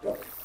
Whoa!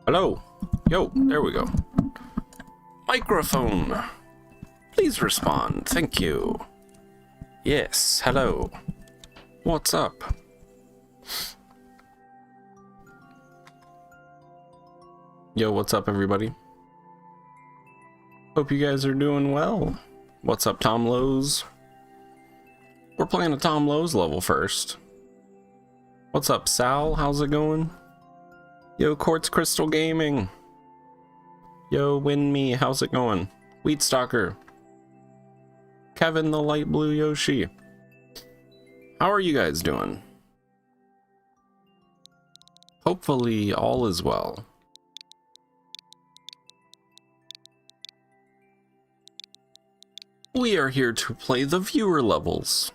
Hello. Yo, there we go. Microphone. Please respond. Thank you. Yes, hello. What's up? Yo, what's up, everybody? Hope you guys are doing well. What's up, Tom Lowe's? We're playing a Tom Lowe's level first. What's up, Sal? How's it going? Yo, Quartz Crystal Gaming. Yo, Win Me. How's it going? Wheat Stalker. Kevin the Light Blue Yoshi. How are you guys doing? Hopefully all is well. We are here to play the viewer levels.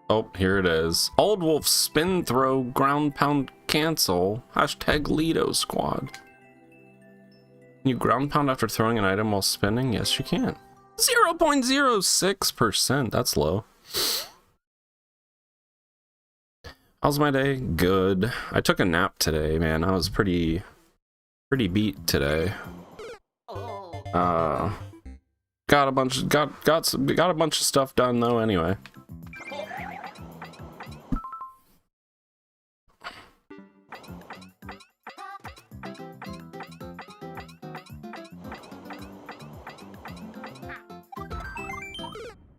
Oh, here it is. Old Wolf spin throw, ground pound cancel, hashtag Lido squad. Can you ground pound after throwing an item while spinning? Yes, you can. 0.06%, that's low. How's my day? Good. I took a nap today, man. I was pretty beat today. Got a bunch of stuff done though anyway.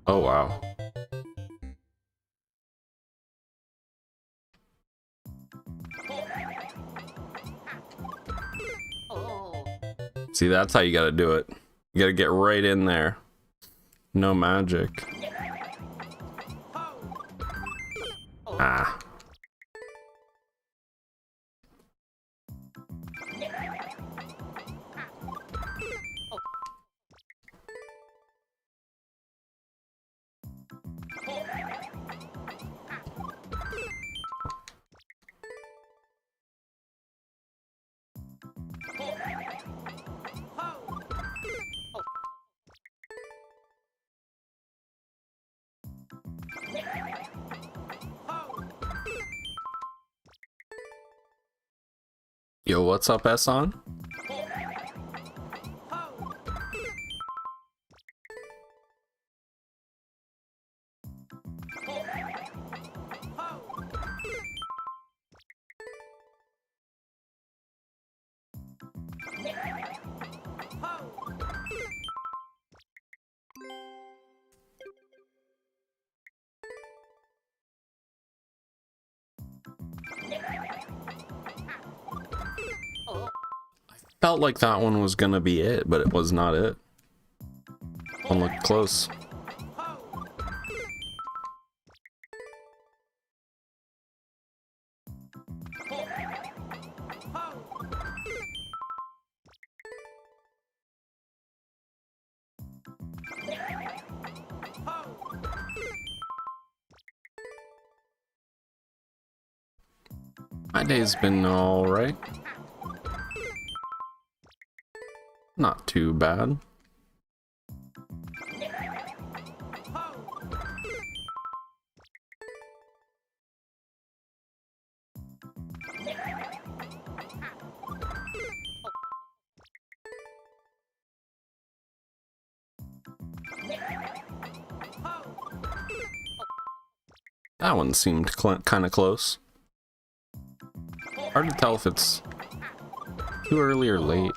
Oh wow. See, that's how you gotta do it. You gotta get right in there. No magic. Ah. Yo, what's up, Esson? Felt like that one was gonna be it, but it was not it. One looked close. My day's been all right. Not too bad. That one seemed kind of close. Hard to tell if it's too early or late.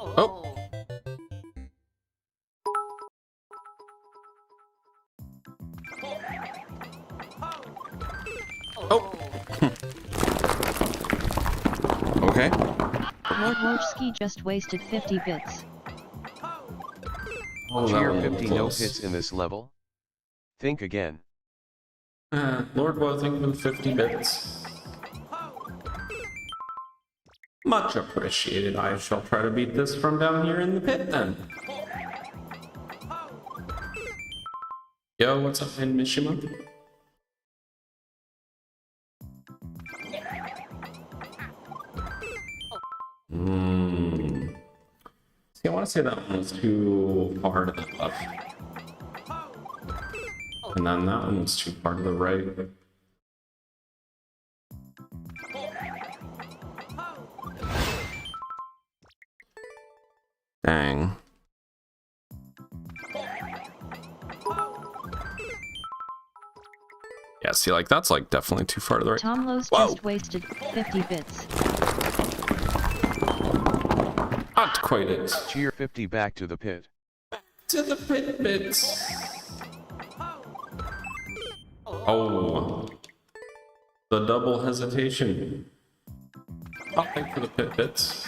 Oh. Oh. Okay. Wojcicki just wasted 50 bits. Oh, that Tier one 50 no close. hits in this level? Think again. Lord Woe, thank you for the 50 bits. Much appreciated. I shall try to beat this from down here in the pit then. Yo, what's up in Mishima? See, I want to say that one was too far to the left. And then that one was too far to the right. Dang. Yeah, see, like, that's, like, definitely too far to the right. Tom Lowe's Whoa. just wasted 50 bits. Not quite it. Cheer 50 back to the pit. To the pit bits. Oh. The double hesitation. I'll thank for the pit bits.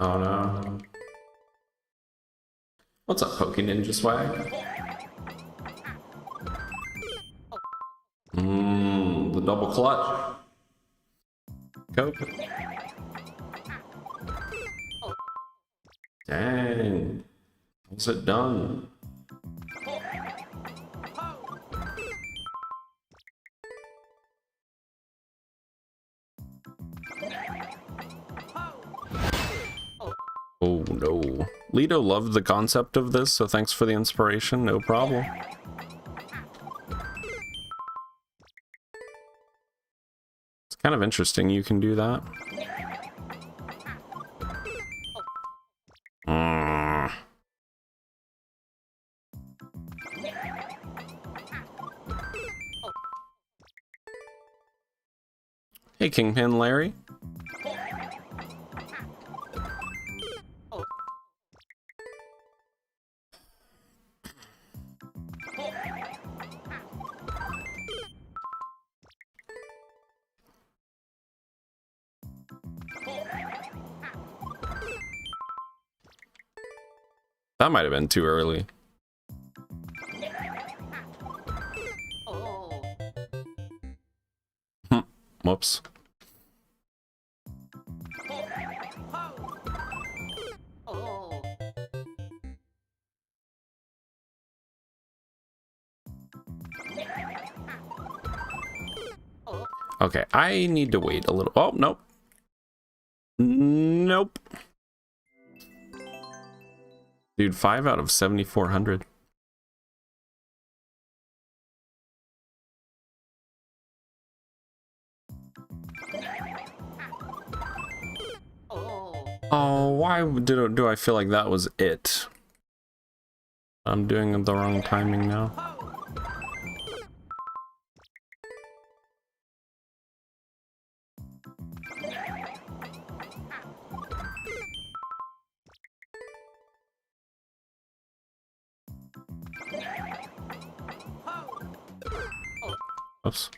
Oh no. What's up, Poke Ninja Swag? The double clutch. Coke. Dang. Was it done? Oh no. Lido loved the concept of this, so thanks for the inspiration, no problem. It's kind of interesting you can do that. Hey, Kingpin Larry. That might have been too early. Whoops. Okay, I need to wait a little. Oh, nope. Nope. Dude, 5 out of 7,400. Oh, why do I feel like that was it? I'm doing the wrong timing now. Oops.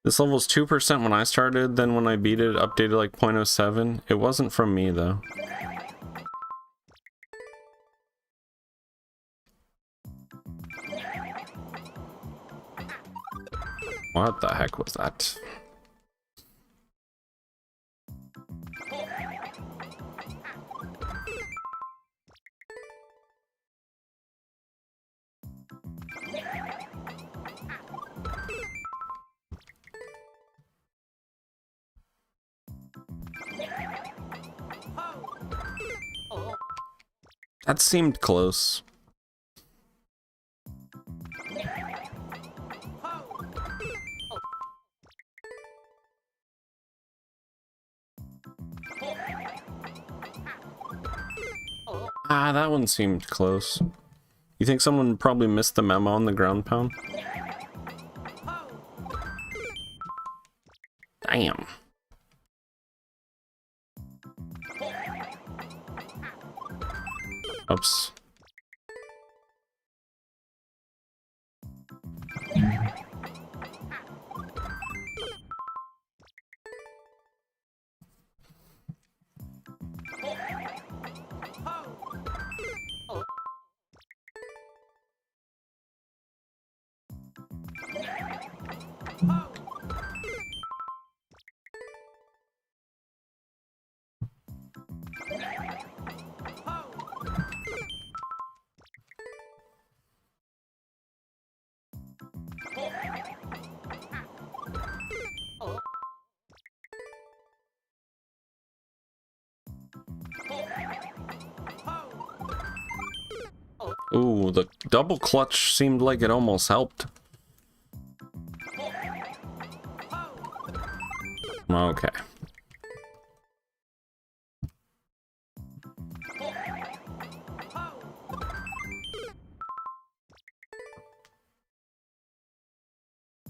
This level's 2% when I started, then when I beat it, updated like 0.07. It wasn't from me, though. What the heck was that? That seemed close. Ah, that one seemed close. You think someone probably missed the memo on the ground pound? Damn. Oops. Ooh, the double clutch seemed like it almost helped. Okay.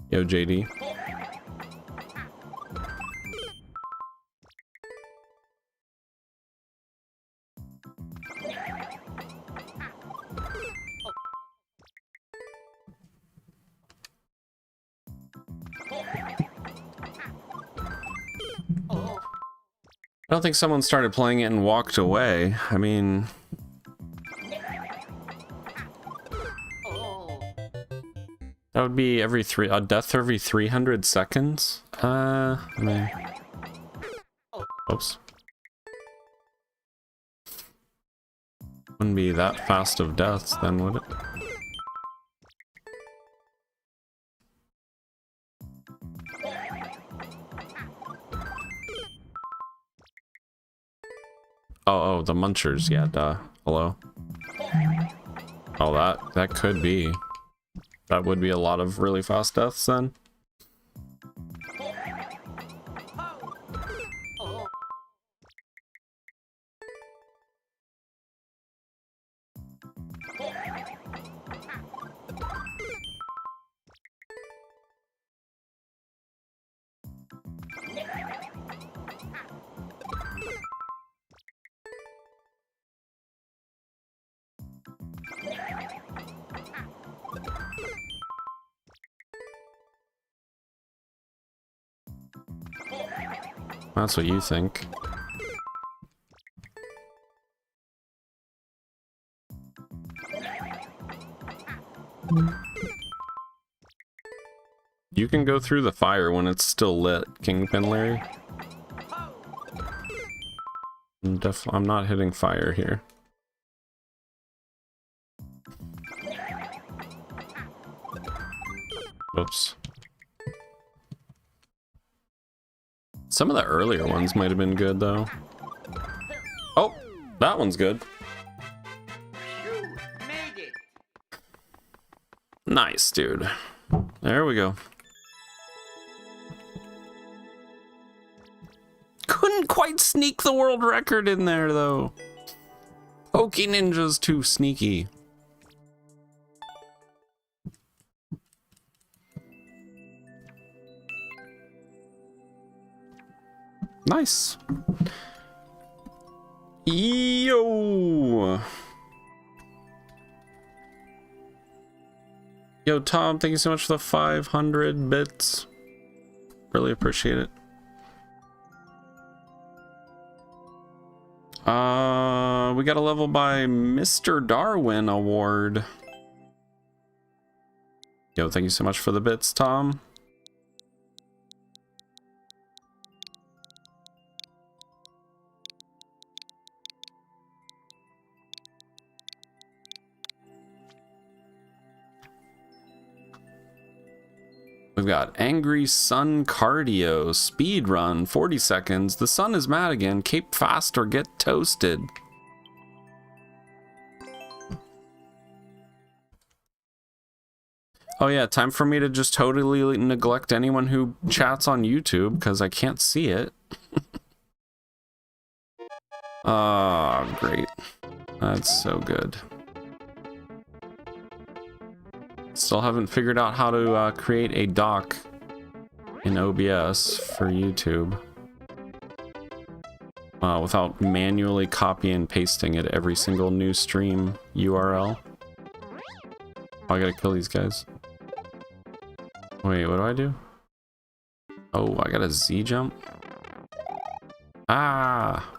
Yo, JD. I don't think someone started playing it and walked away. I mean... that would be a death every 300 seconds? I mean... oops. Wouldn't be that fast of deaths then, would it? Oh, the munchers, yeah, duh. Hello? Oh, that could be. That would be a lot of really fast deaths then. That's what you think. You can go through the fire when it's still lit, Kingpin Larry. I'm not hitting fire here. Oops. Some of the earlier ones might have been good, though. Oh, that one's good. Nice, dude. There we go. Couldn't quite sneak the world record in there, though. Pokey Ninja's too sneaky. Nice. Yo. Yo, Tom, thank you so much for the 500 bits. Really appreciate it. We got a level by Mr. Darwin Award. Yo, thank you so much for the bits, Tom. We've got Angry Sun Cardio, Speed Run, 40 seconds. The sun is mad again. Cape fast or get toasted. Oh yeah, time for me to just totally neglect anyone who chats on YouTube because I can't see it. Oh, great. That's so good. Still haven't figured out how to create a dock in OBS for YouTube. without manually copy and pasting it every single new stream URL. I gotta kill these guys. Wait, what do I do? Oh, I got a Z jump. Ah!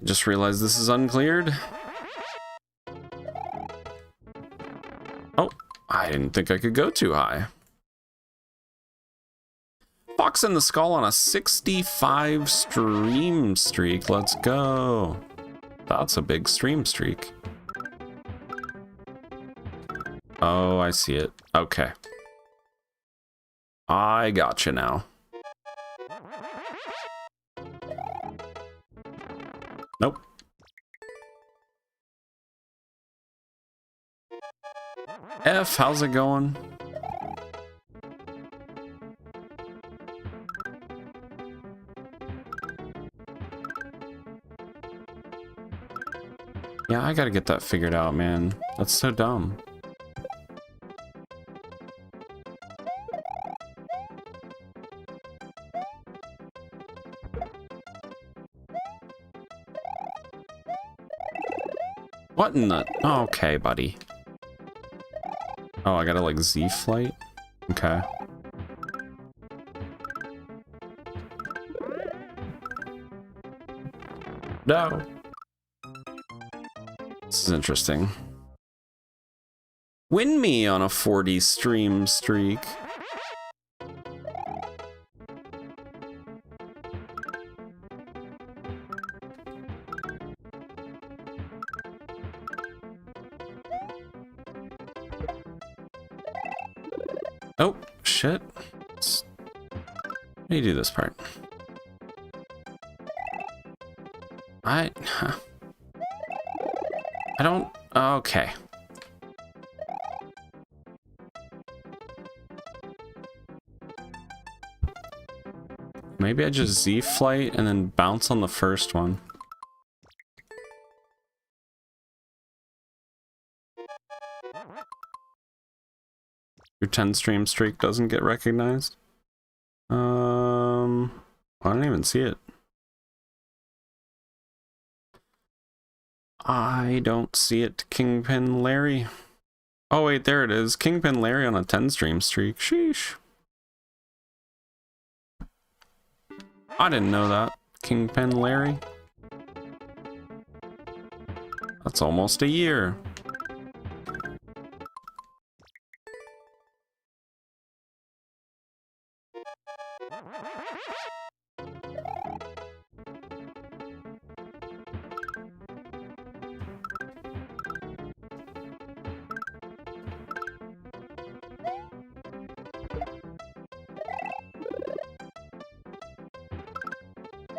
Just realized this is uncleared. Oh, I didn't think I could go too high. Fox in the Skull on a 65 stream streak. Let's go. That's a big stream streak. Oh, I see it. Okay. I gotcha now. Nope. F, how's it going? Yeah, I gotta get that figured out, man. That's so dumb. What in the... Oh, okay, buddy. Oh, I gotta like Z flight? Okay. No. This is interesting. Win me on a 40 stream streak. Oh, shit. How do you do this part? I don't... Okay. Maybe I just Z flight and then bounce on the first one. Your 10 stream streak doesn't get recognized? I don't even see it. I don't see it, Kingpin Larry. Oh wait, there it is. Kingpin Larry on a 10 stream streak. Sheesh. I didn't know that. Kingpin Larry. That's almost a year.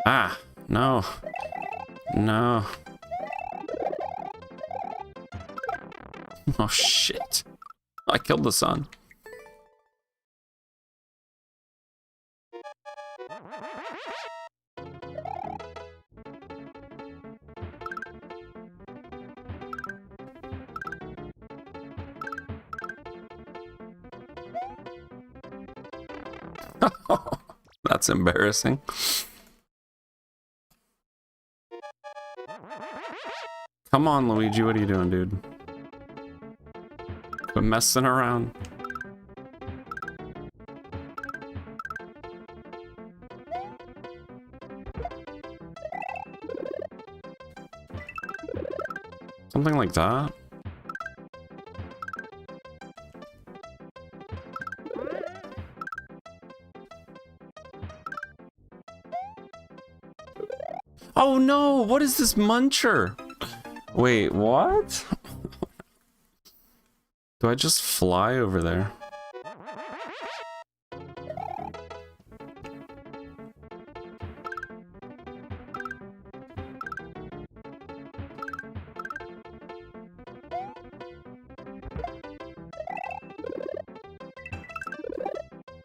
Ah, no. No. Oh shit. I killed the sun. That's embarrassing. Come on, Luigi, what are you doing, dude? Quit messing around. Something like that. Oh no, what is this muncher? Wait, what? Do I just fly over there?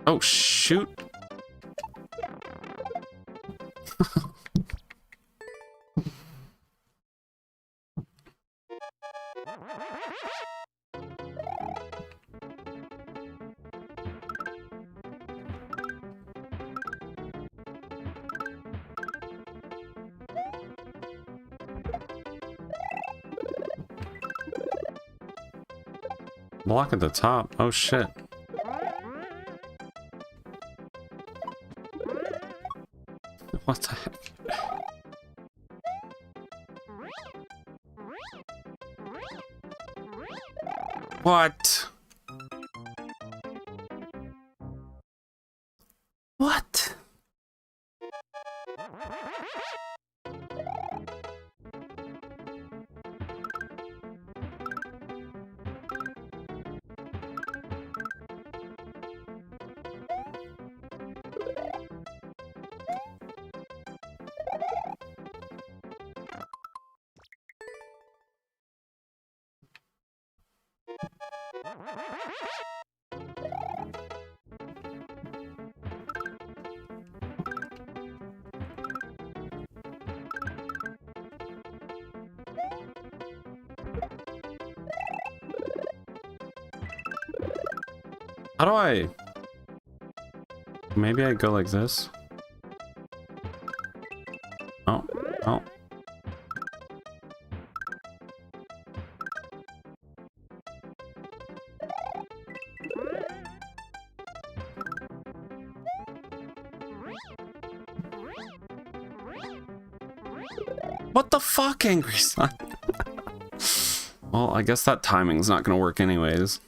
Oh, shoot. Block at the top. Oh shit. What the heck? What? What? How do I... Maybe I go like this? Oh, oh. What the fuck, Angry Sun? Well, I guess that timing's not gonna work anyways.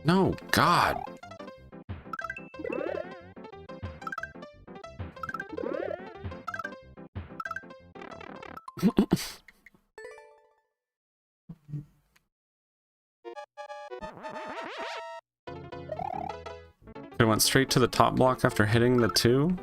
No, God. It went straight to the top block after hitting the 2.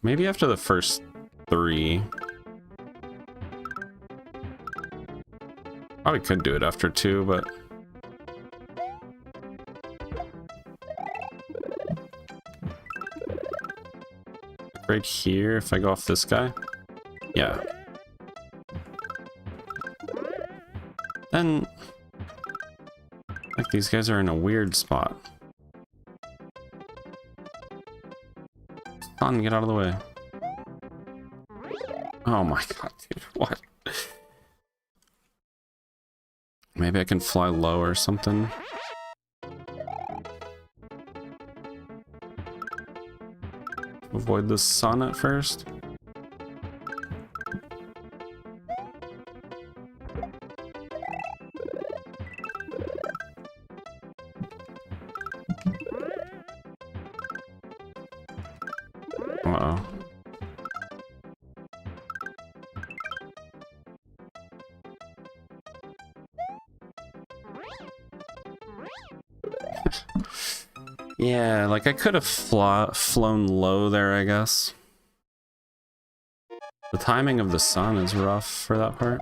Maybe after the first 3. Probably could do it after 2, but... Right here, if I go off this guy? Yeah. Then... Like, these guys are in a weird spot. Son, get out of the way. Oh my god, dude, what? Maybe I can fly low or something. Avoid the sun at first. Uh-oh. Yeah, like I could have flown low there, I guess. The timing of the sun is rough for that part.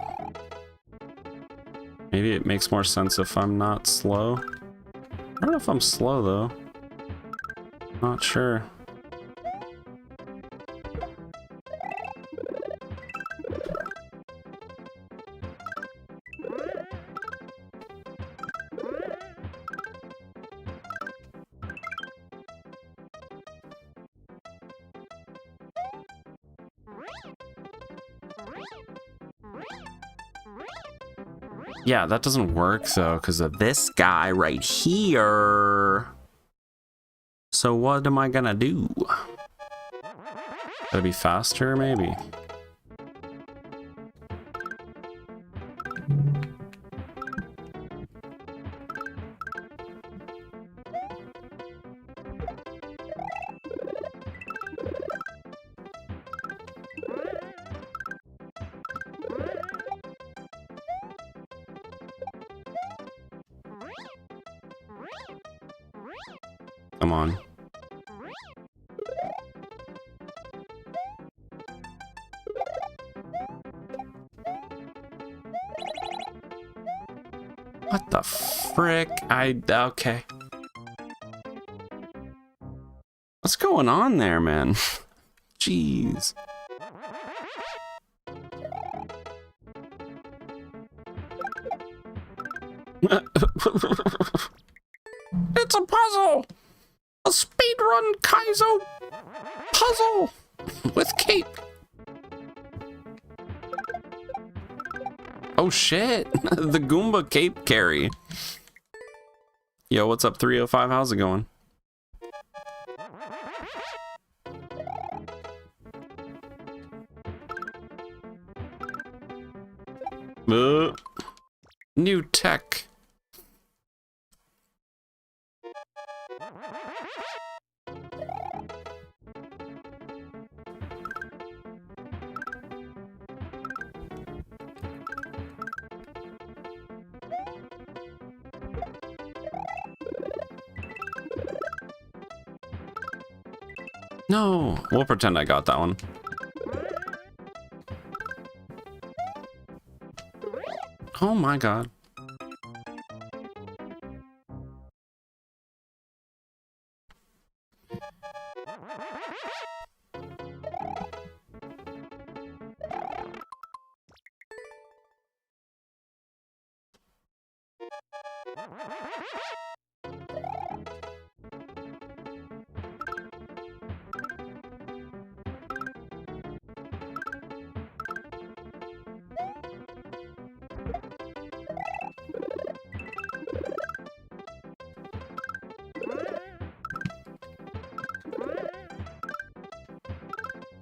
Maybe it makes more sense if I'm not slow. I don't know if I'm slow though. Not sure. Yeah, that doesn't work though, because of this guy right here. So what am I gonna do? Gotta be faster, maybe. Come on. What the frick? Okay. What's going on there, man? Jeez. It's a puzzle! A speedrun Kaizo puzzle with cape. Oh shit, the Goomba cape carry. Yo, what's up 305? How's it going? New tech. No, we'll pretend I got that one. Oh my god.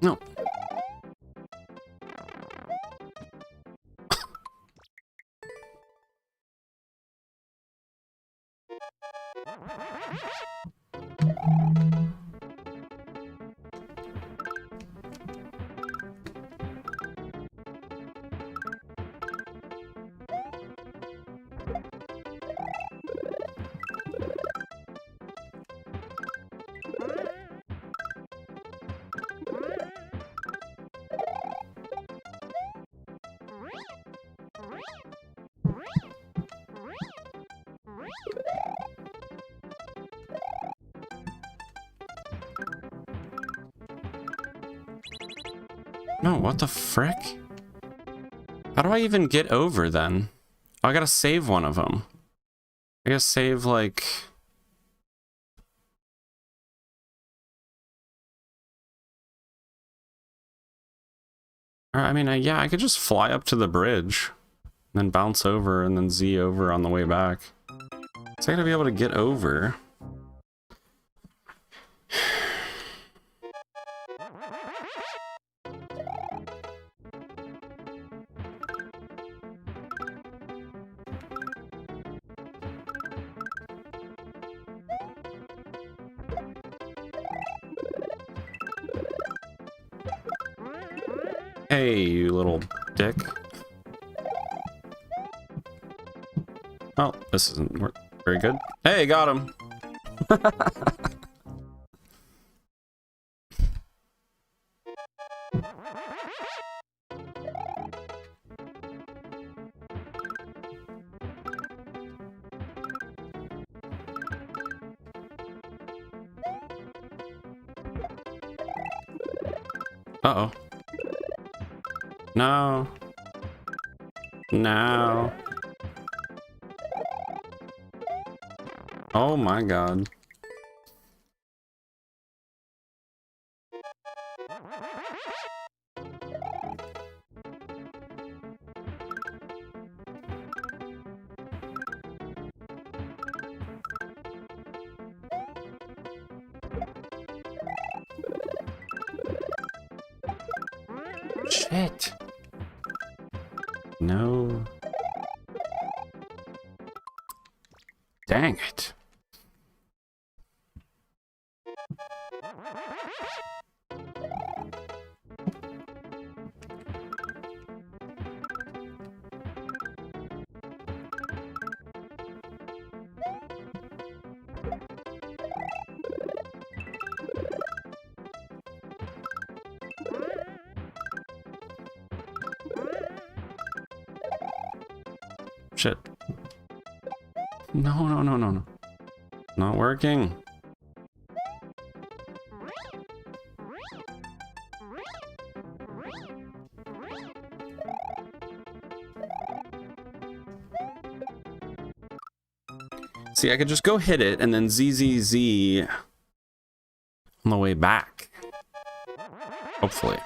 No. No, what the frick? How do I even get over then? Oh, I gotta save one of them. I gotta save like... Or, I mean, yeah, I could just fly up to the bridge, and then bounce over, and then Z over on the way back. So I gotta be able to get over. Hey, you little dick. Oh, this isn't very good. Hey, got him. Uh-oh. No. No. Oh my god. Shit. No. Dang it. Shit. No, no, no, no, no. Not working. See, I could just go hit it and then ZZZ on the way back. Hopefully.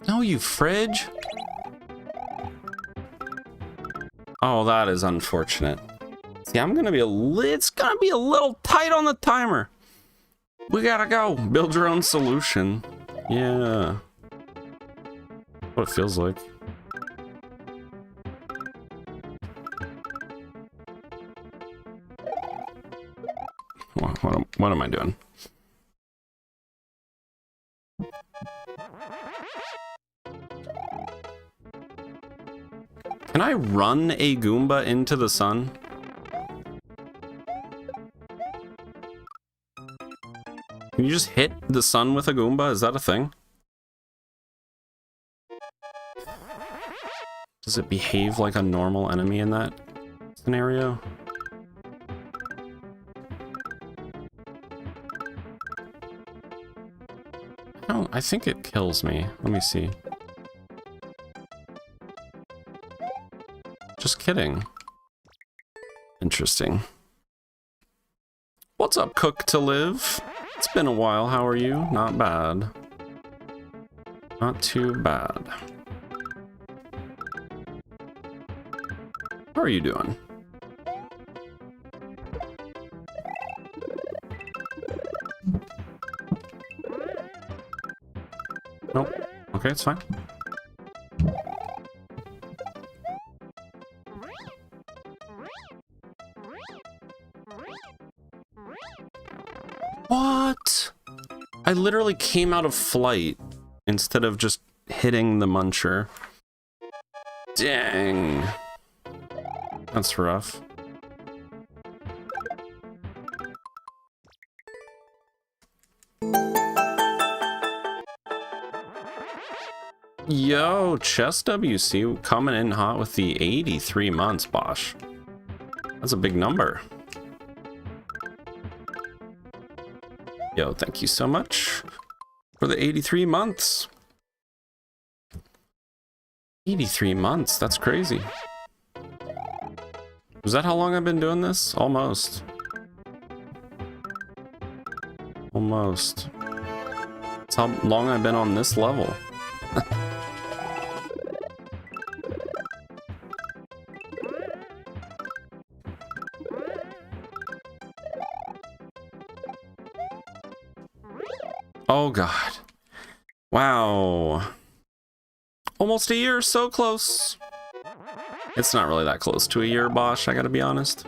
No, you fridge. Oh, that is unfortunate. See, I'm gonna be it's gonna be a little tight on the timer. We gotta go. Build your own solution. Yeah. What it feels like. What am I doing? Can I run a Goomba into the sun? Can you just hit the sun with a Goomba? Is that a thing? Does it behave like a normal enemy in that scenario? I think it kills me. Let me see. Just kidding. Interesting. What's up, Cook to Live? It's been a while. How are you? Not bad. Not too bad. How are you doing? Nope. Okay, it's fine. What? I literally came out of flight instead of just hitting the muncher. Dang. That's rough. Yo, Chess WC coming in hot with the 83 months, Bosch. That's a big number. Yo, thank you so much for the 83 months. 83 months, that's crazy. Is that how long I've been doing this? Almost. Almost. That's how long I've been on this level. Oh god. Wow. Almost a year, so close. It's not really that close to a year, Bosch, I gotta be honest.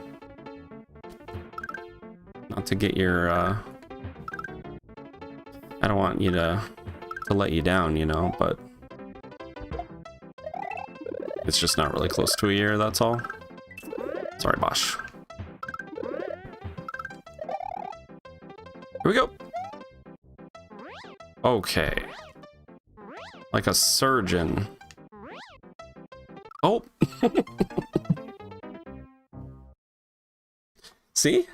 Not to get your, I don't want you to let you down, you know, but it's just not really close to a year, that's all. Sorry, Bosch. Here we go. Okay. Like a surgeon. Oh. See?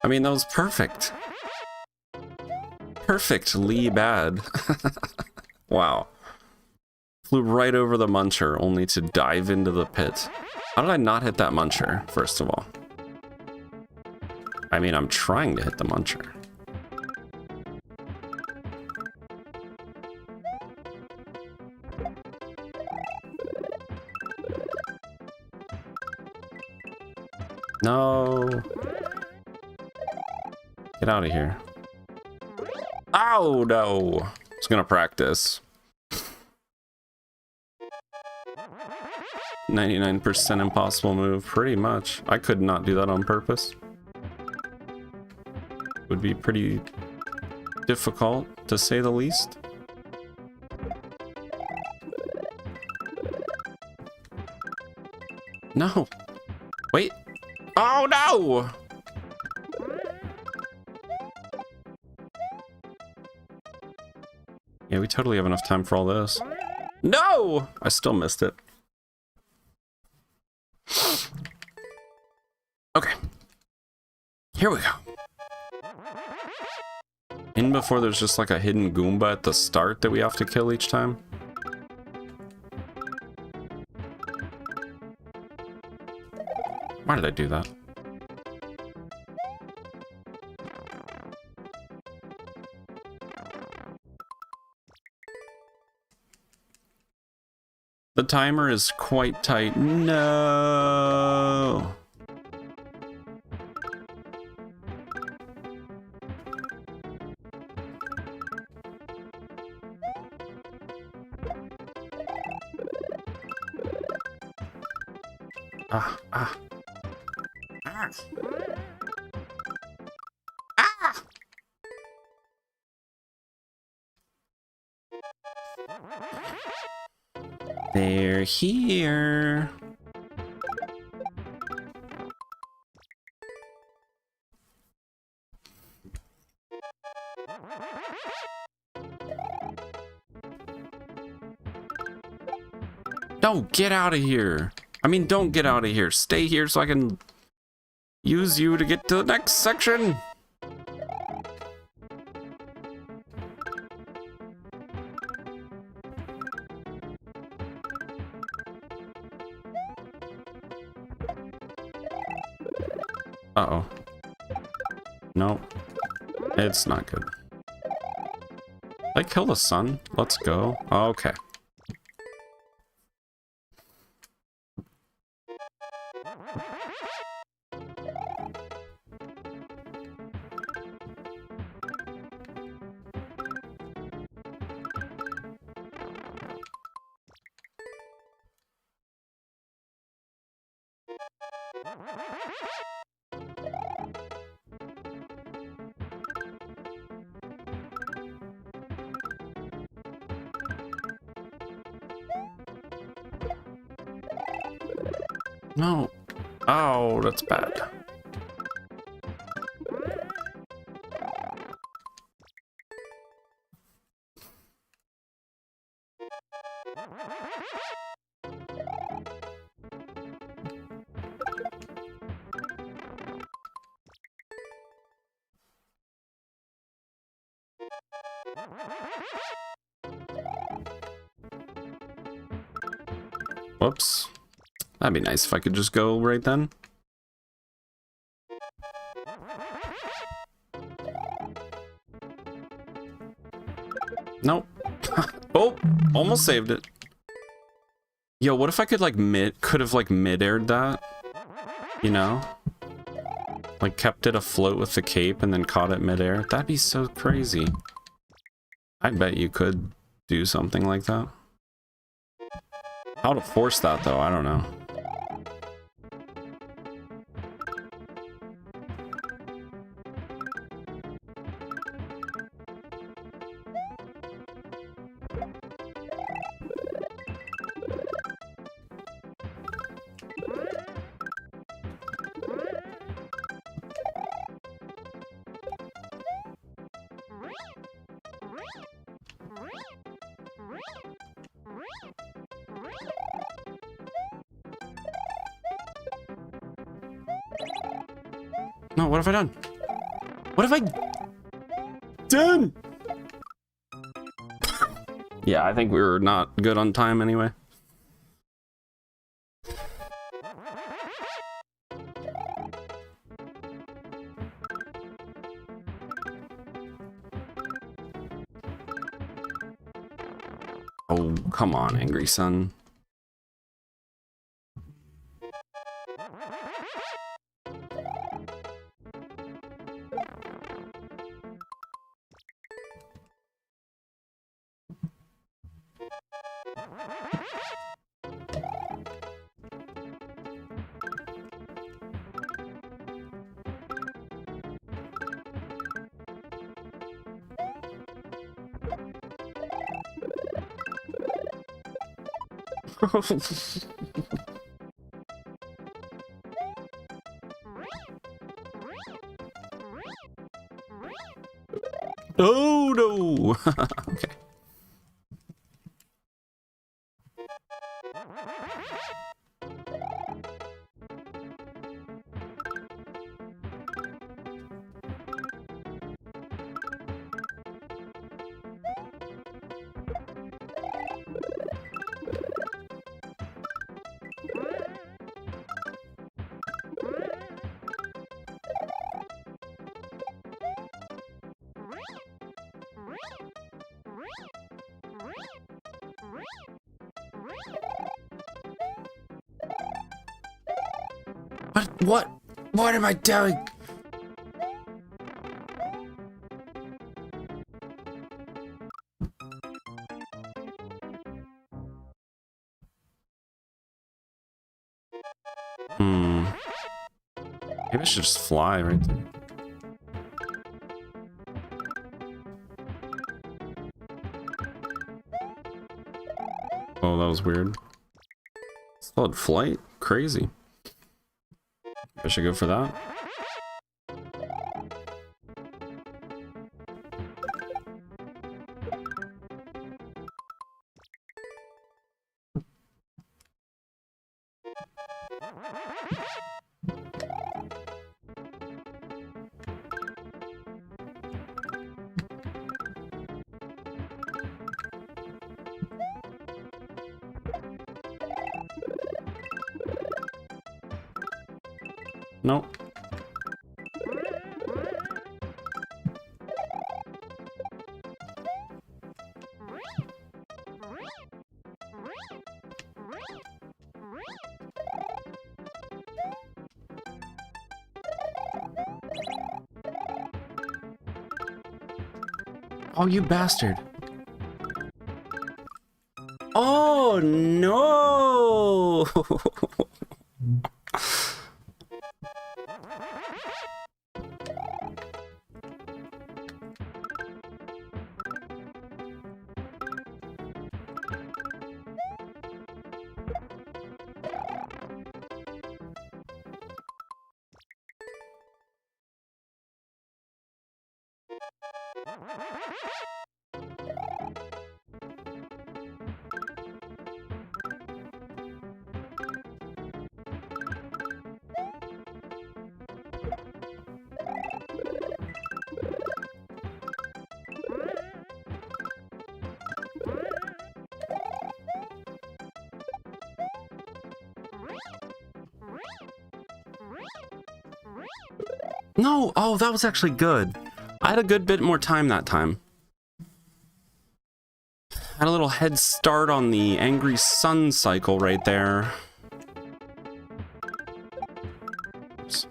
I mean, that was perfect. Perfectly bad. Wow. Flew right over the muncher, only to dive into the pit. How did I not hit that muncher, first of all? I mean, I'm trying to hit the muncher. No. Get out of here. Oh, no. I was gonna practice. 99% impossible move, pretty much. I could not do that on purpose. Would be pretty difficult, to say the least. No! Wait! Oh no! Yeah, we totally have enough time for all this. No! I still missed it. Okay. Here we go. In before there's just like a hidden Goomba at the start that we have to kill each time. Why did I do that? The timer is quite tight. No. Ah. Ah. Ah! They're here. No, get out of here. I mean, don't get out of here. Stay here so I can use you to get to the next section. Uh-oh. No. It's not good. I kill the sun? Let's go. Okay. No. Oh, that's bad. Whoops. That'd be nice if I could just go right then. Nope. Oh, almost saved it. Yo, what if I could like could have mid-aired that? You know? Like kept it afloat with the cape and then caught it mid-air? That'd be so crazy. I bet you could do something like that. How to force that though, I don't know. No, what have I done? What have I done? Yeah, I think we were not good on time anyway. Oh, come on, Angry Sun. Oh no! Okay. What? What am I doing? Maybe I should just fly right there. Oh, that was weird. Solid flight? Crazy. I should go for that. Nope. Oh, you bastard. Oh, no. No, oh, that was actually good. I had a good bit more time that time. Had a little head start on the Angry Sun cycle right there. Oops.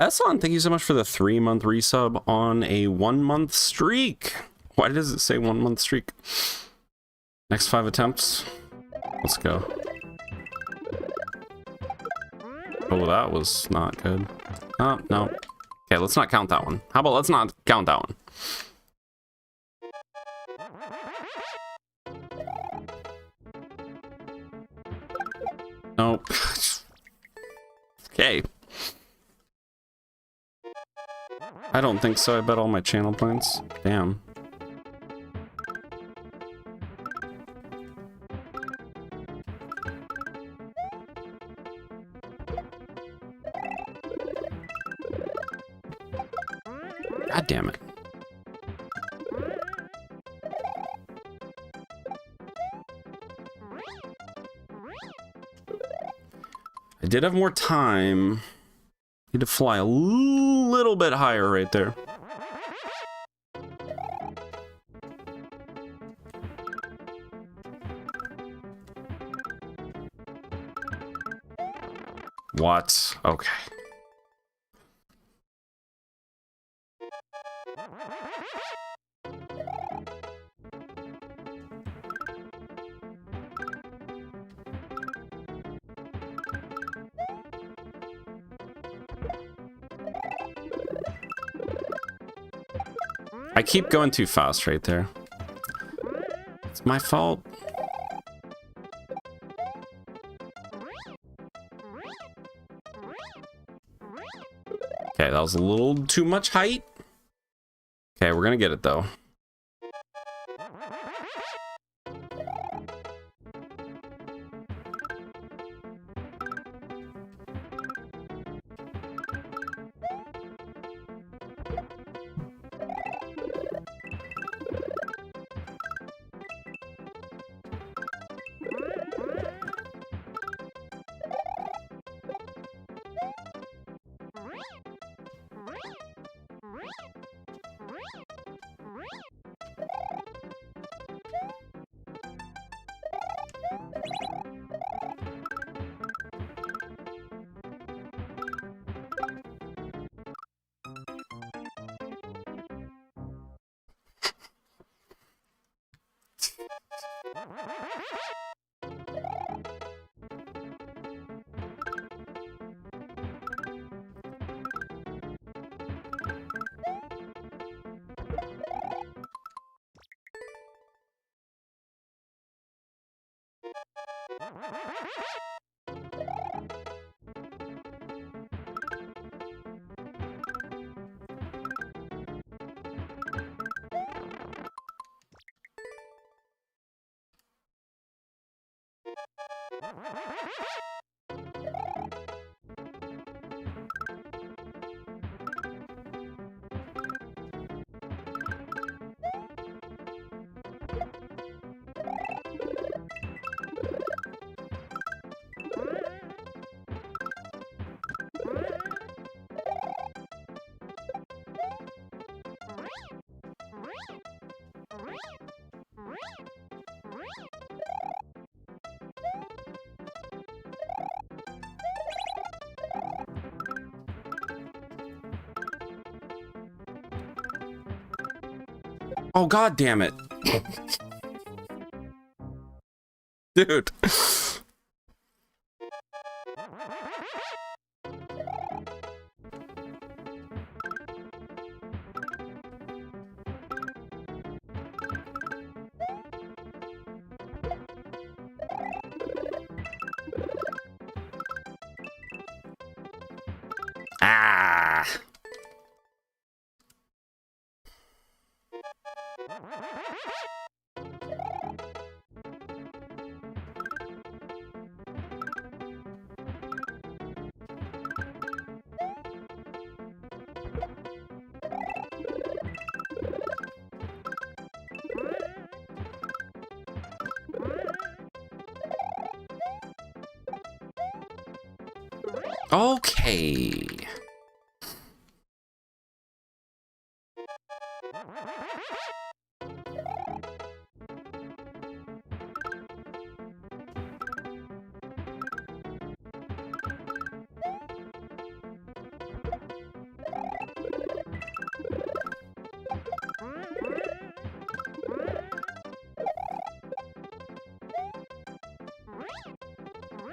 Esson, thank you so much for the 3-month resub on a 1-month streak. Why does it say 1-month streak? Next 5 attempts. Let's go. Oh, that was not good. Oh, no. Okay, let's not count that one. How about let's not count that one? Nope. Okay. I don't think so. I bet all my channel points. Damn. God damn it. did have more time. Need to fly a little bit higher right there. What? Okay. I keep going too fast right there. It's my fault. Okay, that was a little too much height. Okay, we're gonna get it though. Oh, god damn it. Dude. Ah. Okay.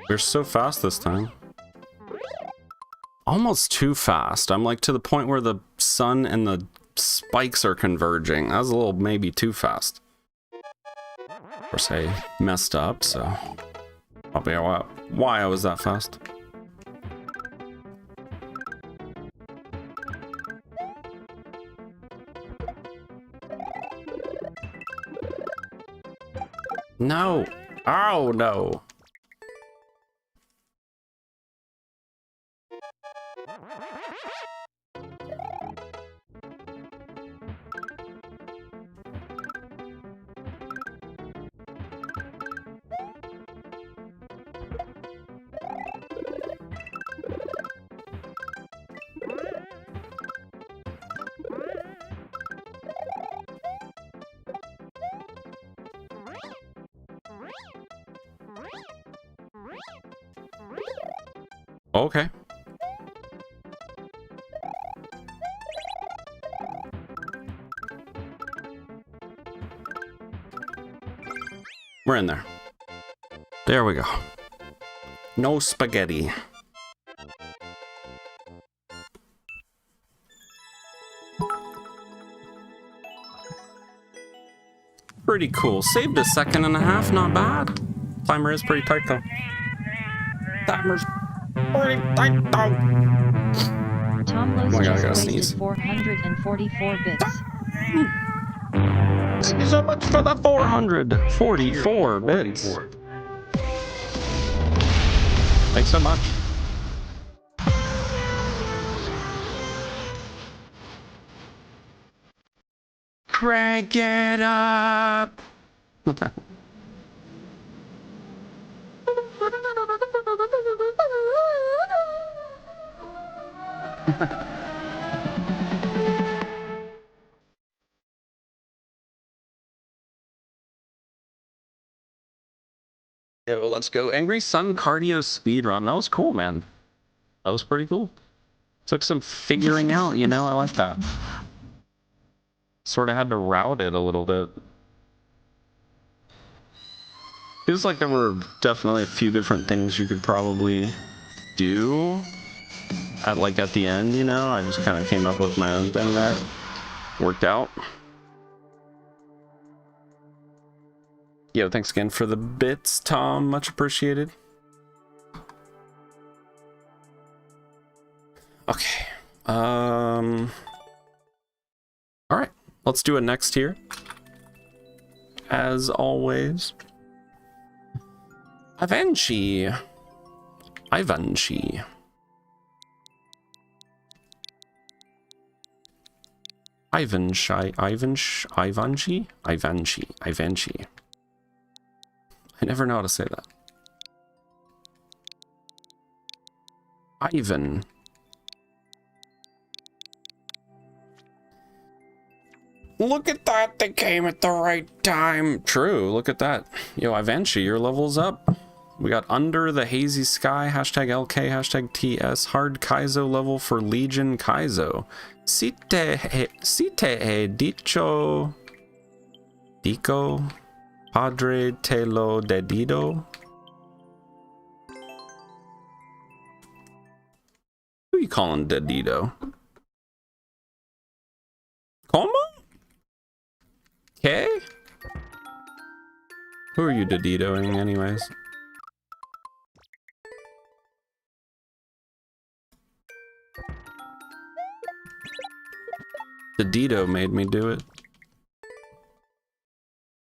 We're so fast this time. Almost too fast. I'm like to the point where the sun and the spikes are converging. That was a little maybe too fast. Of course, I messed up, so probably why I was that fast. No. Oh, no. Okay. We're in there. There we go. No spaghetti. Pretty cool. Saved a second and a half, not bad. Timer is pretty tight though. Timer's pretty tight though. Tom Lowe's Oh my God, I just gotta wasted sneeze. 444 bits. Thank you so much for the 444 bits. Thanks so much. Crank it up. Yeah, well, let's go. Angry Sun Cardio Speedrun. That was cool, man. That was pretty cool. Took some figuring out, you know? I like that. Sort of had to route it a little bit. Feels like there were definitely a few different things you could probably do at the end, you know? I just kind of came up with my own thing that worked out. Yo, thanks again for the bits, Tom. Much appreciated. Okay. All right. Let's do it next here. As always. Ivanchi. Ivanchi. Ivanchi. I never know how to say that. Ivan. Look at that, they came at the right time. True, look at that. Yo, Ivanchi, your level's up. We got Under the Hazy Sky, hashtag LK, hashtag TS, hard Kaizo level for Legion Kaizo. Site he dicho, dico, padre te lo dedido. Who are you calling dedido? Como? Okay. Who are you dedidoing anyways? Dedido made me do it.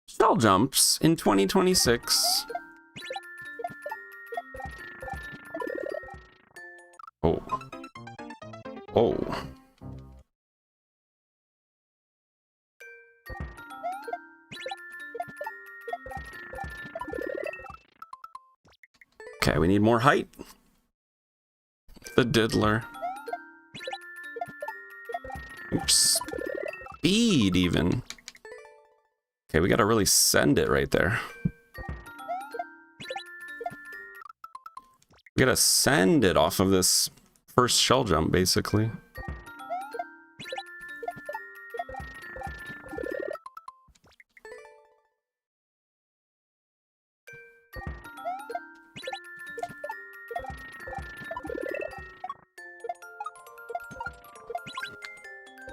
Shell jumps in 2026. Oh. Oh. Okay, we need more height. The diddler. Speed, even. Okay, we gotta really send it right there. We gotta send it off of this first shell jump, basically.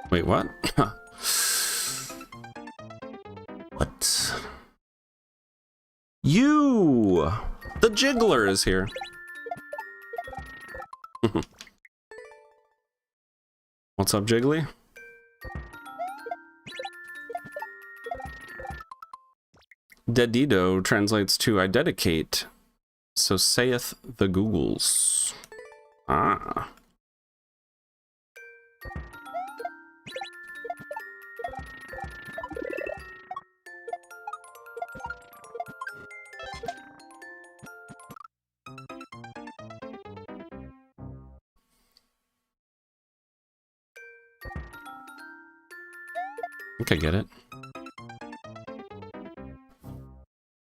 Wait, what? What? You! The Jiggler is here. What's up, Jiggly? Dedido translates to I dedicate, so saith the Googles. Ah. I think I get it.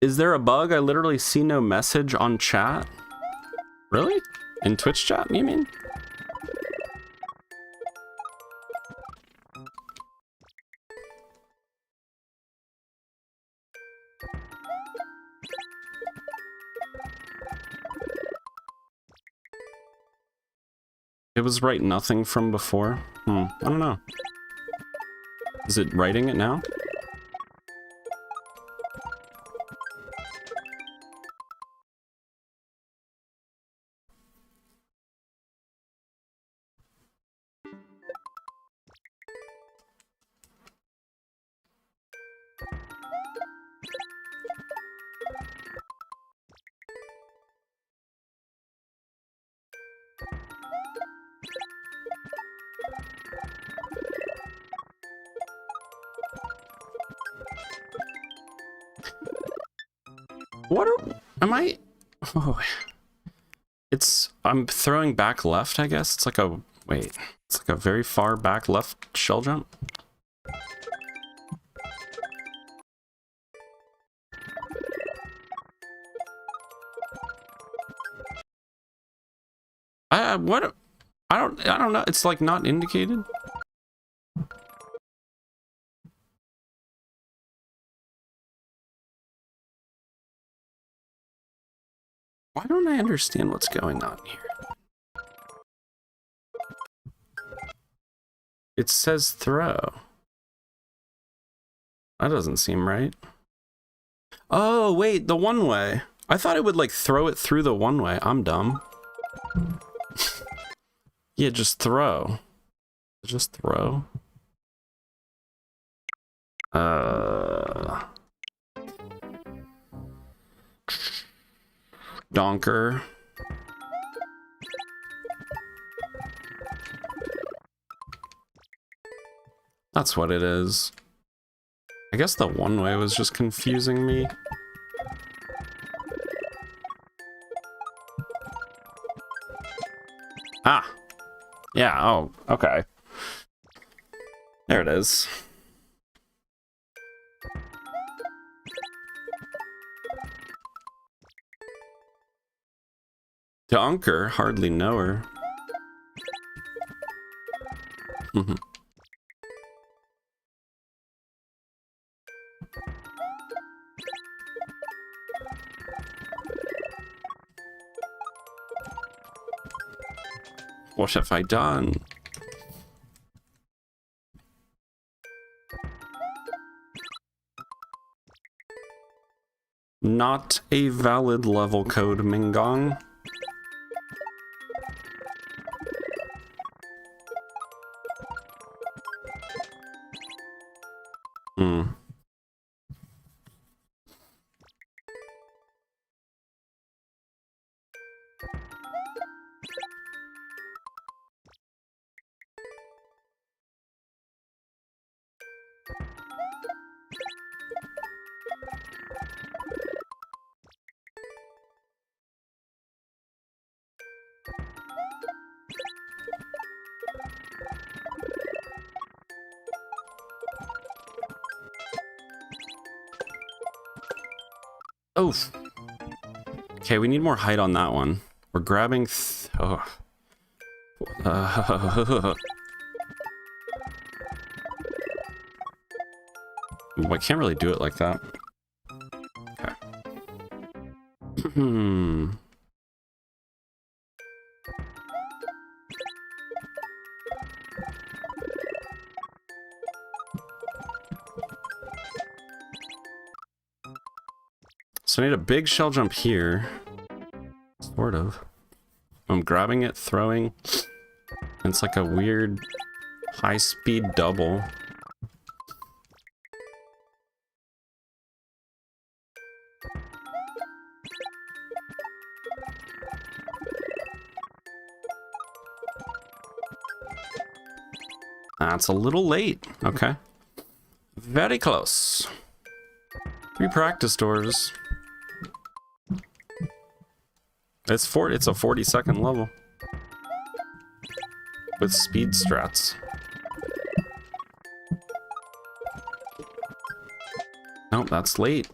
Is there a bug? I literally see no message on chat. Really? In Twitch chat, you mean? It was write nothing from before? I don't know. Is it writing it now? What am I? Oh, I'm throwing back left, I guess. It's like a, wait, it's like a very far back left shell jump. What? I don't know. It's like not indicated. Why don't I understand what's going on here? It says throw. That doesn't seem right. Oh, wait, the one way. I thought it would like throw it through the one way. I'm dumb. Yeah, just throw. Just throw. Donker. That's what it is. I guess the one way was just confusing me. Ah. Yeah, oh, okay. There it is. Donker, hardly know her. What have I done? Not a valid level code, Mingong. Oh. Okay, we need more height on that one. We're grabbing. Oh. Ooh, I can't really do it like that. Okay. So I need a big shell jump here. Sort of. I'm grabbing it, throwing. And it's like a weird high-speed double. That's a little late. Okay. Very close. 3 practice doors. It's a 40-second level. With speed strats. Nope, that's late.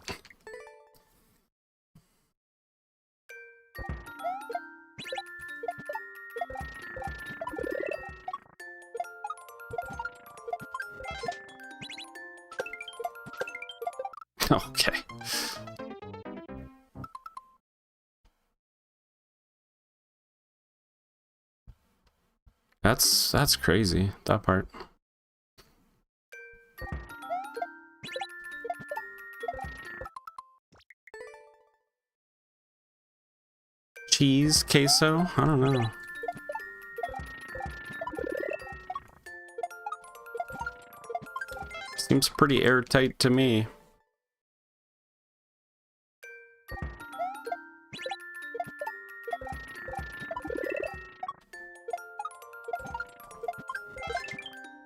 Okay. That's crazy, that part. Cheese, queso? I don't know. Seems pretty airtight to me.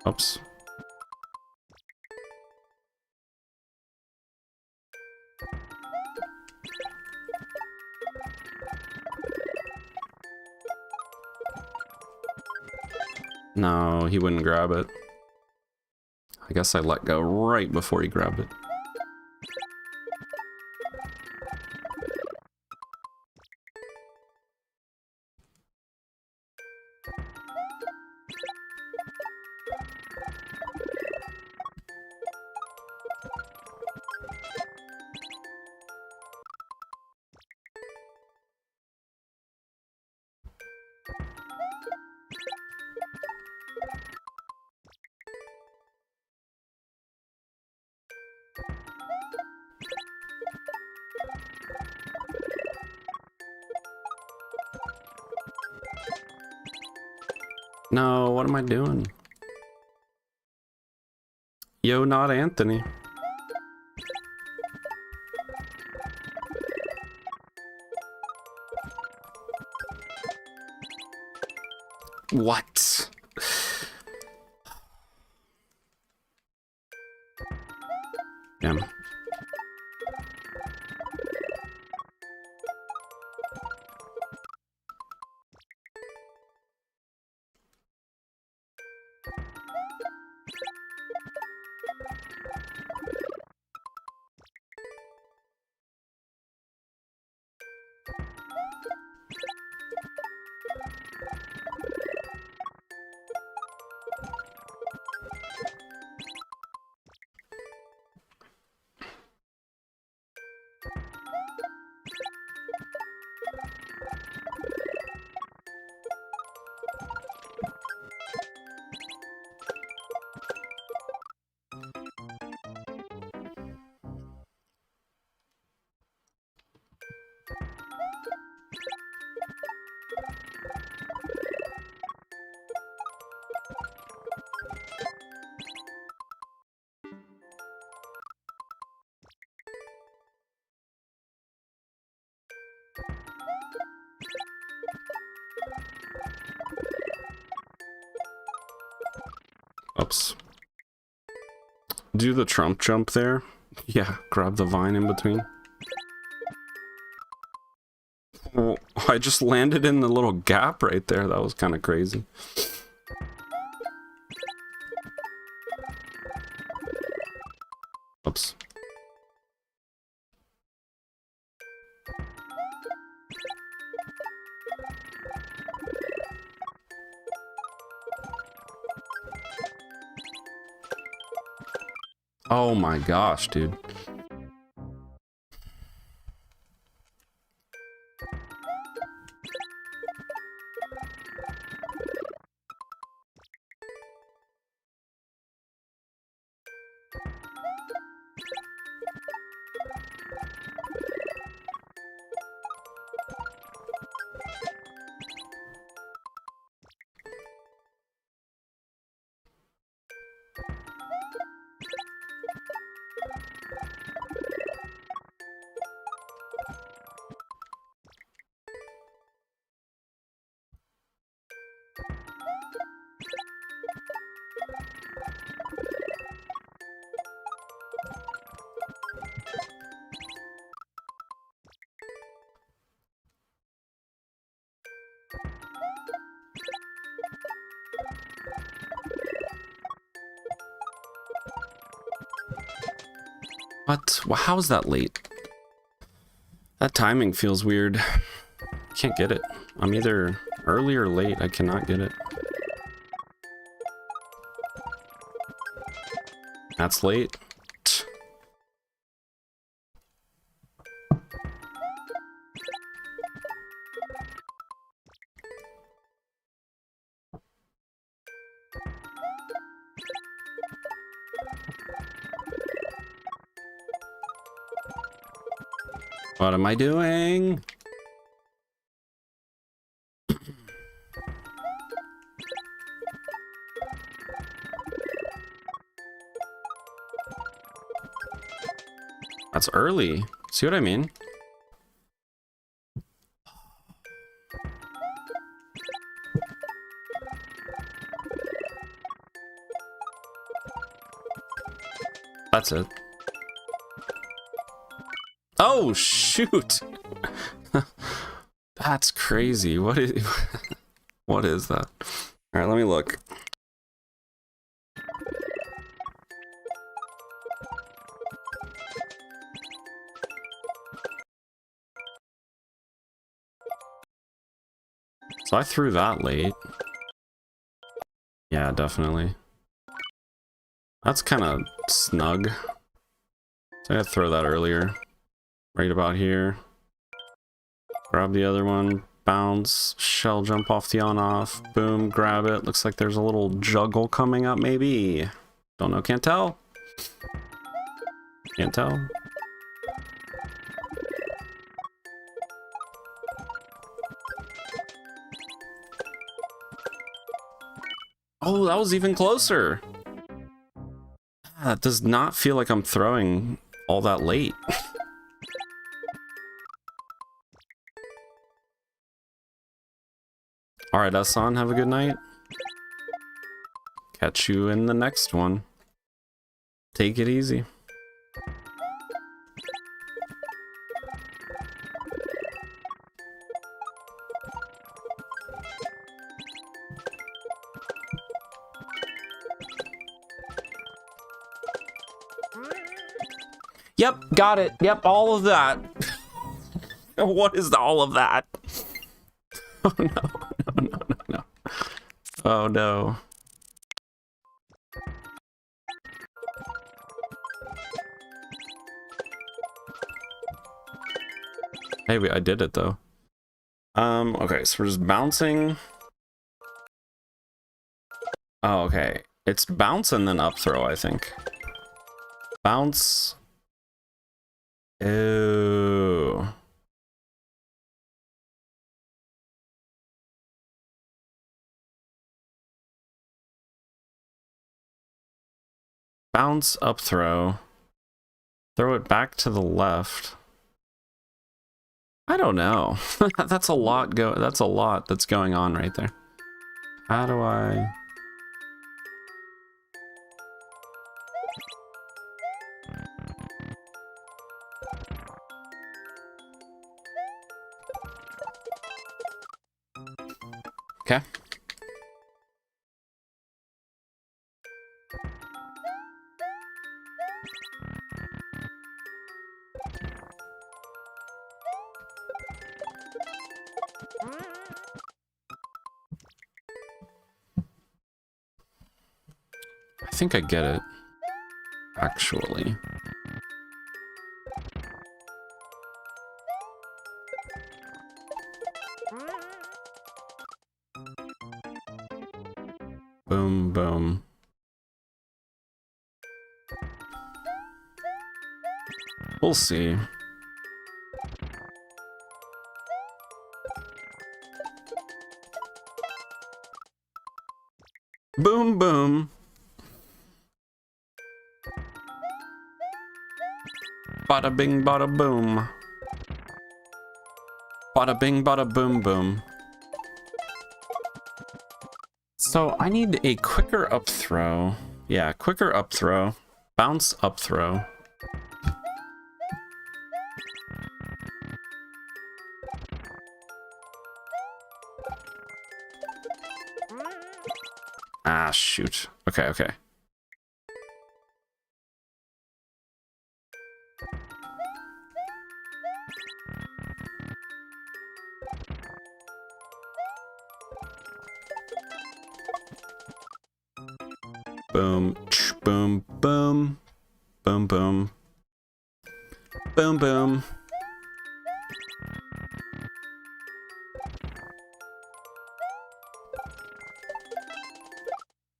Oops. No, he wouldn't grab it. I guess I let go right before he grabbed it. No, what am I doing? Yo, not Anthony. What? Damn. Oops. Do the Trump jump there. Yeah, grab the vine in between. Oh, I just landed in the little gap right there. That was kind of crazy. Oops. Oh my gosh, dude. What? Well, how is that late? That timing feels weird. Can't get it. I'm either early or late. I cannot get it. That's late. What am I doing? That's early. See what I mean? That's it. Oh, shoot. That's crazy. What is what is that? All right, let me look. So I threw that late. Yeah, definitely. That's kind of snug. So I gotta throw that earlier. Right about here. Grab the other one. Bounce. Shell jump off the on-off. Boom. Grab it. Looks like there's a little juggle coming up, maybe. Don't know. Can't tell. Can't tell. Oh, that was even closer. That does not feel like I'm throwing all that late. Alright, Asan, have a good night. Catch you in the next one. Take it easy. Yep, got it. Yep, all of that. What is all of that? Oh no, no, no, no, no. Oh no. Hey, I did it though. Okay, so we're just bouncing. Oh, okay. It's bounce and then up throw, I think. Bounce. Ew. Bounce, up throw. Throw it back to the left. I don't know. That's a lot that's a lot that's going on right there. How do I... Okay. I think I get it, actually. Boom, boom. We'll see. Boom, boom. Bada bing, bada boom. Bada bing, bada boom, boom. So I need a quicker up throw. Yeah, quicker up throw. Bounce up throw. Ah, shoot. Okay, okay. Boom, boom, boom, boom, boom, boom, boom.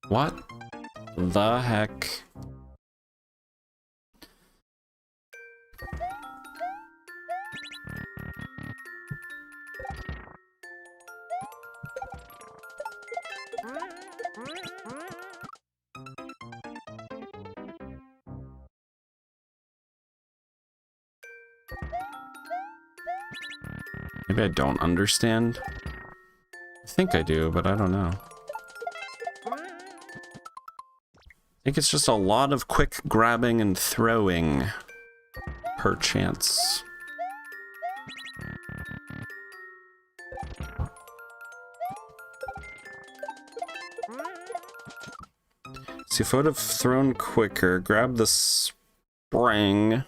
What the heck? Maybe I don't understand. I think I do, but I don't know. I think it's just a lot of quick grabbing and throwing per chance. See, if I would have thrown quicker, grab the spring.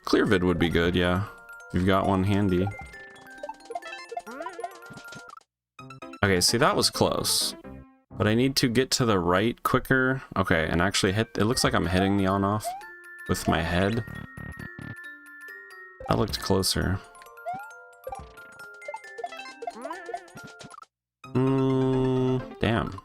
Clear vid would be good, yeah. If you've got one handy. Okay, see, that was close. But I need to get to the right quicker. Okay, and actually hit... It looks like I'm hitting the on-off with my head. That looked closer. Damn.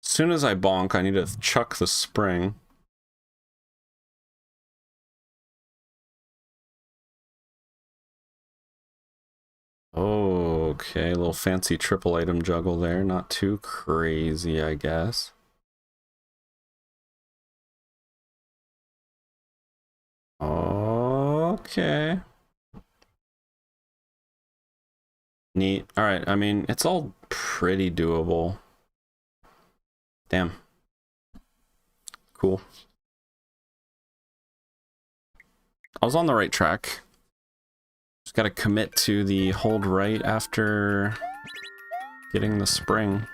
As soon as I bonk, I need to chuck the spring. Okay, a little fancy triple item juggle there. Not too crazy, I guess. Okay. Neat. Alright, I mean, it's all pretty doable. Damn. Cool. I was on the right track. Just gotta commit to the hold right after getting the spring.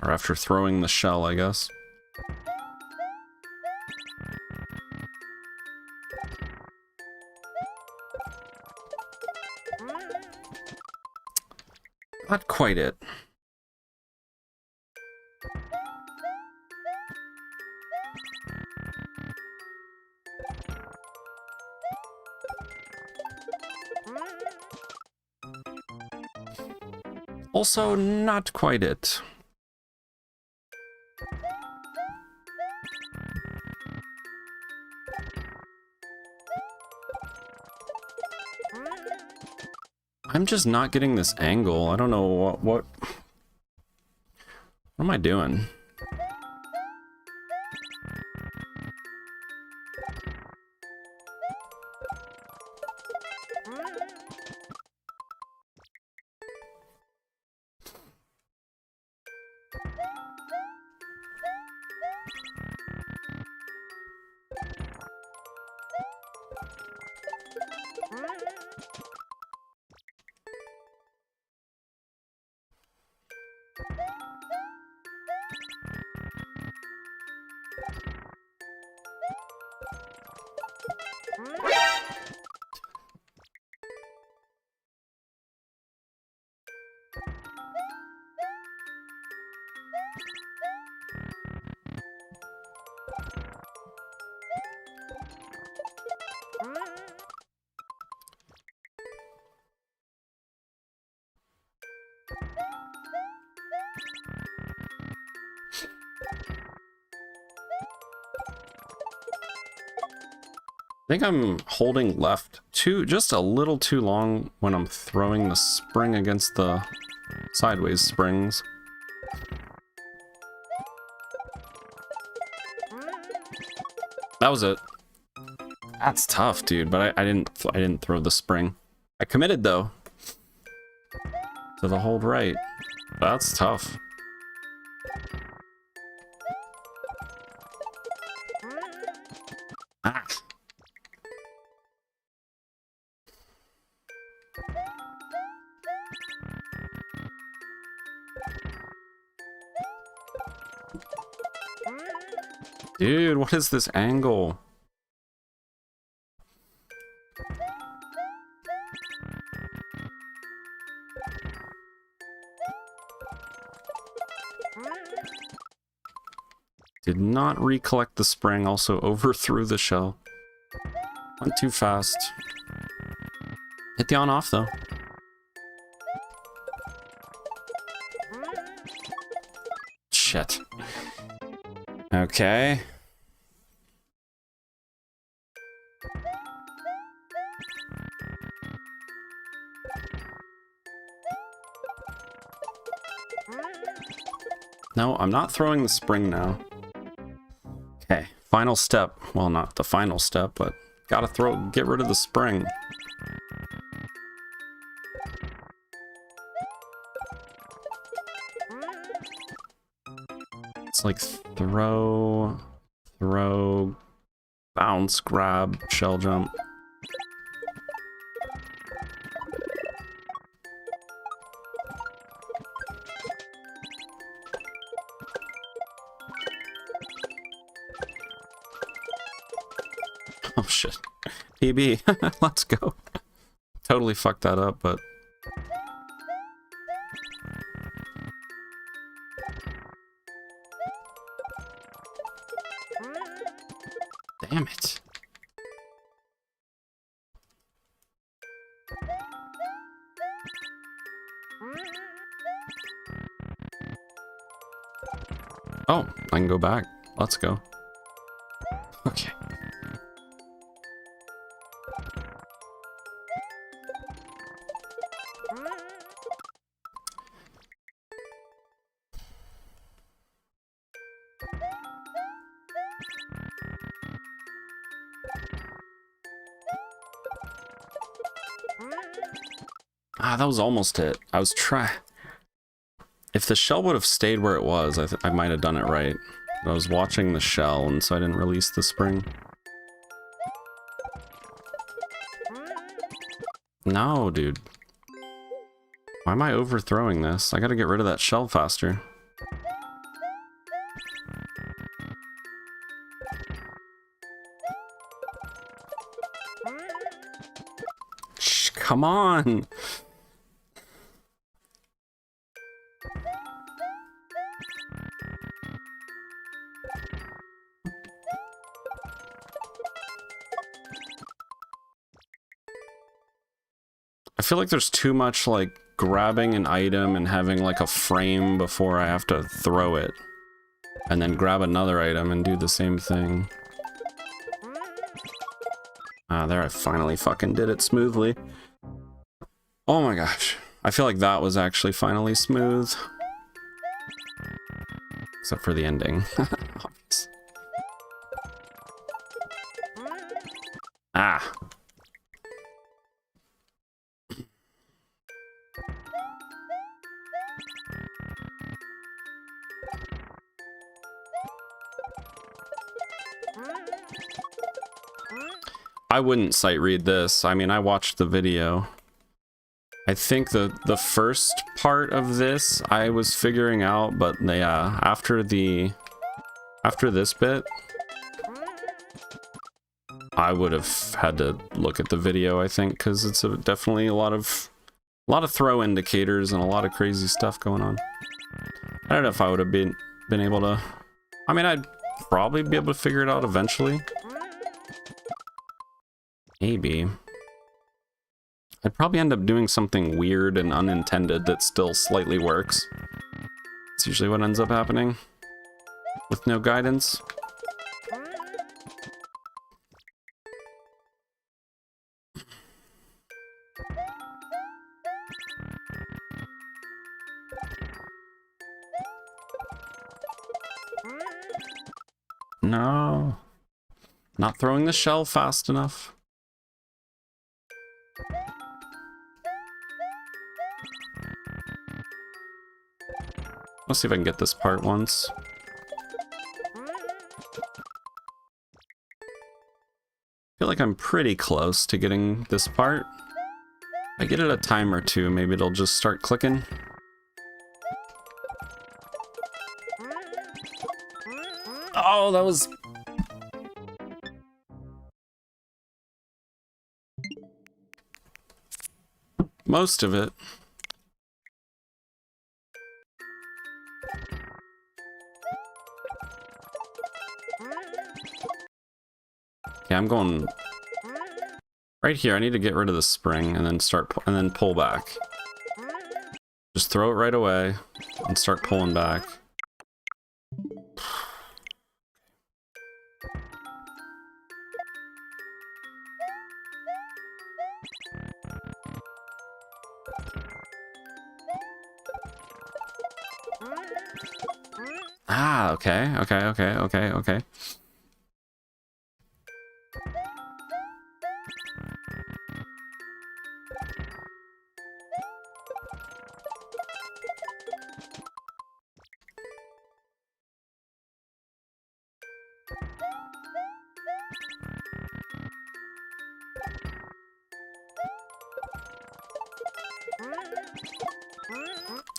Or after throwing the shell, I guess. Not quite it. Also, not quite it. I'm just not getting this angle. I don't know what am I doing? I think I'm holding left just a little too long when I'm throwing the spring against the sideways springs. That was it. That's tough, dude, but I didn't throw the spring. I committed though to the hold right. That's tough. Ah. Dude, what is this angle? Did not recollect the spring, also overthrew the shell. Went too fast. Hit the on off though. Shit. Okay. No, I'm not throwing the spring now. Okay, final step. Well, not the final step, but gotta get rid of the spring. It's like throw, bounce, grab, shell jump. Oh shit. PB, let's go. Totally fucked that up, but... Damn it. Oh, I can go back. Let's go. Okay. Ah, that was almost it. I was trying... If the shell would have stayed where it was, I might have done it right. But I was watching the shell, and so I didn't release the spring. No, dude. Why am I overthrowing this? I gotta get rid of that shell faster. Shh, come on! I feel like there's too much, like, grabbing an item and having, like, a frame before I have to throw it. And then grab another item and do the same thing. Ah, there I finally fucking did it smoothly. Oh my gosh. I feel like that was actually finally smooth. Except for the ending. Obvious. Ah. I wouldn't sight read this. I mean, I watched the video. I think the first part of this I was figuring out, but yeah, after this bit, I would have had to look at the video, I think, because it's definitely a lot of throw indicators and a lot of crazy stuff going on. I don't know if I would have been able to. I mean, I'd probably be able to figure it out eventually. Maybe. I'd probably end up doing something weird and unintended that still slightly works. It's usually what ends up happening with no guidance. No. Not throwing the shell fast enough. Let's see if I can get this part once. I feel like I'm pretty close to getting this part. If I get it a time or two, maybe it'll just start clicking. Oh, that was... most of it. Okay, I'm going right here. I need to get rid of the spring and then and then pull back. Just throw it right away and start pulling back. Ah, okay.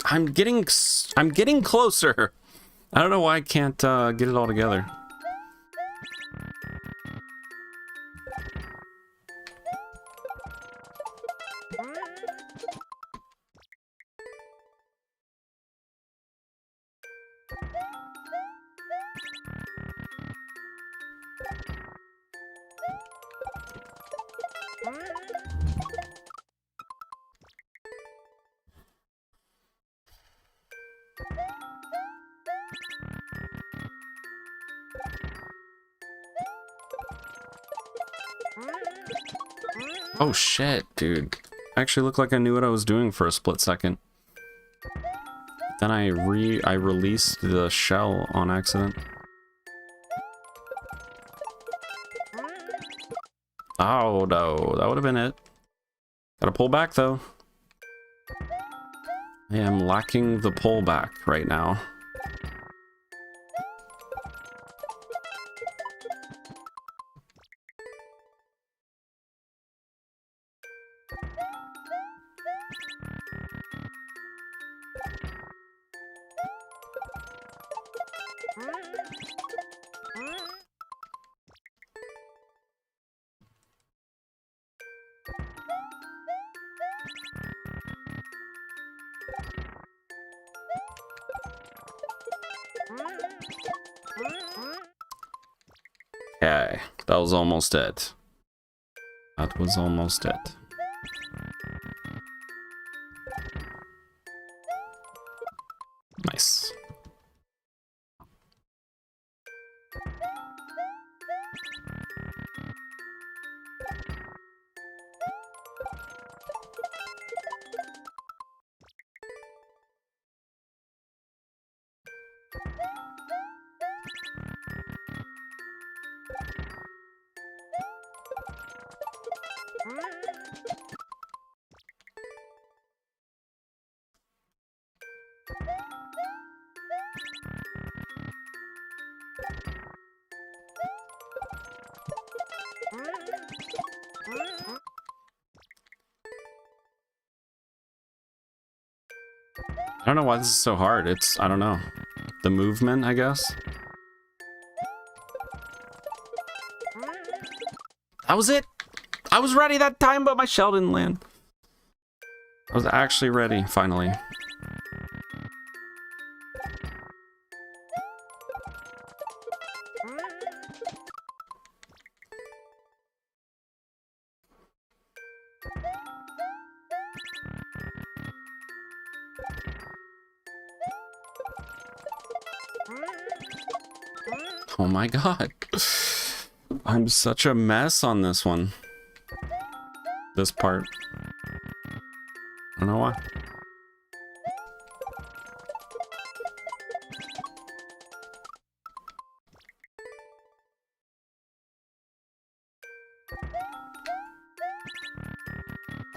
I'm getting closer. I don't know why I can't get it all together. Oh shit, dude. I actually looked like I knew what I was doing for a split second. Then I released the shell on accident. Oh no, that would have been it. Gotta pull back though. I am lacking the pullback right now. Okay, that was almost it. That was almost it. Nice. I don't know why this is so hard. I don't know. The movement, I guess. That was it. I was ready that time, but my shell didn't land. I was actually ready, finally. Oh my god. I'm such a mess on this one. This part. I don't know why.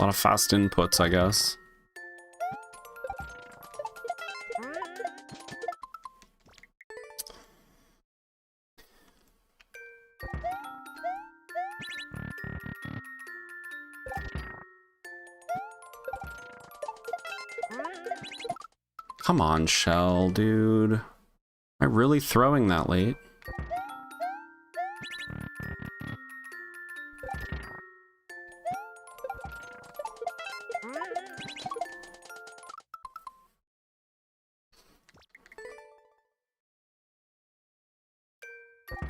A lot of fast inputs, I guess. Come on, Shell, dude. Am I really throwing that late?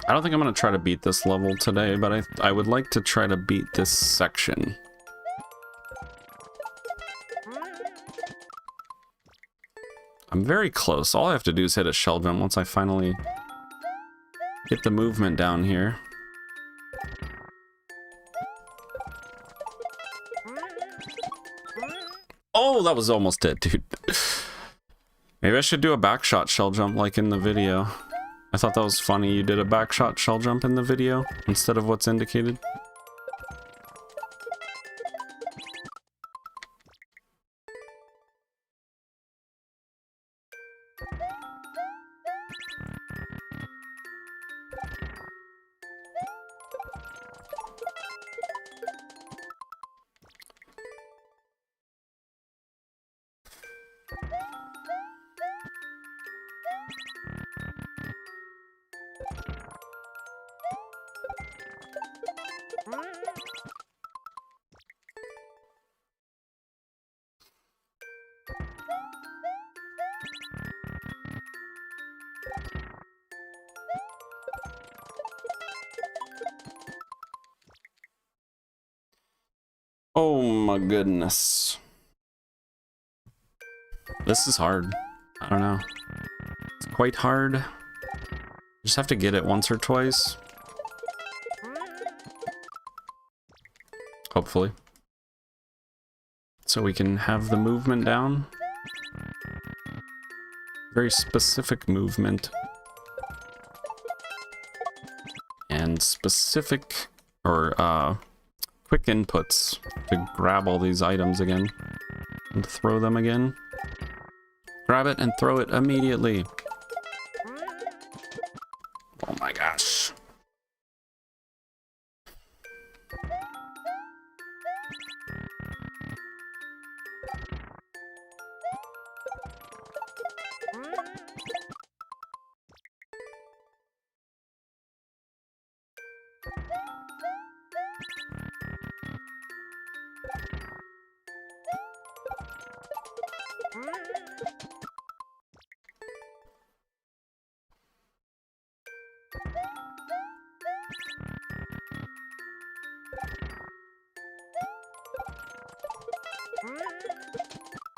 I don't think I'm going to try to beat this level today, but I would like to try to beat this section. I'm very close. All I have to do is hit a shell jump once I finally get the movement down here. Oh, that was almost it, dude. Maybe I should do a backshot shell jump like in the video. I thought that was funny. You did a backshot shell jump in the video instead of what's indicated. Oh my goodness. This is hard. I don't know. It's quite hard. Just have to get it once or twice. Hopefully. So we can have the movement down. Very specific movement. And specific, or, quick inputs to grab all these items again and throw them again. Grab it and throw it immediately. Oh my gosh.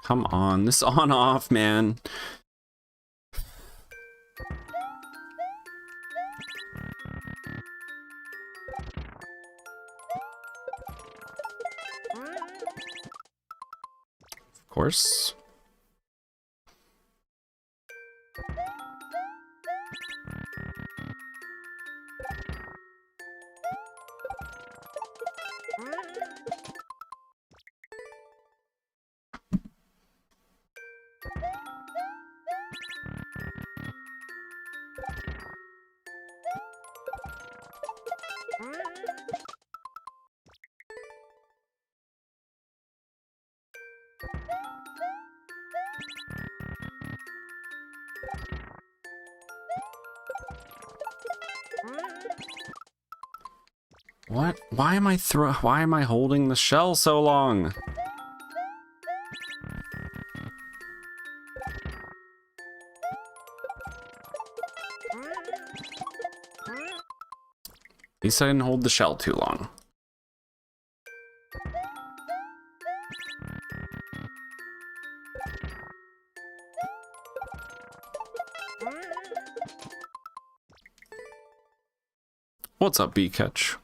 Come on, this on-off, man. Of course. What? Why am I holding the shell so long? At least I didn't hold the shell too long. What's up, B-Catch?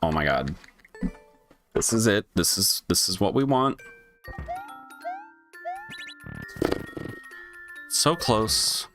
Oh my god. This is it. This is what we want. So close.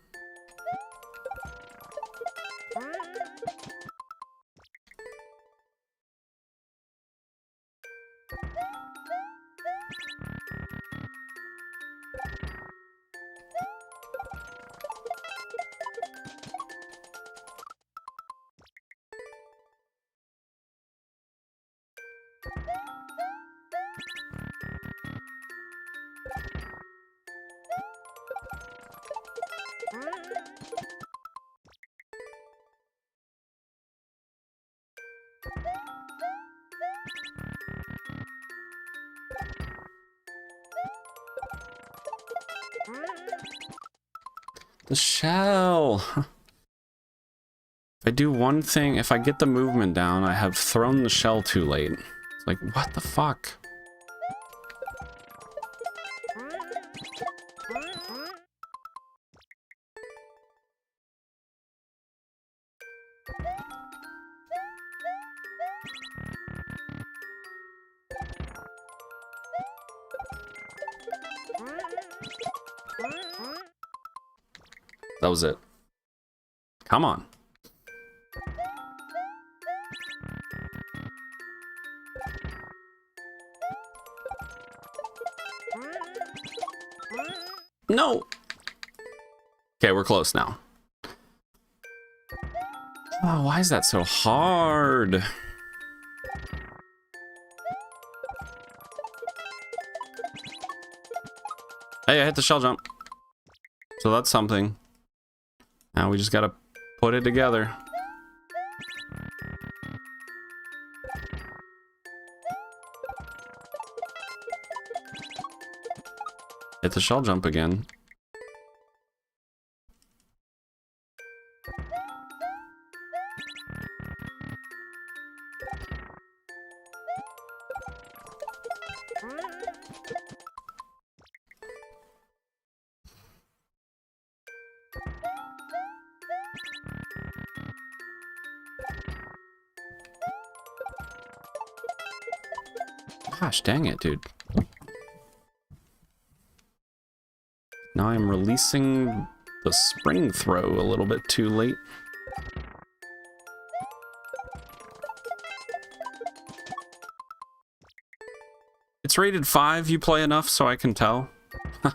The shell. If I do one thing, if I get the movement down, I have thrown the shell too late. It's like, what the fuck? That was it. Come on. No. Okay, we're close now. Oh, why is that so hard? Hey, I hit the shell jump. So that's something. Now we just gotta put it together. Hit the shell jump again. Gosh, dang it, dude. Now I'm releasing the spring throw a little bit too late. It's rated 5, you play enough so I can tell. A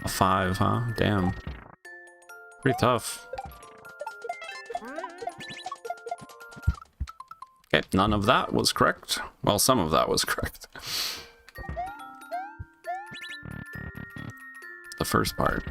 5, huh? Damn. Pretty tough. Okay, none of that was correct. Well, some of that was correct. The first part.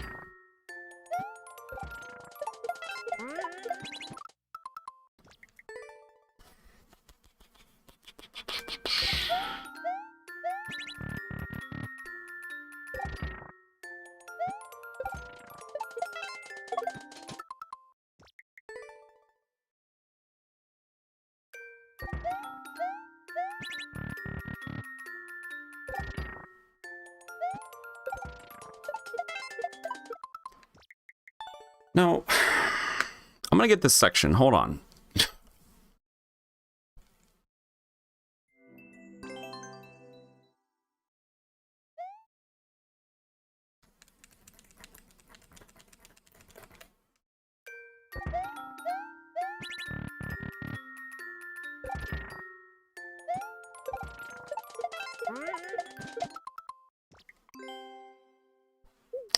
No, I'm gonna get this section. Hold on.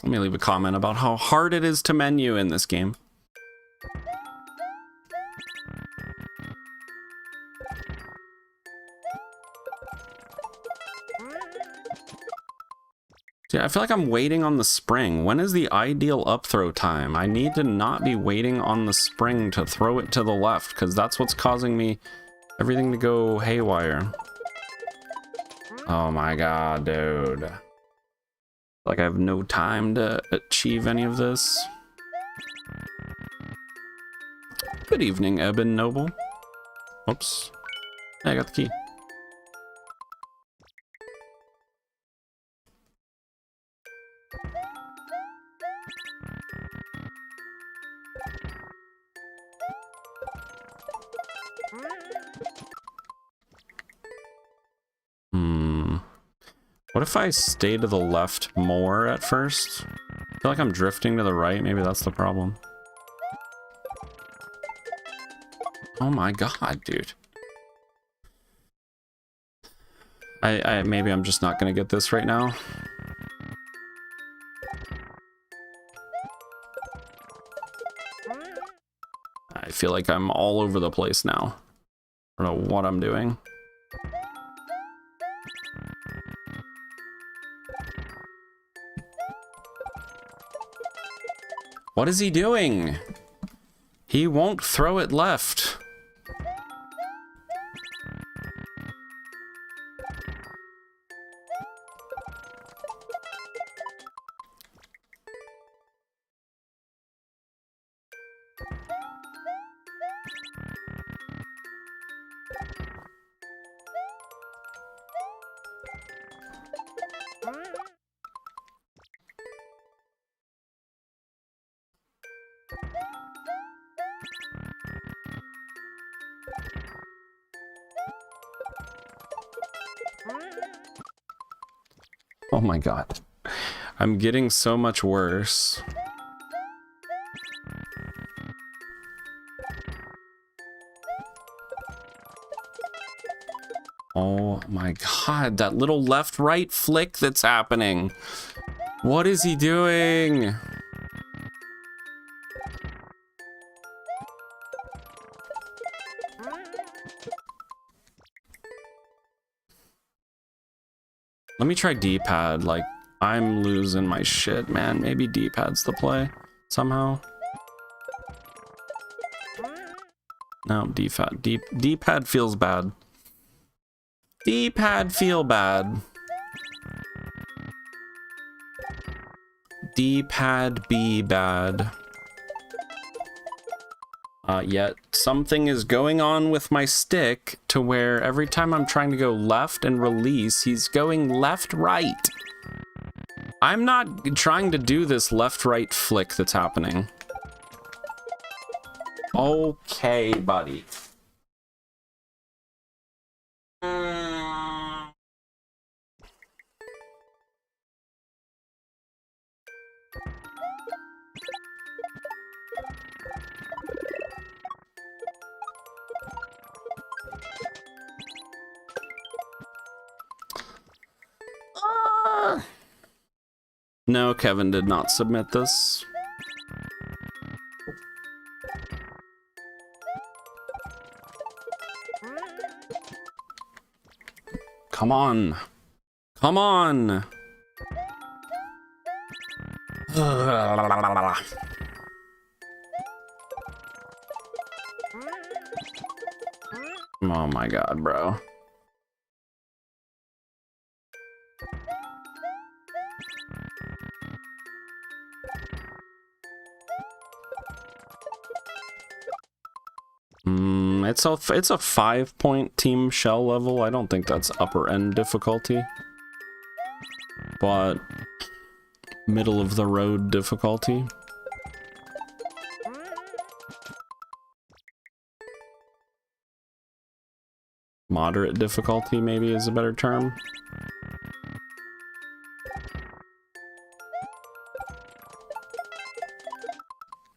Let me leave a comment about how hard it is to menu in this game. Yeah, I feel like I'm waiting on the spring. When is the ideal up throw time? I need to not be waiting on the spring to throw it to the left, because that's what's causing me everything to go haywire. Oh my god, dude. Like I have no time to achieve any of this. Good evening, Eben Noble. Oops. Hey, I got the key. What if I stay to the left more at first? I feel like I'm drifting to the right. Maybe that's the problem. Oh my god, dude. Maybe I'm just not gonna get this right now. I feel like I'm all over the place now. I don't know what I'm doing. What is he doing? He won't throw it left. Oh my god. I'm getting so much worse. Oh my god, that little left-right flick that's happening. What is he doing? Let me try D-pad. Like, I'm losing my shit, man. Maybe D-pad's the play somehow. No, D-pad. D-pad feels bad. D-pad feel bad. D-pad be bad. Yet something is going on with my stick to where every time I'm trying to go left and release, he's going left, right. I'm not trying to do this left-right flick that's happening. Okay, buddy. No, Kevin did not submit this. Come on. Come on. Oh my god, bro. It's a 5-point team shell level. I don't think that's upper end difficulty, but middle of the road difficulty. Moderate difficulty maybe is a better term.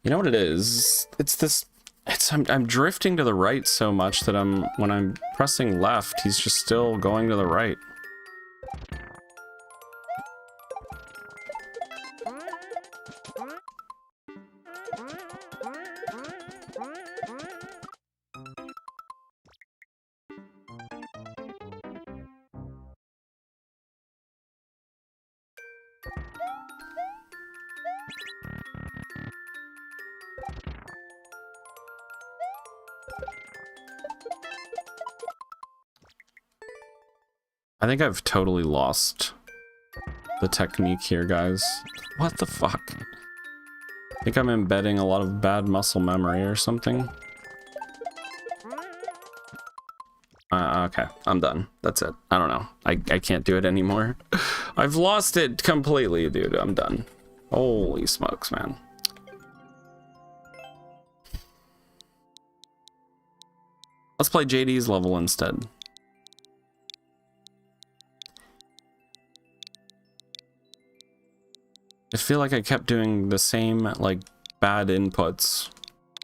You know what it is? It's this. I'm drifting to the right so much that when I'm pressing left, he's just still going to the right. I think I've totally lost the technique here, guys. What the fuck? I think I'm embedding a lot of bad muscle memory or something. Okay, I'm done. That's it. I don't know. I can't do it anymore. I've lost it completely, dude. I'm done. Holy smokes, man. Let's play JD's level instead. I feel like I kept doing the same, like, bad inputs.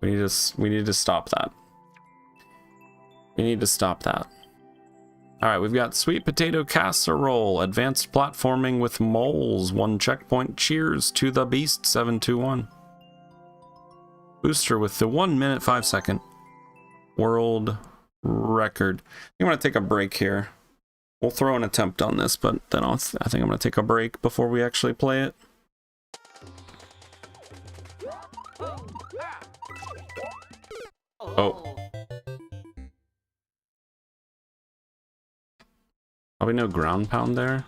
We need to stop that. We need to stop that. Alright, we've got Sweet Potato Casserole, Advanced Platforming with Moles, 1 checkpoint. Cheers to the Beast, 721. Booster with the 1 minute 5 second World record. I'm going to take a break here. We'll throw an attempt on this, but then I think I'm going to take a break before we actually play it. Oh. Probably no ground pound there.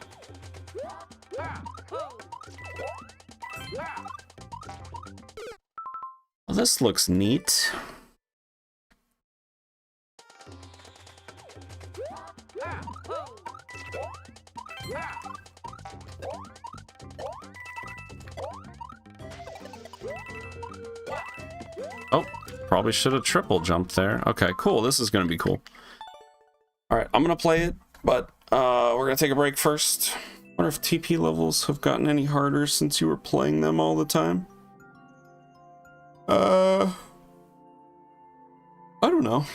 Well, this looks neat. Oh, probably should have triple jumped there. Okay, cool. This is going to be cool. All right, I'm going to play it, but we're going to take a break first. I wonder if TP levels have gotten any harder since you were playing them all the time. I don't know.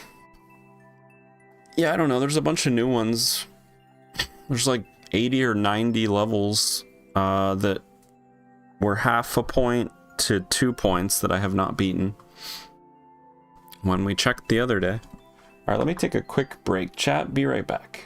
Yeah, I don't know. There's a bunch of new ones. There's like 80 or 90 levels that were half a point to 2 points that I have not beaten when we checked the other day. All right, let me take a quick break. Chat, be right back.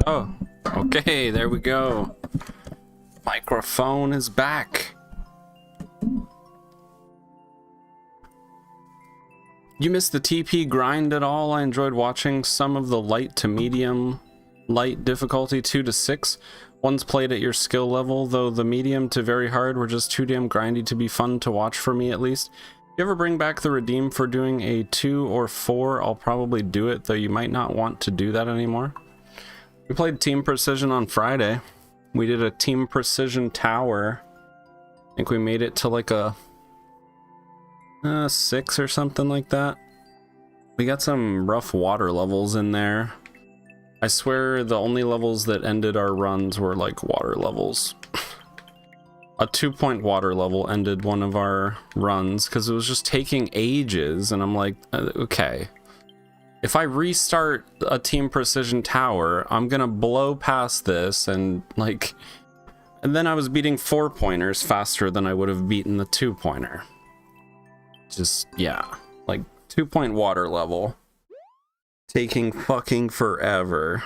Oh, okay, there we go. Microphone is back. You missed the TP grind at all? I enjoyed watching some of the light to medium light difficulty 2 to 6 ones played at your skill level, though the medium to very hard were just too damn grindy to be fun to watch for me, at least. If you ever bring back the redeem for doing a 2 or 4, I'll probably do it, though you might not want to do that anymore. We played Team Precision on Friday. We did a Team Precision tower. I think we made it to like a 6 or something like that. We got some rough water levels in there. I swear the only levels that ended our runs were like water levels. A 2-point water level ended one of our runs because it was just taking ages, and I'm like, okay. If I restart a Team Precision tower, I'm gonna blow past this, and like, and then I was beating 4-pointers faster than I would have beaten the 2-pointer. Just, yeah, like 2-point water level. Taking fucking forever.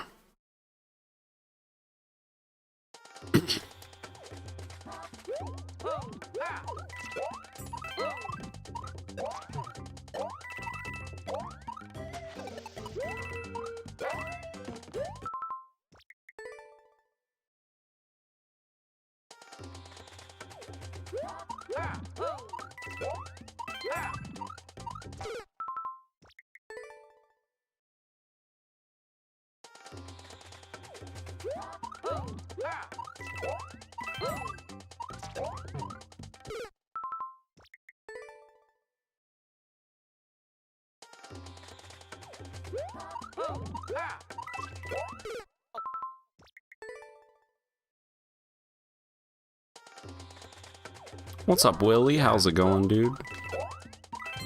What's up, Willie? How's it going, dude?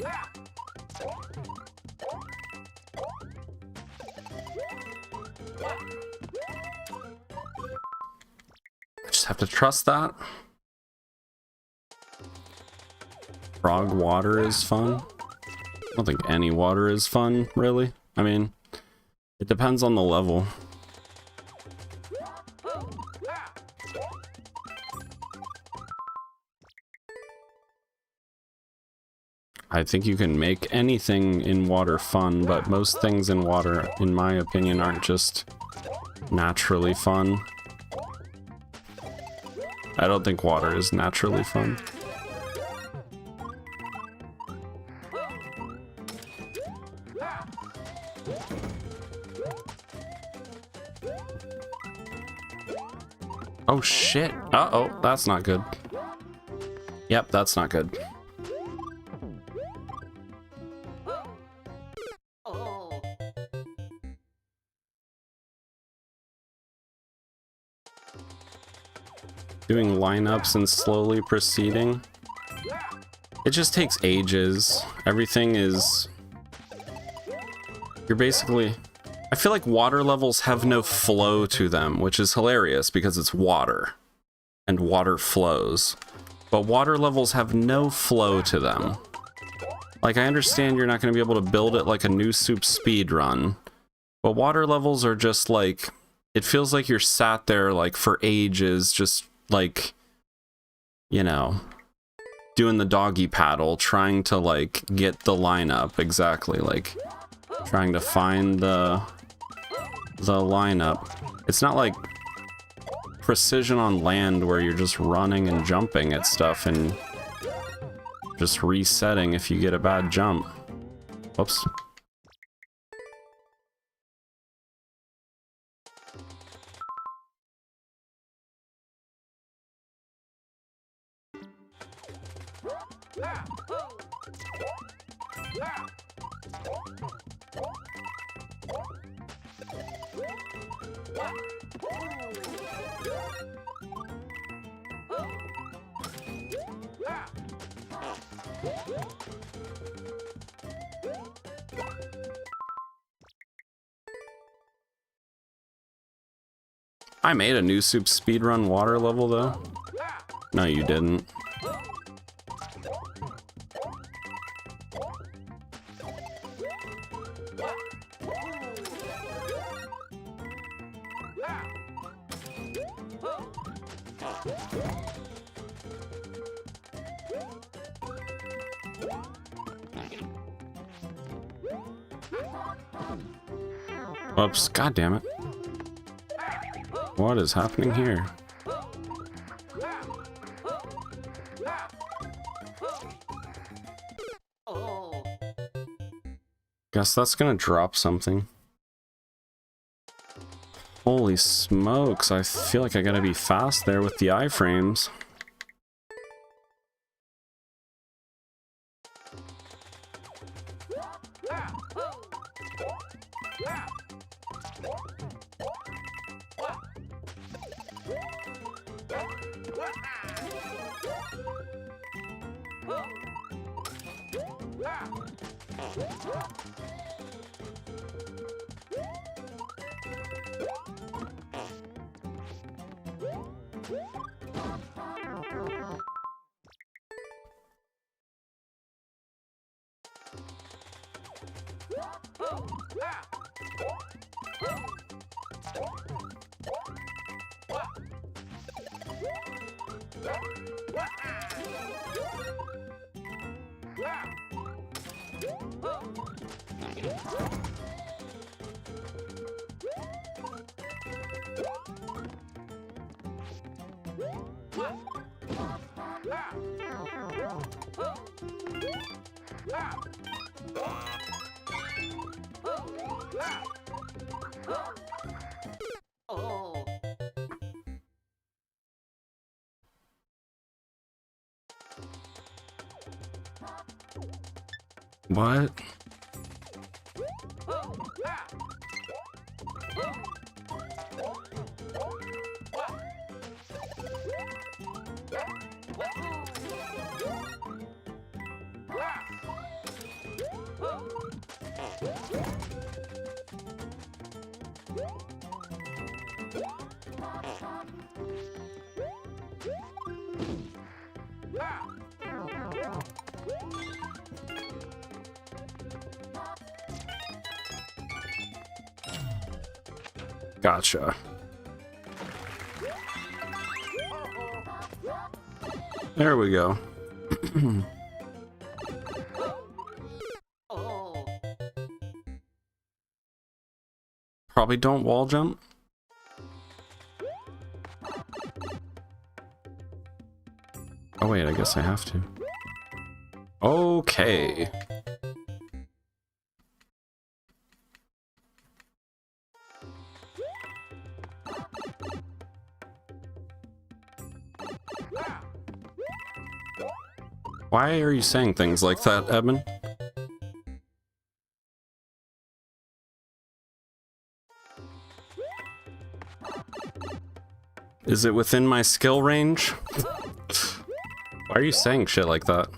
I just have to trust that. Frog water is fun. I don't think any water is fun, really. I mean, it depends on the level. I think you can make anything in water fun, but most things in water, in my opinion, aren't just naturally fun. I don't think water is naturally fun. Oh shit. Uh-oh, that's not good. Yep, that's not good. Doing lineups and slowly proceeding. It just takes ages. Everything is... You're basically... I feel like water levels have no flow to them, which is hilarious because it's water. And water flows. But water levels have no flow to them. Like, I understand you're not going to be able to build it like a new soup speed run. But water levels are just like... It feels like you're sat there like for ages, just like, you know, doing the doggy paddle, trying to like get the lineup exactly, like trying to find the lineup. It's not like Precision on land where you're just running and jumping at stuff and just resetting if you get a bad jump. Whoops. I made a new soup speedrun water level though. No, you didn't. Oops, god damn it. What is happening here? Guess that's gonna drop something. Holy smokes, I feel like I gotta be fast there with the iframes. What? Gotcha. There we go. Probably don't wall jump. Oh wait, I guess I have to. Okay. Why are you saying things like that, Eben? Is it within my skill range? Why are you saying shit like that?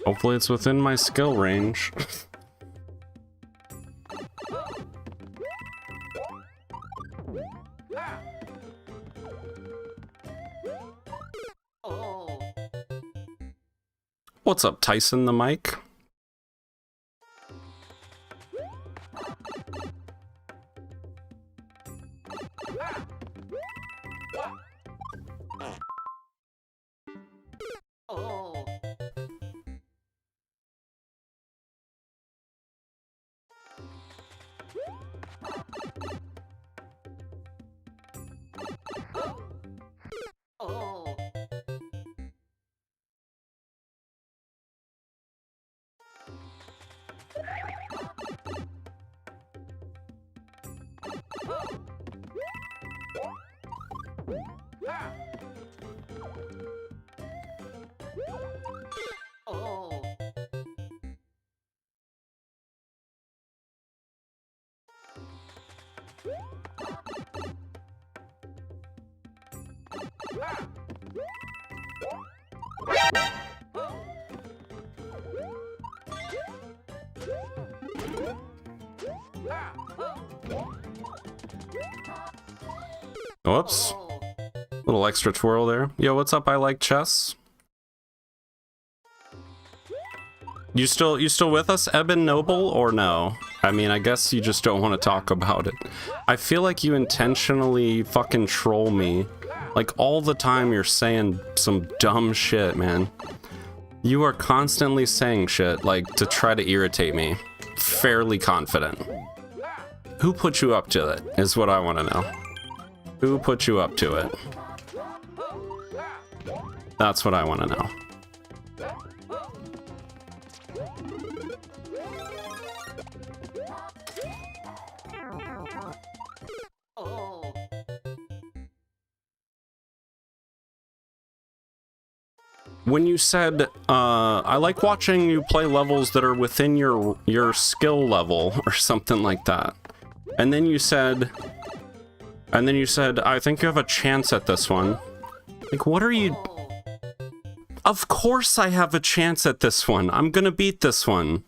Hopefully it's within my skill range. What's up, Tyson the mic? Whoops. Little extra twirl there. Yo, what's up? I like chess. You still with us, Eben Noble, or no? I mean, I guess you just don't want to talk about it. I feel like you intentionally fucking troll me Like, all the time you're saying some dumb shit, man. You are constantly saying shit, like, to try to irritate me. Fairly confident. Who put you up to it, is what I want to know. Who put you up to it? That's what I want to know. When you said, I like watching you play levels that are within your skill level, or something like that. And then you said, I think you have a chance at this one. Like, what are you... Of course I have a chance at this one. I'm gonna beat this one.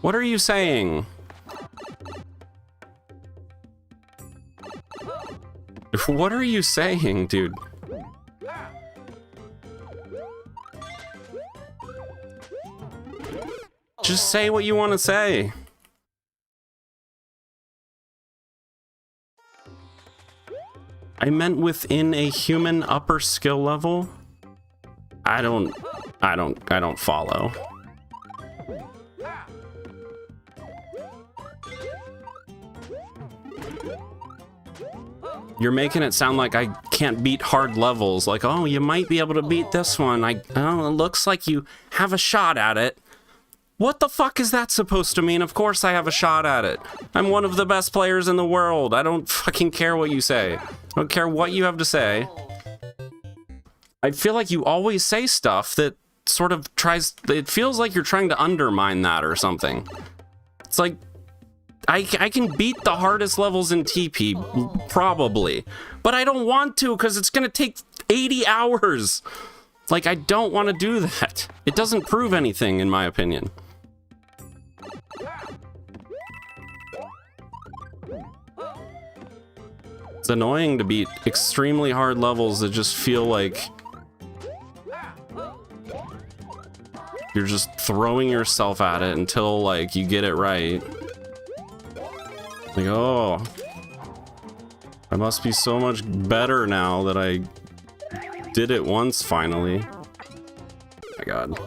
What are you saying? What are you saying, dude? Just say what you want to say. I meant within a human upper skill level. I don't follow. You're making it sound like I can't beat hard levels. Like, oh, you might be able to beat this one. Oh, it looks like you have a shot at it. What the fuck is that supposed to mean? Of course I have a shot at it. I'm one of the best players in the world. I don't fucking care what you say. I don't care what you have to say. I feel like you always say stuff that sort of tries... It feels like you're trying to undermine that or something. It's like... I can beat the hardest levels in TP, probably. But I don't want to, because it's going to take 80 hours. Like, I don't want to do that. It doesn't prove anything, in my opinion. It's annoying to beat extremely hard levels that just feel like you're just throwing yourself at it until, like, you get it right. Like, oh, I must be so much better now that I did it once finally. Oh my god.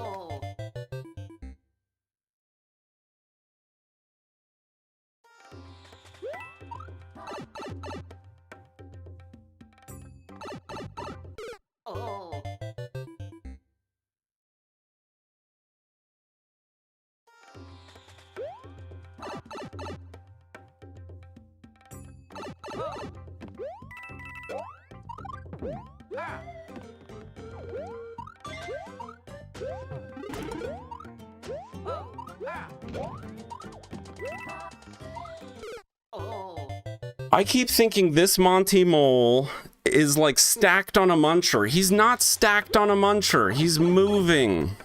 I keep thinking this Monty Mole is like stacked on a muncher. He's not stacked on a muncher. He's moving.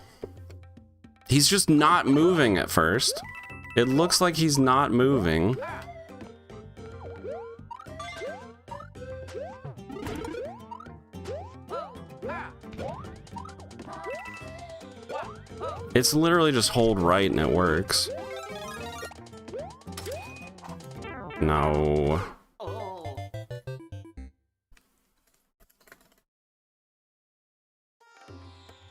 He's just not moving at first. It looks like he's not moving. It's literally just hold right and it works. No.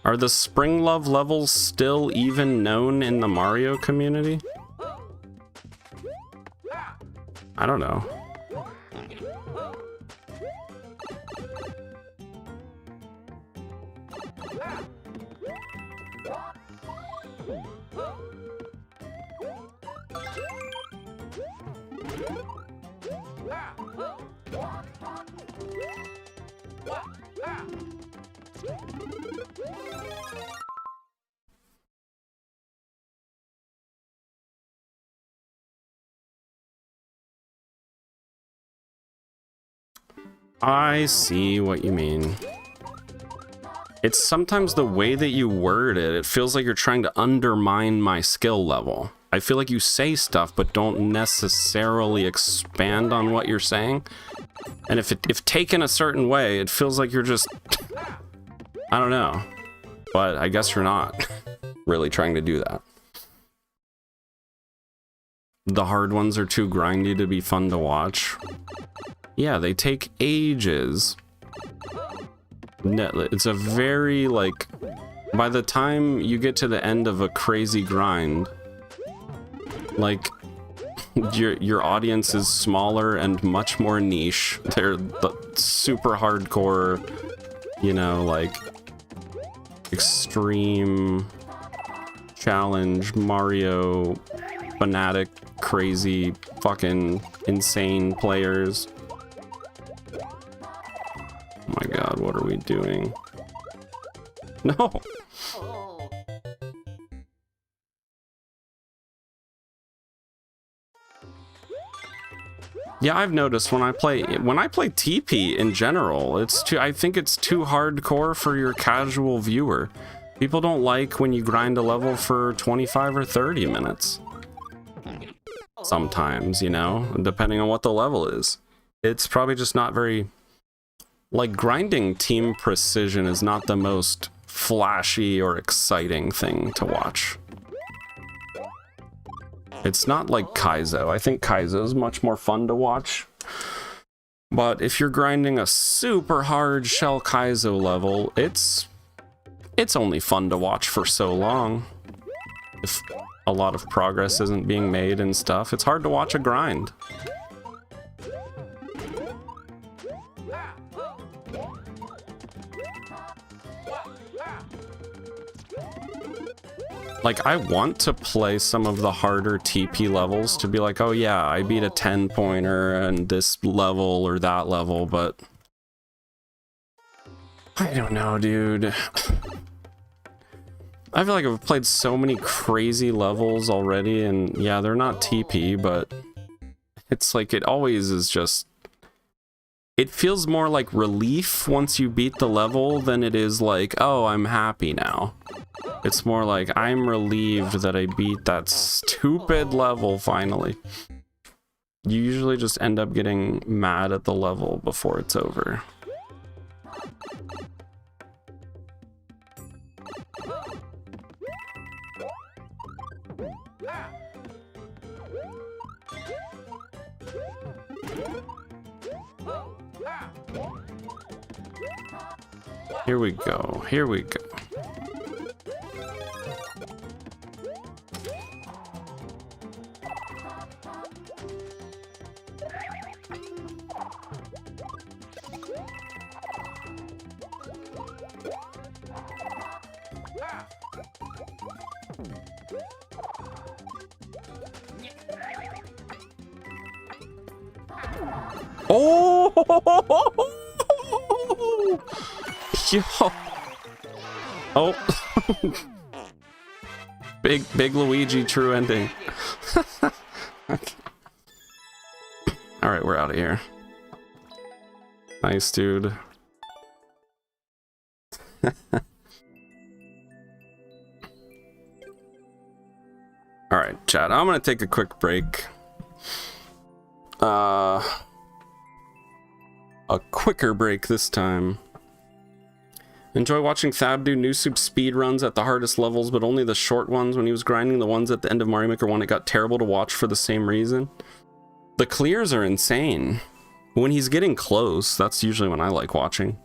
Are the Spring Love levels still even known in the Mario community? I don't know. I see what you mean. It's sometimes the way that you word it, it feels like you're trying to undermine my skill level. I feel like you say stuff but don't necessarily expand on what you're saying. And if taken a certain way, it feels like you're just... I don't know. But I guess you're not really trying to do that. The hard ones are too grindy to be fun to watch. Yeah, they take ages. No, it's a very, like, by the time you get to the end of a crazy grind, like, your audience is smaller and much more niche. They're the super hardcore, you know, like, extreme challenge Mario fanatic crazy fucking insane players. Oh my god, what are we doing? No. Yeah, I've noticed when I play TP in general, I think it's too hardcore for your casual viewer. People don't like when you grind a level for 25 or 30 minutes. Sometimes, you know, depending on what the level is. It's probably just not very, like, grinding Team Precision is not the most flashy or exciting thing to watch. It's not like Kaizo. I think Kaizo is much more fun to watch. But if you're grinding a super hard Shell Kaizo level, it's only fun to watch for so long. If a lot of progress isn't being made and stuff, it's hard to watch a grind. Like, I want to play some of the harder TP levels to be like, oh yeah, I beat a 10-pointer and this level or that level, but I don't know, dude. I feel like I've played so many crazy levels already, and yeah, they're not TP, but it's like, it always is just, it feels more like relief once you beat the level than it is like, oh, I'm happy now. It's more like, I'm relieved that I beat that stupid level finally. You usually just end up getting mad at the level before it's over. Here we go, here we go. Oh! Yo. Oh. Big Luigi true ending. Okay. All right, we're out of here. Nice, dude. All right, chat. I'm gonna take a quick break. A quicker break this time. Enjoy watching Thab do Noob speedruns at the hardest levels, but only the short ones. When he was grinding the ones at the end of Mario Maker 1, it got terrible to watch for the same reason. The clears are insane. When he's getting close, that's usually when I like watching.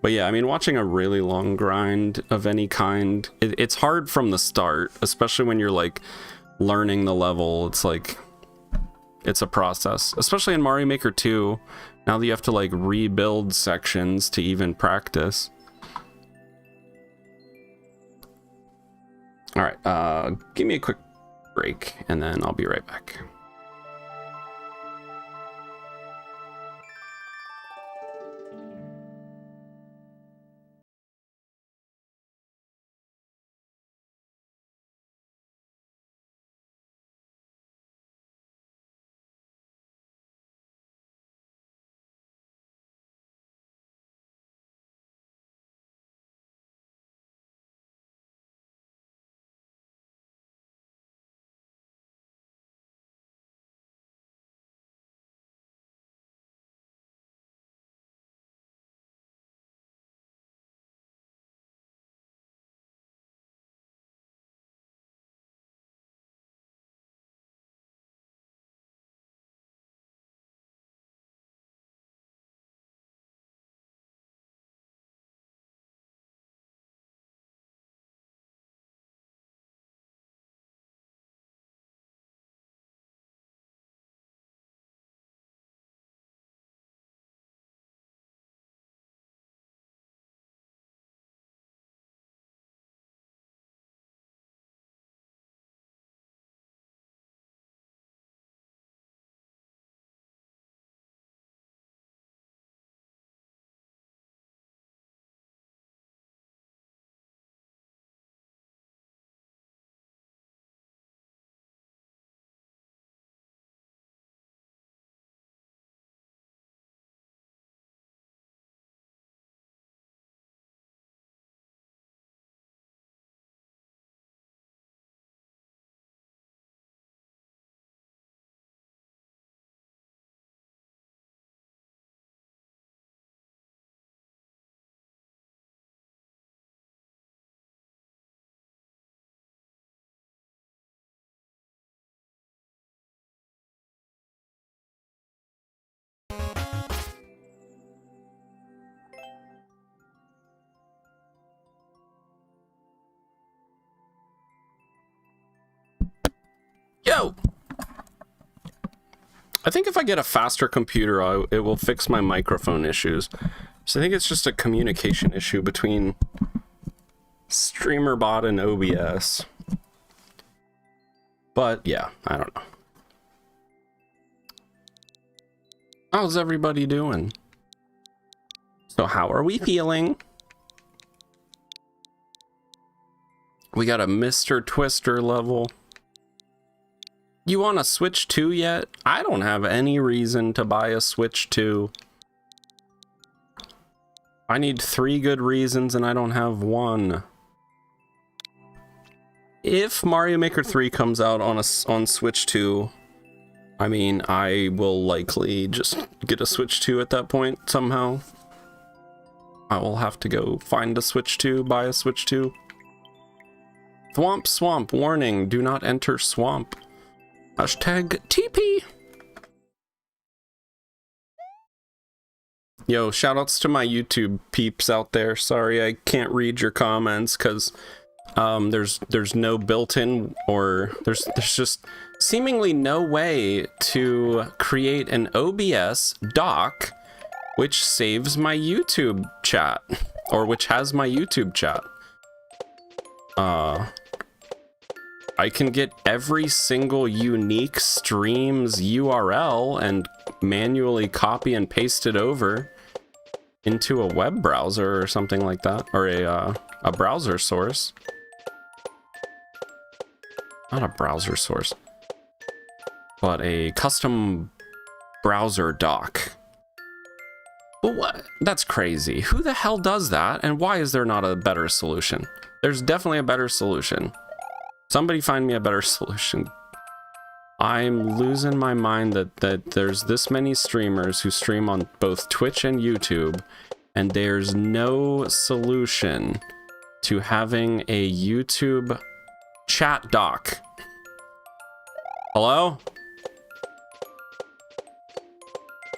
But yeah, I mean, watching a really long grind of any kind, it's hard from the start, especially when you're like learning the level. It's like, it's a process, especially in Mario Maker 2. Now that you have to like rebuild sections to even practice. All right, give me a quick break and then I'll be right back. Yo! I think if I get a faster computer, it will fix my microphone issues. So I think it's just a communication issue between StreamerBot and OBS. But yeah, I don't know. How's everybody doing? So how are we feeling? We got a Mr. Twister level. You want a Switch 2 yet? I don't have any reason to buy a Switch 2. I need 3 good reasons and I don't have one. If Mario Maker 3 comes out on Switch 2, I mean, I will likely just get a Switch 2 at that point somehow. I will have to go find a Switch 2, buy a Switch 2. Thwomp Swamp, warning, do not enter swamp. Hashtag TP. Yo, shoutouts to my YouTube peeps out there. Sorry I can't read your comments because there's no built-in, or there's just seemingly no way to create an OBS doc which saves my YouTube chat, or which has my YouTube chat. I can get every single unique stream's URL and manually copy and paste it over into a web browser or something like that, or a browser source. Not a browser source, but a custom browser doc. But what? That's crazy. Who the hell does that, and why is there not a better solution? There's definitely a better solution. Somebody find me a better solution. I'm losing my mind that there's this many streamers who stream on both Twitch and YouTube, and there's no solution to having a YouTube chat doc. Hello?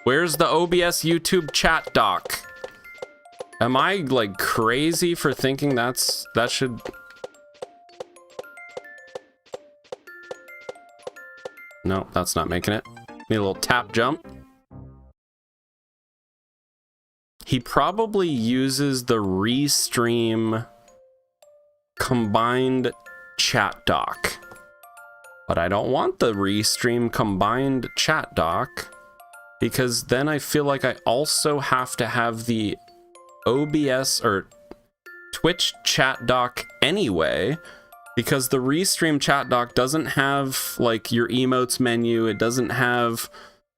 Where's the OBS YouTube chat doc? Am I like crazy for thinking that should... No, that's not making it. Need a little tap jump. He probably uses the Restream combined chat doc. But I don't want the Restream combined chat doc, because then I feel like I also have to have the OBS or Twitch chat doc anyway, because the Restream chat doc doesn't have like your emotes menu, it doesn't have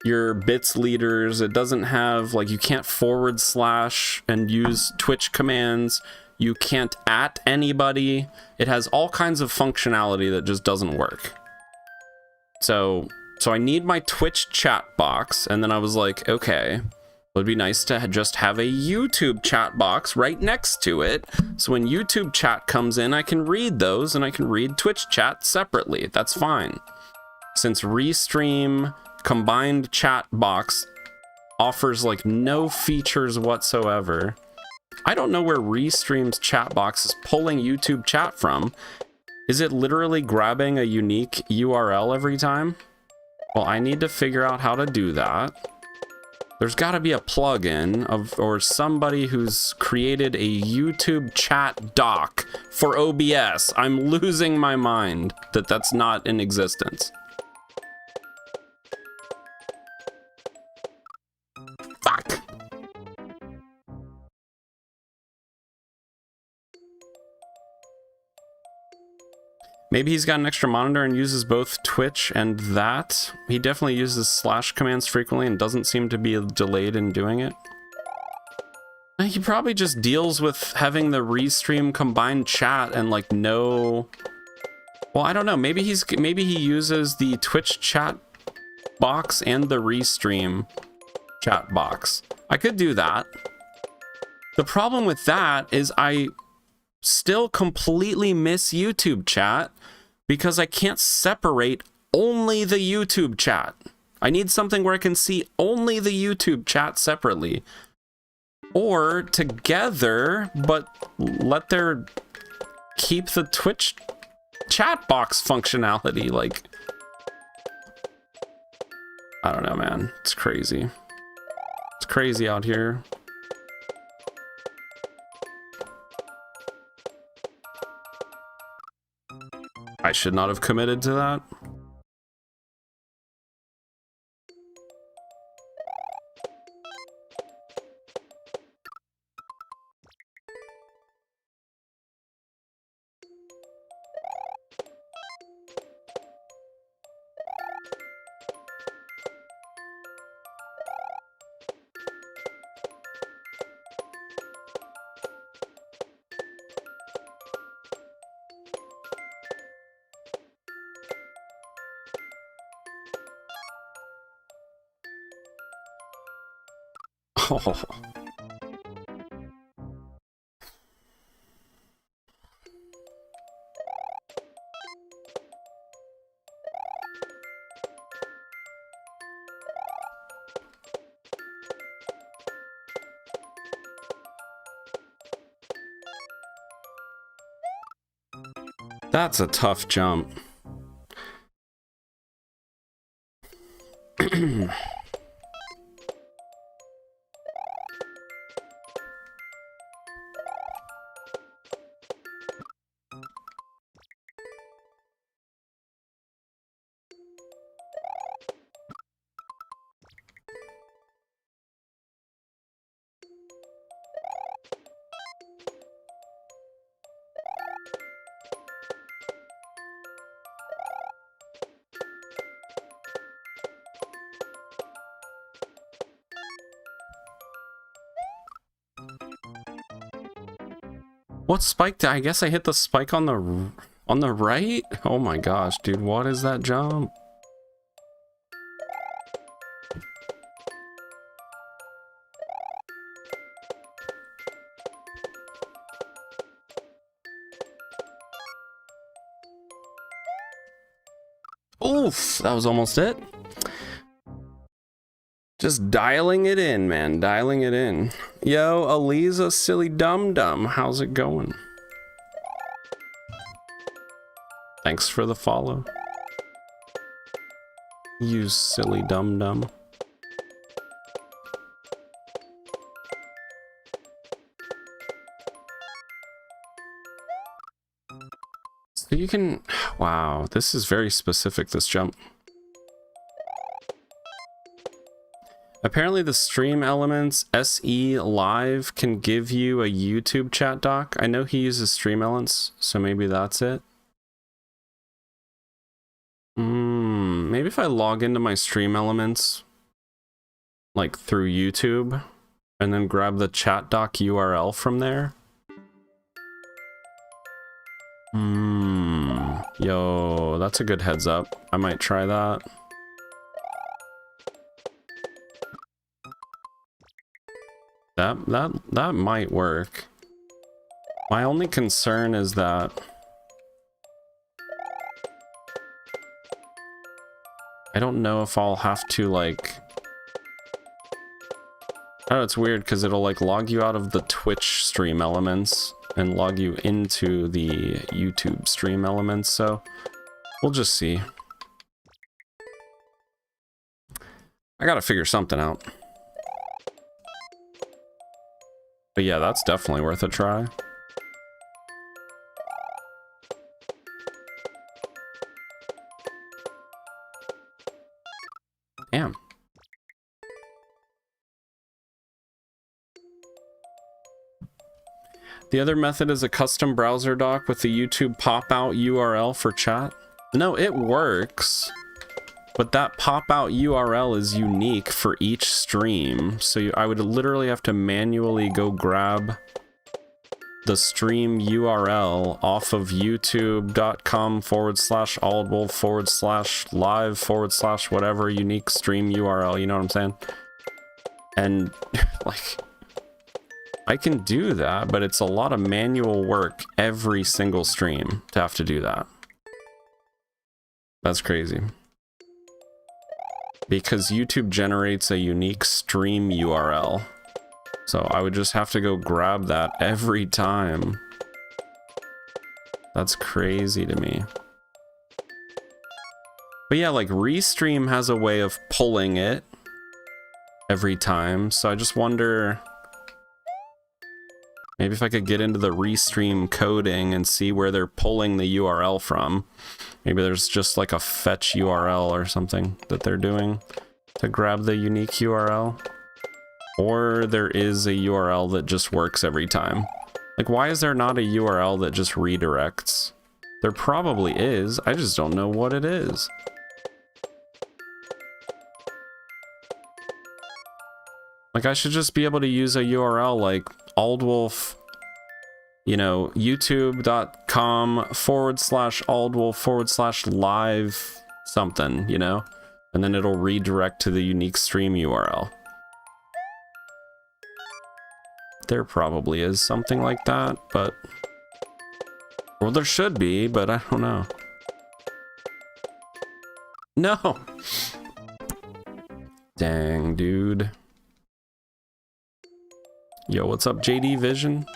your bits leaders, it doesn't have like, you can't / and use Twitch commands, you can't @ anybody. It has all kinds of functionality that just doesn't work. So I need my Twitch chat box, and then I was like, okay, it would be nice to just have a YouTube chat box right next to it, so when YouTube chat comes in, I can read those, and I can read Twitch chat separately. That's fine. Since Restream combined chat box offers like no features whatsoever, I don't know where Restream's chat box is pulling YouTube chat from. Is it literally grabbing a unique URL every time? Well, I need to figure out how to do that. There's got to be a plugin or somebody who's created a YouTube chat doc for OBS. I'm losing my mind that that's not in existence. Fuck. Maybe he's got an extra monitor and uses both Twitch and that. He definitely uses / commands frequently and doesn't seem to be delayed in doing it. He probably just deals with having the Restream combined chat and like no... Well, I don't know. Maybe he uses the Twitch chat box and the Restream chat box. I could do that. The problem with that is I still completely miss YouTube chat because I can't separate only the YouTube chat. I need something where I can see only the YouTube chat separately, or together, but let there keep the Twitch chat box functionality. Like, I don't know, man. It's crazy. It's crazy out here. I should not have committed to that. Oh. That's a tough jump. What spike did I guess I hit the spike on the right? Oh my gosh, dude, what is that jump? Oof, that was almost it. Just dialing it in, man. Dialing it in. Yo, Aliza Silly Dum Dum. How's it going? Thanks for the follow. You silly dum dum. So you can... Wow, this is very specific, this jump. Apparently the Stream Elements SE Live can give you a YouTube chat doc. I know he uses Stream Elements, so maybe that's it. Maybe if I log into my Stream Elements, like through YouTube, and then grab the chat doc URL from there. Yo, that's a good heads up. I might try that. That might work. My only concern is that I don't know if I'll have to like... Oh, it's weird because it'll like log you out of the Twitch Stream Elements and log you into the YouTube Stream Elements, so we'll just see. I gotta figure something out. But yeah, that's definitely worth a try. Damn. The other method is a custom browser doc with the YouTube pop-out URL for chat. No, it works. But that pop-out URL is unique for each stream, so I would literally have to manually go grab the stream URL off of youtube.com/aldwolf/live/ whatever unique stream URL, you know what I'm saying? And, like, I can do that, but it's a lot of manual work every single stream to have to do that. That's crazy. Because YouTube generates a unique stream URL. So I would just have to go grab that every time. That's crazy to me. But But yeah, like Restream has a way of pulling it every time. So I just wonder, maybe if I could get into the Restream coding and see where they're pulling the URL from. Maybe there's just like a fetch URL or something that they're doing to grab the unique URL. Or there is a URL that just works every time. Like, why is there not a URL that just redirects? There probably is, I just don't know what it is. Like, I should just be able to use a URL like Aldwolf, you know, youtube.com/Aldwolf/live something, you know? And then it'll redirect to the unique stream URL. There probably is something like that, but... well, there should be, but I don't know. No! Dang, dude. Yo, what's up, JD Vision?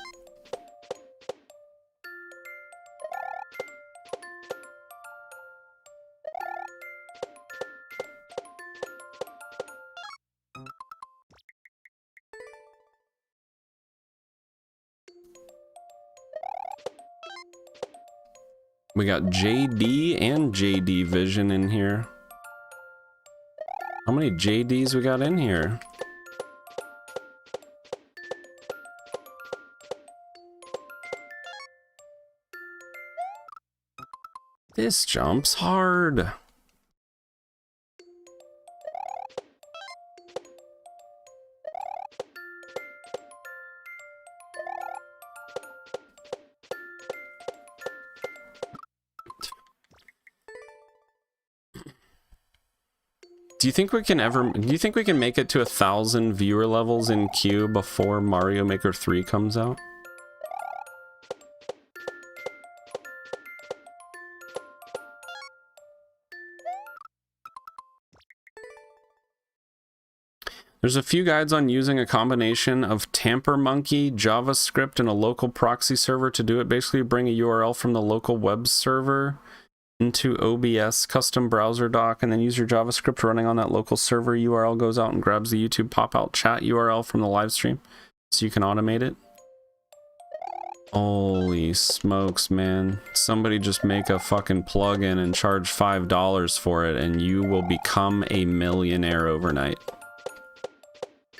We got JD and JD Vision in here. How many JDs we got in here? This jumps hard. Do you think we can make it to 1,000 viewer levels in queue before Mario Maker 3 comes out? There's a few guides on using a combination of TamperMonkey, JavaScript, and a local proxy server to do it. Basically, bring a URL from the local web server into OBS custom browser dock, and then use your JavaScript running on that local server. URL goes out and grabs the YouTube pop-out chat URL from the live stream, so you can automate it. Holy smokes, man. Somebody just make a fucking plugin and charge $5 for it, and you will become a millionaire overnight.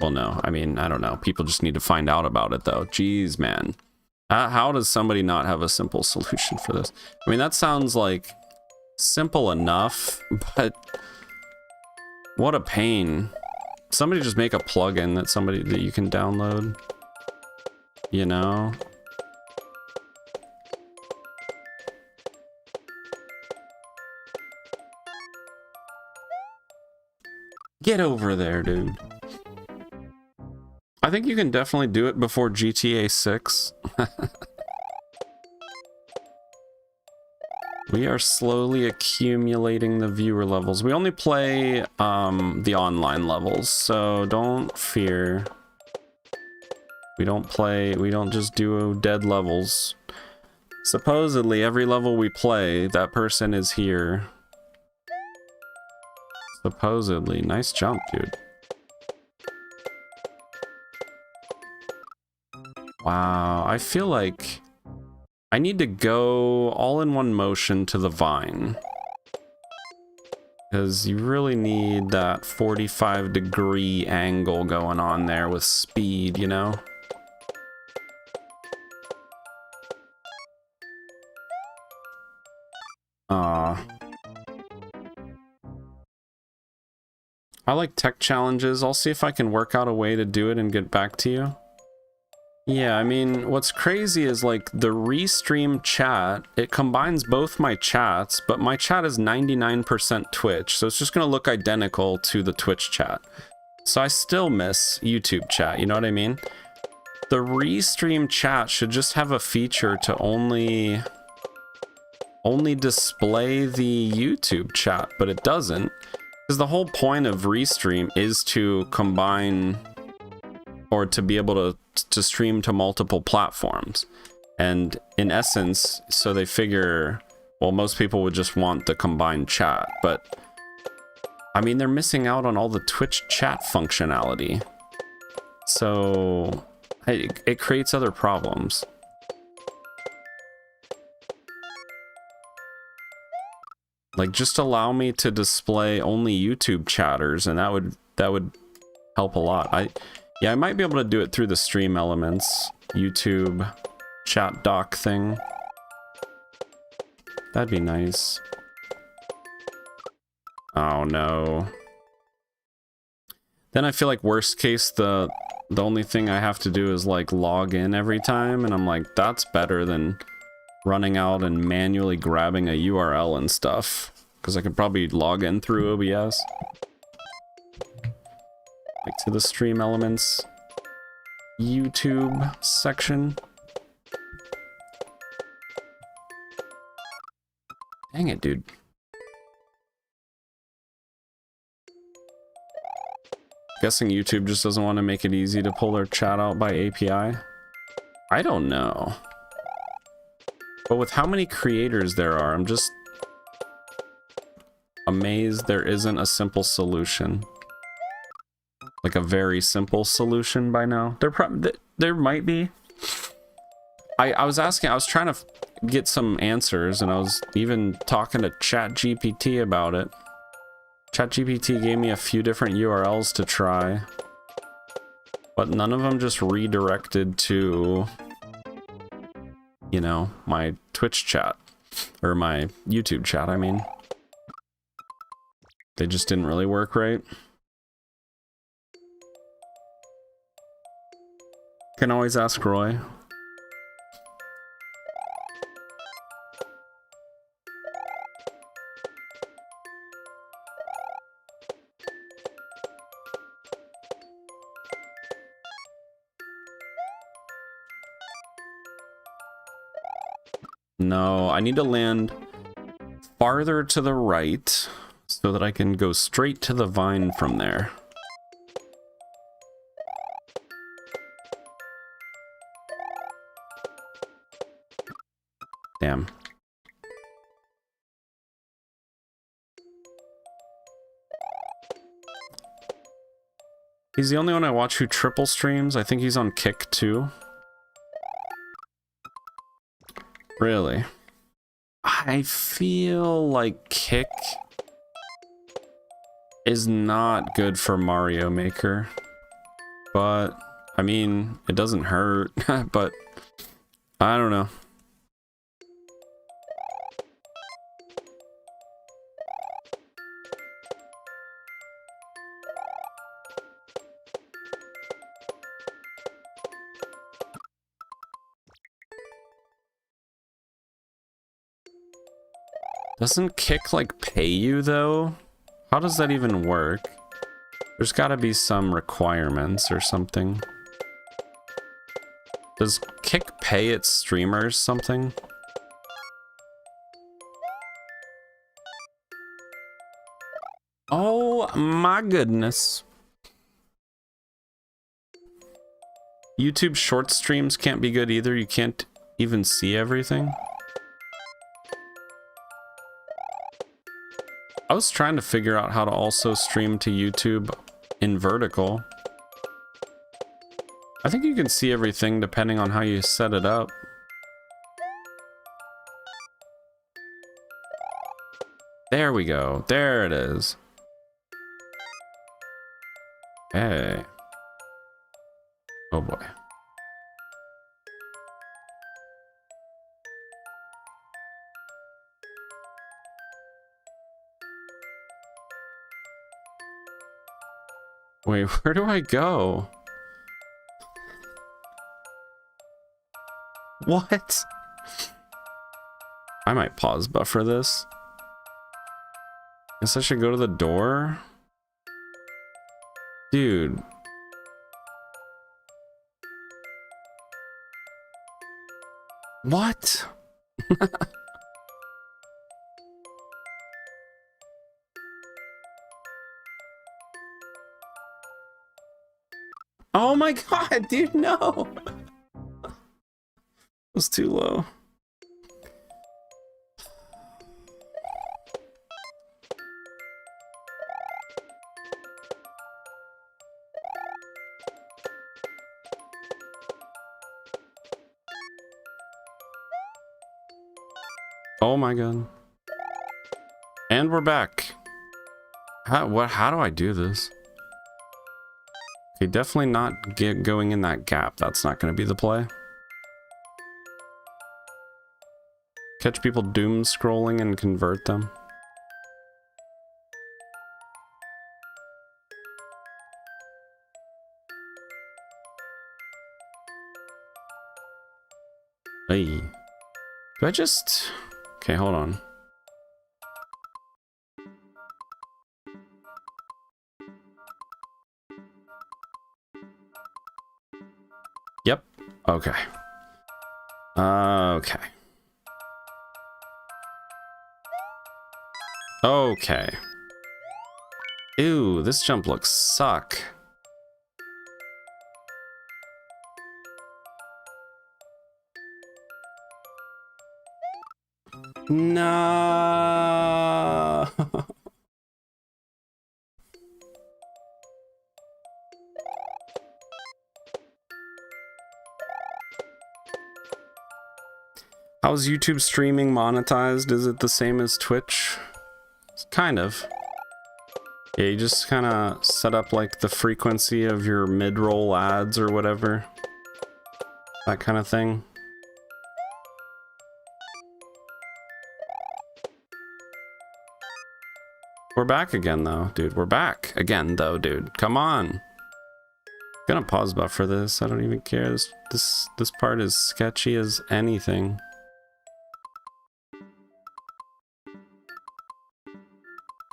Well, no, I mean, I don't know. People just need to find out about it, though. Jeez, man. How does somebody not have a simple solution for this? I mean, that sounds like simple enough, but what a pain. Somebody just make a plugin that you can download, you know? Get over there, dude. I think you can definitely do it before GTA 6. We are slowly accumulating the viewer levels. We only play the online levels, so don't fear. We don't just do dead levels. Supposedly, every level we play, that person is here. Supposedly. Nice jump, dude. Wow, I feel like I need to go all in one motion to the vine. Because you really need that 45-degree angle going on there with speed, you know? I like tech challenges. I'll see if I can work out a way to do it and get back to you. Yeah, I mean, what's crazy is like the Restream chat, it combines both my chats, but my chat is 99% Twitch, so it's just going to look identical to the Twitch chat. So I still miss YouTube chat, you know what I mean? The Restream chat should just have a feature to only display the YouTube chat, but it doesn't. Because the whole point of Restream is to combine, or to be able to stream to multiple platforms. And in essence, so they figure, well, most people would just want the combined chat, but I mean, they're missing out on all the Twitch chat functionality. So it creates other problems. Like, just allow me to display only YouTube chatters, and that would help a lot. I might be able to do it through the Stream Elements YouTube chat dock thing. That'd be nice. Oh no. Then I feel like worst case the only thing I have to do is like log in every time, and I'm like, that's better than running out and manually grabbing a URL and stuff, because I could probably log in through OBS. Like to the Stream Elements YouTube section. Dang it, dude. Guessing YouTube just doesn't want to make it easy to pull their chat out by API? I don't know. But with how many creators there are, I'm just amazed there isn't a simple solution. Like a very simple solution by now. There might be. I was trying to get some answers, and I was even talking to ChatGPT about it. ChatGPT gave me a few different URLs to try, but none of them just redirected to, you know, my Twitch chat, or my YouTube chat, I mean. They just didn't really work right. Can always ask Roy. No, I need to land farther to the right so that I can go straight to the vine from there. Damn. He's the only one I watch who triple streams. I think he's on Kick too. Really? I feel like Kick is not good for Mario Maker. But, I mean, it doesn't hurt. But, I don't know. Doesn't Kick, like, pay you, though? How does that even work? There's gotta be some requirements or something. Does Kick pay its streamers something? Oh my goodness. YouTube short streams can't be good either. You can't even see everything. I was trying to figure out how to also stream to YouTube in vertical. I think you can see everything depending on how you set it up. There we go. There it is. Hey. Oh boy. Wait, where do I go? What? I might pause buffer this. Guess I should go to the door? Dude. What? Oh my god, dude, no! It was too low. Oh my god. And we're back. How do I do this? Okay, definitely not going in that gap. That's not going to be the play. Catch people doom scrolling and convert them. Hey. Do I just... Okay, hold on. Yep. Okay. Okay. Okay. Ew, this jump looks suck. No. How's YouTube streaming monetized? Is it the same as Twitch? Kind of. Yeah, you just kind of set up like the frequency of your mid-roll ads or whatever. That kind of thing. We're back again though, dude. We're back again though, dude. Come on. Gonna pause buffer this. I don't even care. This part is sketchy as anything.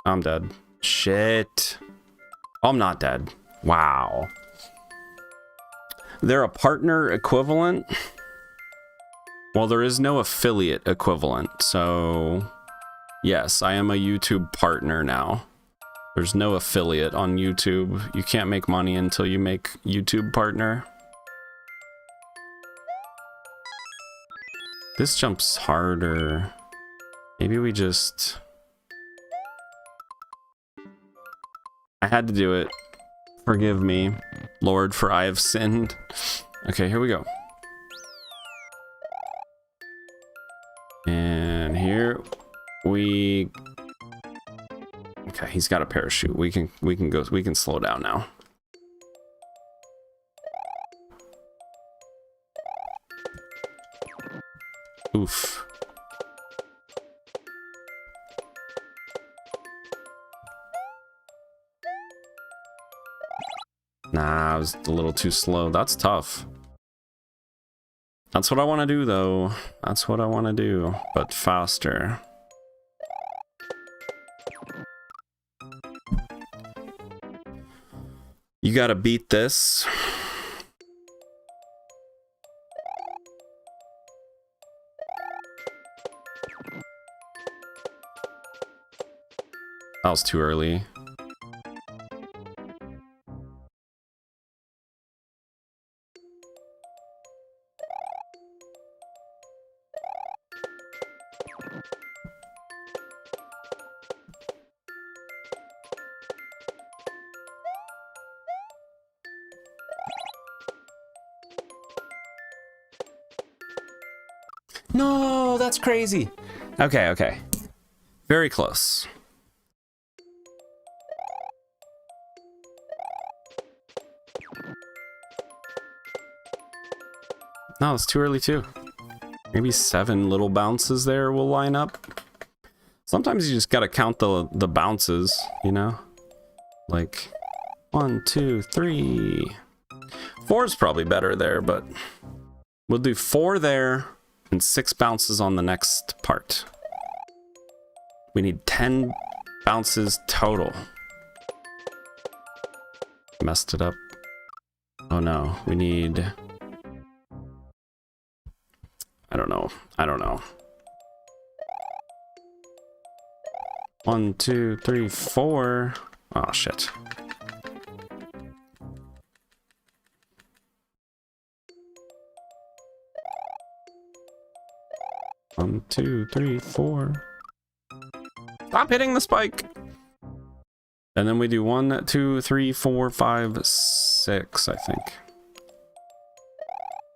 I'm dead. Shit. Oh, I'm not dead. Wow. They're a partner equivalent? Well, there is no affiliate equivalent, so yes, I am a YouTube partner now. There's no affiliate on YouTube. You can't make money until you make YouTube partner. This jump's harder. Maybe we just... I had to do it. Forgive me, Lord, for I have sinned. Okay, here we go. And here we... Okay, he's got a parachute. We can slow down now. Oof. Nah, I was a little too slow. That's tough. That's what I want to do, though. That's what I want to do, but faster. You gotta beat this. That was too early. No, that's crazy. Okay, okay. Very close. No, it's too early too. Maybe 7 little bounces there will line up. Sometimes you just gotta count the bounces, you know? Like 1, 2, 3. 4 is probably better there, but we'll do 4 there and 6 bounces on the next part. We need 10 bounces total. Messed it up. Oh no, we need... I don't know. I don't know. 1, 2, 3, 4. Oh shit. One, 2, 3, 4. Stop hitting the spike. And then we do 1, 2, 3, 4, 5, 6, I think.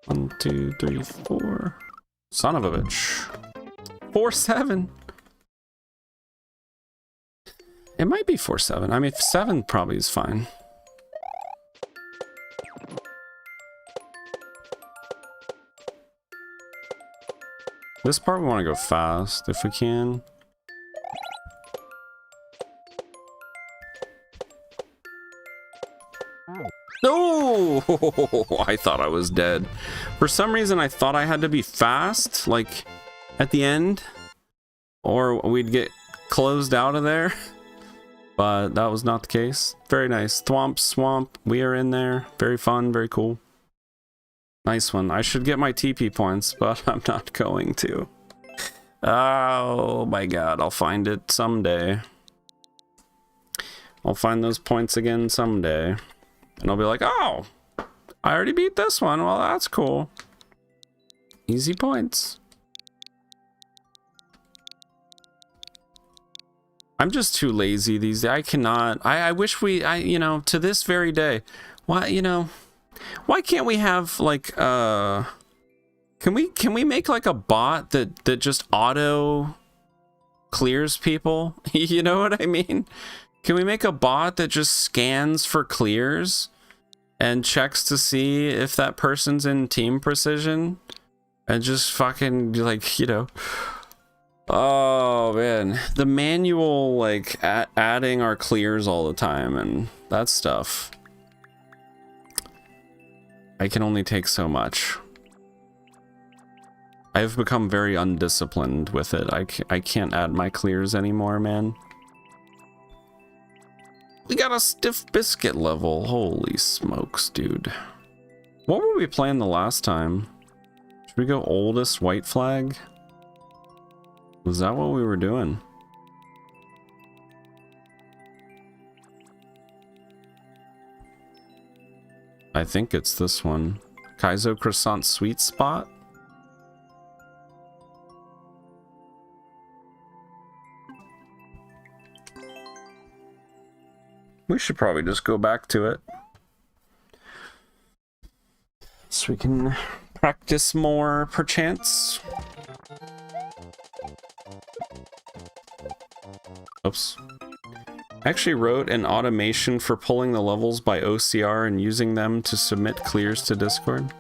1, 2, 3, 4. Son of a bitch. 4-7. It might be 4-7. I mean, 7 probably is fine. This part we want to go fast if we can. No! I thought I was dead. For some reason, I thought I had to be fast, like at the end, or we'd get closed out of there. But that was not the case. Very nice. Thwomp Swamp. We are in there. Very fun. Very cool. Nice one. I should get my TP points, but I'm not going to. Oh my god. I'll find it someday. I'll find those points again someday. And I'll be like, oh, I already beat this one. Well, that's cool. Easy points. I'm just too lazy these days. I cannot. I wish you know, to this very day. Why, you know, why can't we have like can we make like a bot that just auto clears people? You know what I mean? Can we make a bot that just scans for clears and checks to see if that person's in team precision and just fucking, like, you know, oh man, the manual, like adding our clears all the time and that stuff. I can only take so much. I've become very undisciplined with it. I can't add my clears anymore, man. We got a Stiff Biscuit level. Holy smokes, dude. What were we playing the last time? Should we go oldest white flag? Was that what we were doing? I think it's this one. Kaizo Croissant Sweet Spot? We should probably just go back to it, so we can practice more, perchance. Oops. I actually wrote an automation for pulling the levels by OCR and using them to submit clears to Discord.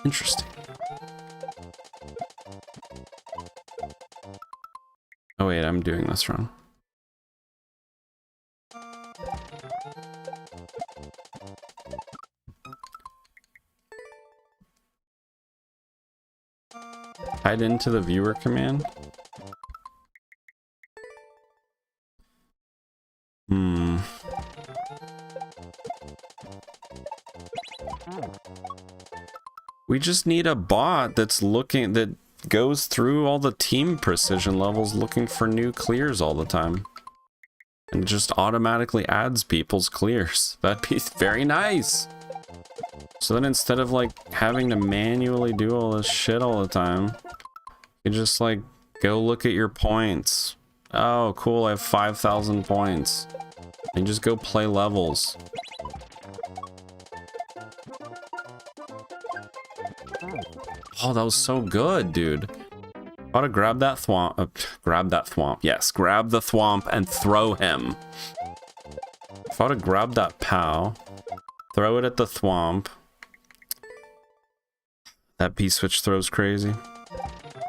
Interesting. Oh wait, I'm doing this wrong. Tied into the viewer command? We just need a bot that's looking, that goes through all the team precision levels looking for new clears all the time. And just automatically adds people's clears. That'd be very nice. So then instead of like having to manually do all this shit all the time, you just like go look at your points. Oh, cool, I have 5,000 points. And just go play levels. Oh, that was so good, dude. Ought to grab that thwomp. Grab that thwomp. Yes, grab the thwomp and throw him. If I ought to grab that POW, throw it at the thwomp. That B-switch throws crazy.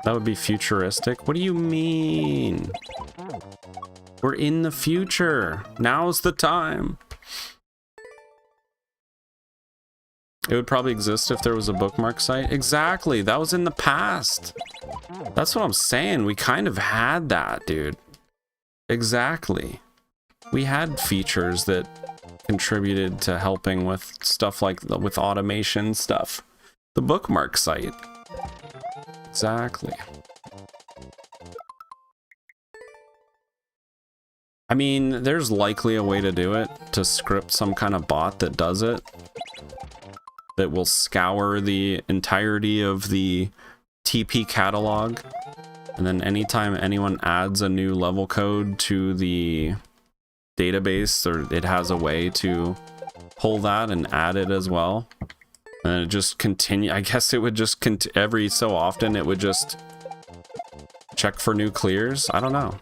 That would be futuristic. What do you mean? We're in the future. Now's the time. It would probably exist if there was a bookmark site. Exactly. That was in the past. That's what I'm saying. We kind of had that, dude. Exactly. We had features that contributed to helping with stuff like with automation stuff. The bookmark site. Exactly. I mean, there's likely a way to do it, to script some kind of bot that does it, that will scour the entirety of the TP catalog, and then anytime anyone adds a new level code to the database, or it has a way to pull that and add it as well. And it just continue. I guess it would just every so often it would just check for new clears. I don't know.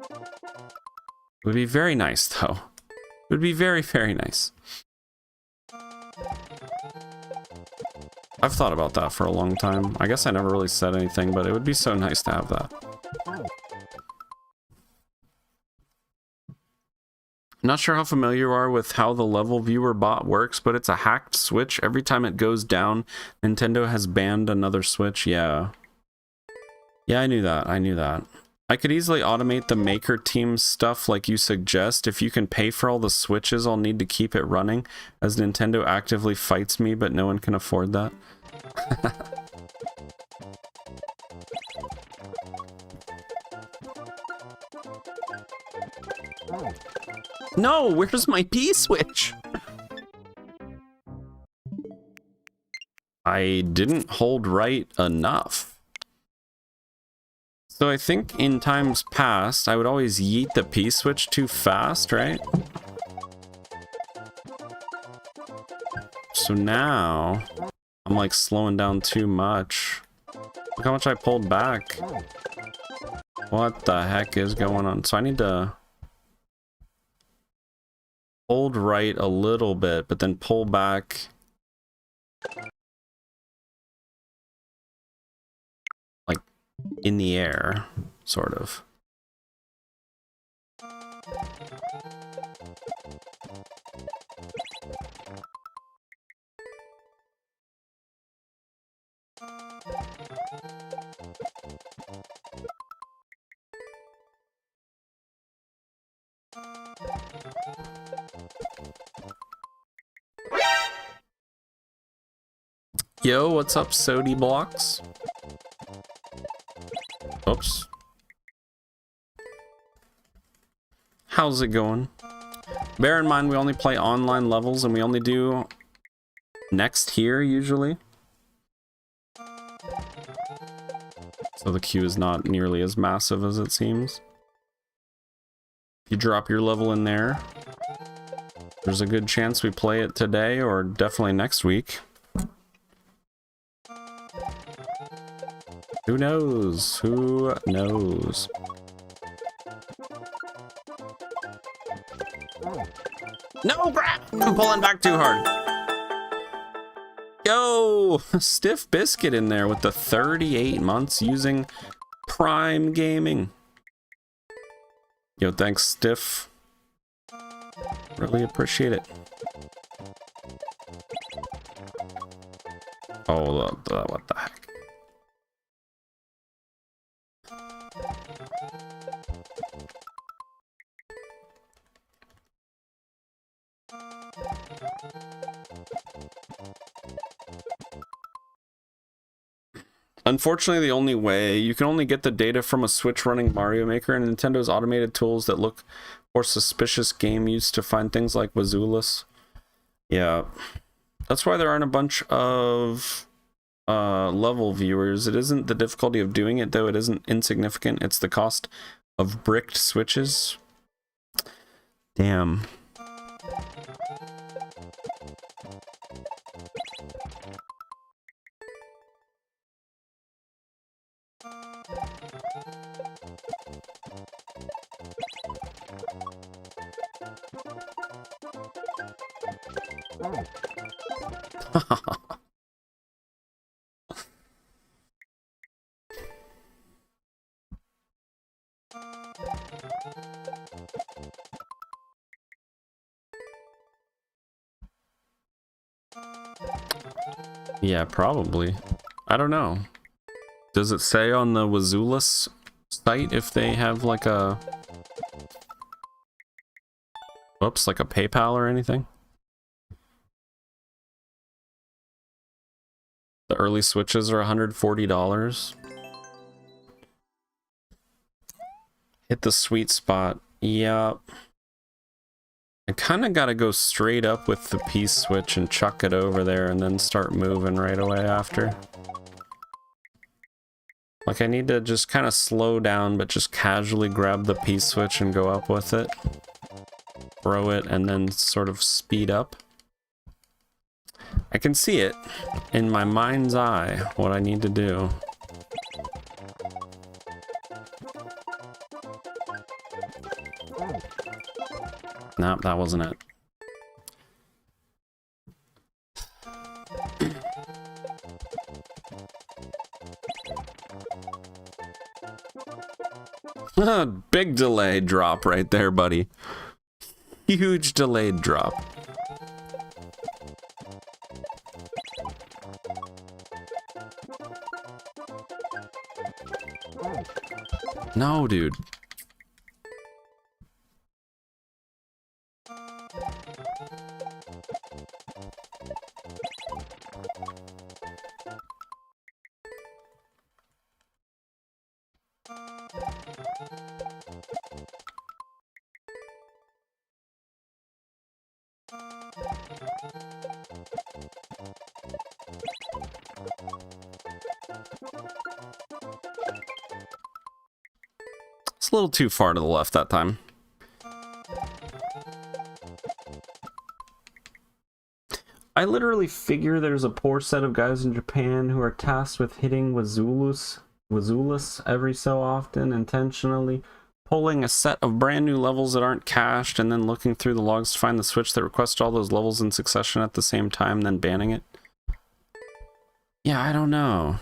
It would be very nice though. It would be very, very nice. I've thought about that for a long time. I guess I never really said anything, but it would be so nice to have that. Not sure how familiar you are with how the level viewer bot works, but it's a hacked switch. Every time it goes down, Nintendo has banned another switch. Yeah. Yeah, I knew that. I knew that. I could easily automate the maker team stuff like you suggest. If you can pay for all the switches, I'll need to keep it running, as Nintendo actively fights me, but no one can afford that. No, where's my P-switch? I didn't hold right enough. So I think in times past, I would always yeet the P-switch too fast, right? So now, I'm like slowing down too much. Look how much I pulled back. What the heck is going on? So I need to hold right a little bit, but then pull back like in the air, sort of. Yo, what's up, Sody Blocks? Oops. How's it going? Bear in mind, we only play online levels and we only do next here usually. So the queue is not nearly as massive as it seems. If you drop your level in there, there's a good chance we play it today or definitely next week. Who knows? Who knows? No, crap! I'm pulling back too hard. Yo, Stiff Biscuit in there with the 38 months using Prime Gaming. Yo, thanks, Stiff. Really appreciate it. Oh, what the heck? Unfortunately, the only way you can only get the data from a Switch running Mario Maker and Nintendo's automated tools that look for suspicious game use to find things like Wazulis. Yeah, that's why there aren't a bunch of level viewers. It isn't the difficulty of doing it, though. It isn't insignificant. It's the cost of bricked switches. Damn. Yeah, probably. I don't know. Does it say on the Wazulis site if they have like a... Whoops, like a PayPal or anything? The early Switches are $140. Hit the sweet spot. Yep. I kind of got to go straight up with the P-switch and chuck it over there and then start moving right away after. Like, I need to just kind of slow down, but just casually grab the P-switch and go up with it. throw it and then sort of speed up. I can see it in my mind's eye, what I need to do. Nope, that wasn't it. Big delayed drop right there, buddy. Huge delayed drop. No, dude. It's a little too far to the left that time. I literally figure there's a poor set of guys in Japan who are tasked with hitting Wazulus every so often, intentionally pulling a set of brand new levels that aren't cached and then looking through the logs to find the switch that requests all those levels in succession at the same time, then banning it. Yeah, I don't know.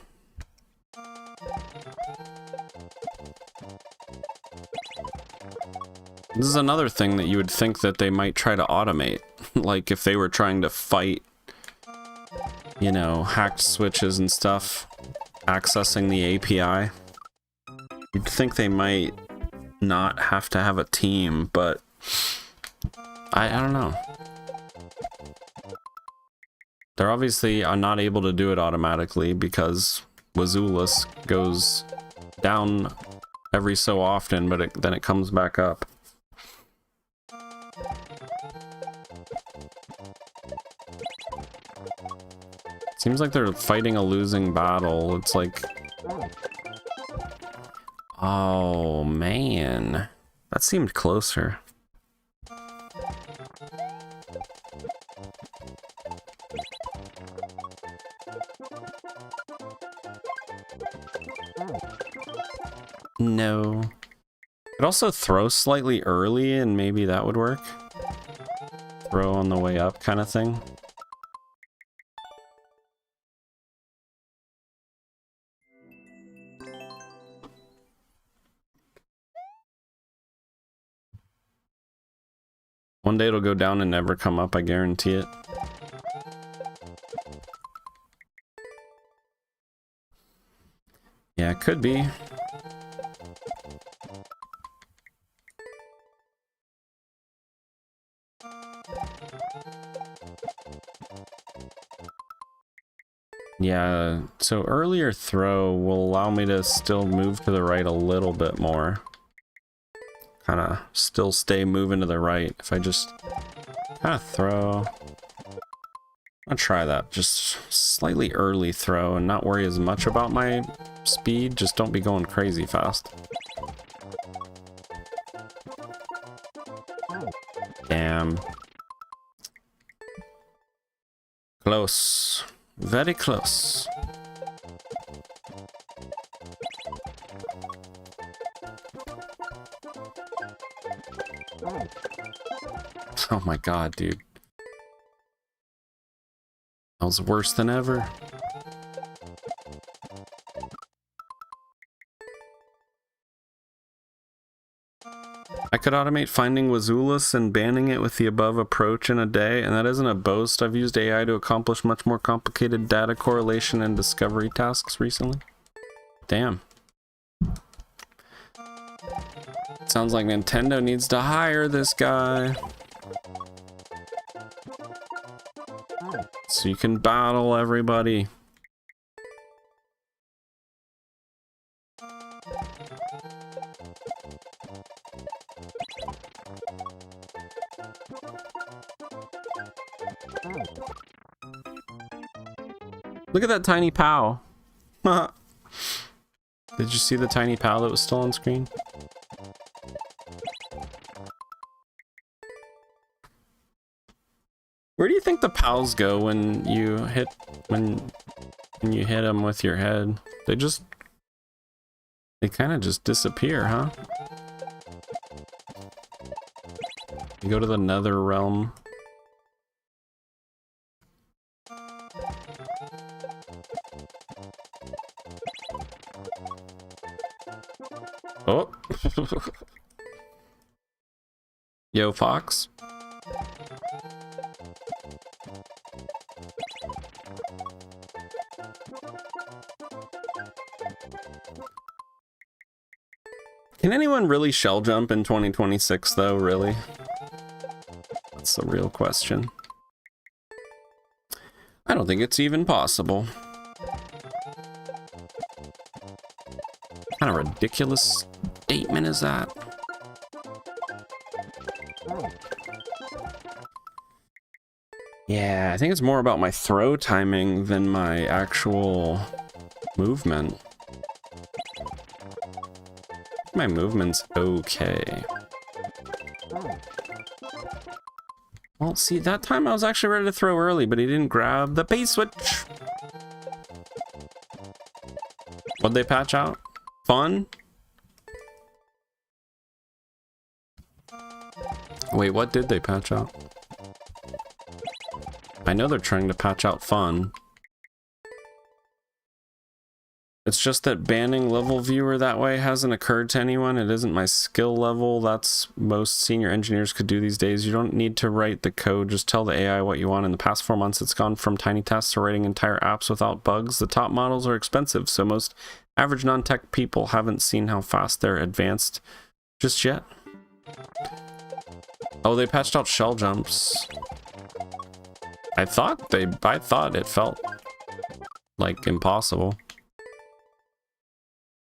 This is another thing that you would think that they might try to automate. Like if they were trying to fight, you know, hacked switches and stuff, accessing the API. You'd think they might not have to have a team, but I don't know. They're obviously not able to do it automatically because Wazulus goes down every so often, but then it comes back up. Seems like they're fighting a losing battle. It's like... Oh, man. That seemed closer. No. Could also throw slightly early and maybe that would work. Throw on the way up kind of thing. One day it'll go down and never come up, I guarantee it. Yeah, it could be. Yeah, so earlier throw will allow me to still move to the right a little bit more. Kind of still stay moving to the right. If I just kind of throw, I'll try that. Just slightly early throw and not worry as much about my speed. Just don't be going crazy fast. Damn. Close. Very close. Oh my god, dude. That was worse than ever. I could automate finding Wazulus and banning it with the above approach in a day, and that isn't a boast. I've used AI to accomplish much more complicated data correlation and discovery tasks recently. Damn. Sounds like Nintendo needs to hire this guy. So you can battle everybody. Look at that tiny POW. Did you see the tiny POW that was still on screen? Where do you think the pals go when you hit them with your head? They kind of just disappear, huh? You go to the nether realm. Oh. Yo, Fox. Can anyone really shell jump in 2026 though, really? That's the real question. I don't think it's even possible. What kind of ridiculous statement is that? Yeah, I think it's more about my throw timing than my actual movement. My movement's okay. Well, see, that time I was actually ready to throw early, but he didn't grab the base switch. What'd they patch out? Fun? Wait, what did they patch out? I know they're trying to patch out fun. It's just that banning level viewer that way hasn't occurred to anyone. It isn't my skill level. That's most senior engineers could do these days. You don't need to write the code. Just tell the AI what you want. In the past 4 months, it's gone from tiny tests to writing entire apps without bugs. The top models are expensive, so most average non-tech people haven't seen how fast they're advanced just yet. Oh, they patched out shell jumps. I thought it felt like impossible.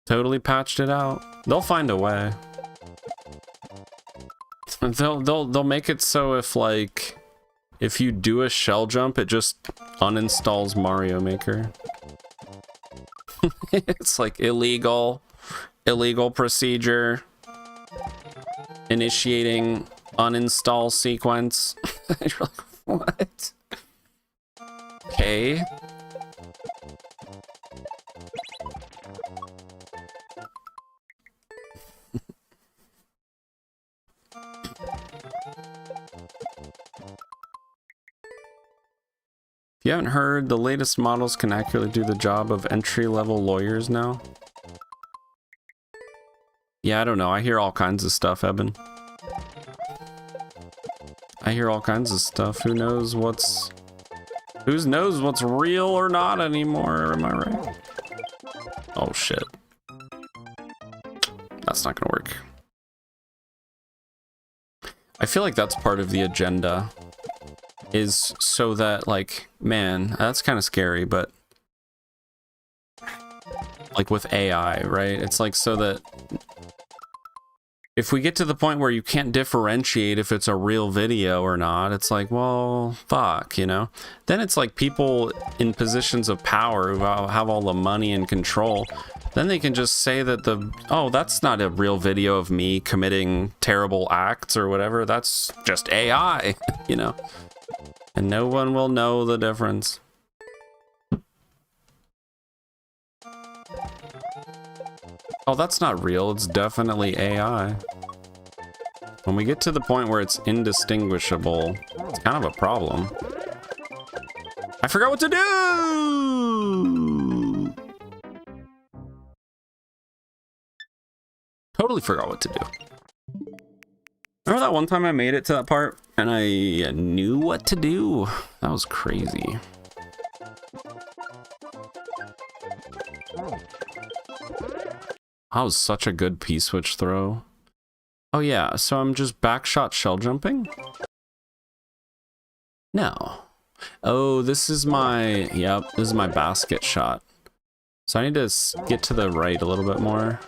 Totally patched it out. They'll find a way. They'll make it so if you do a shell jump, it just uninstalls Mario Maker. It's like illegal procedure. Initiating uninstall sequence. You're like, what? Okay. If you haven't heard, the latest models can accurately do the job of entry-level lawyers now. Yeah, I don't know. I hear all kinds of stuff, Eben. I hear all kinds of stuff. Who knows what's real or not anymore, am I right? Oh shit. That's not gonna work. I feel like that's part of the agenda. Is so that, like, man, that's kind of scary, but like with AI, right? It's like so that if we get to the point where you can't differentiate if it's a real video or not, it's like, well, fuck, you know? Then it's like people in positions of power who have all the money and control, then they can just say that oh, that's not a real video of me committing terrible acts or whatever, that's just AI, you know? And no one will know the difference. Oh, that's not real. It's definitely AI. When we get to the point where it's indistinguishable, it's kind of a problem. I forgot what to do! Totally forgot what to do. Remember that one time I made it to that part and I knew what to do? That was crazy. That was such a good P-switch throw. Oh yeah, so I'm just backshot shell jumping? No. Oh, this is my, yep, this is my basket shot. So I need to get to the right a little bit more.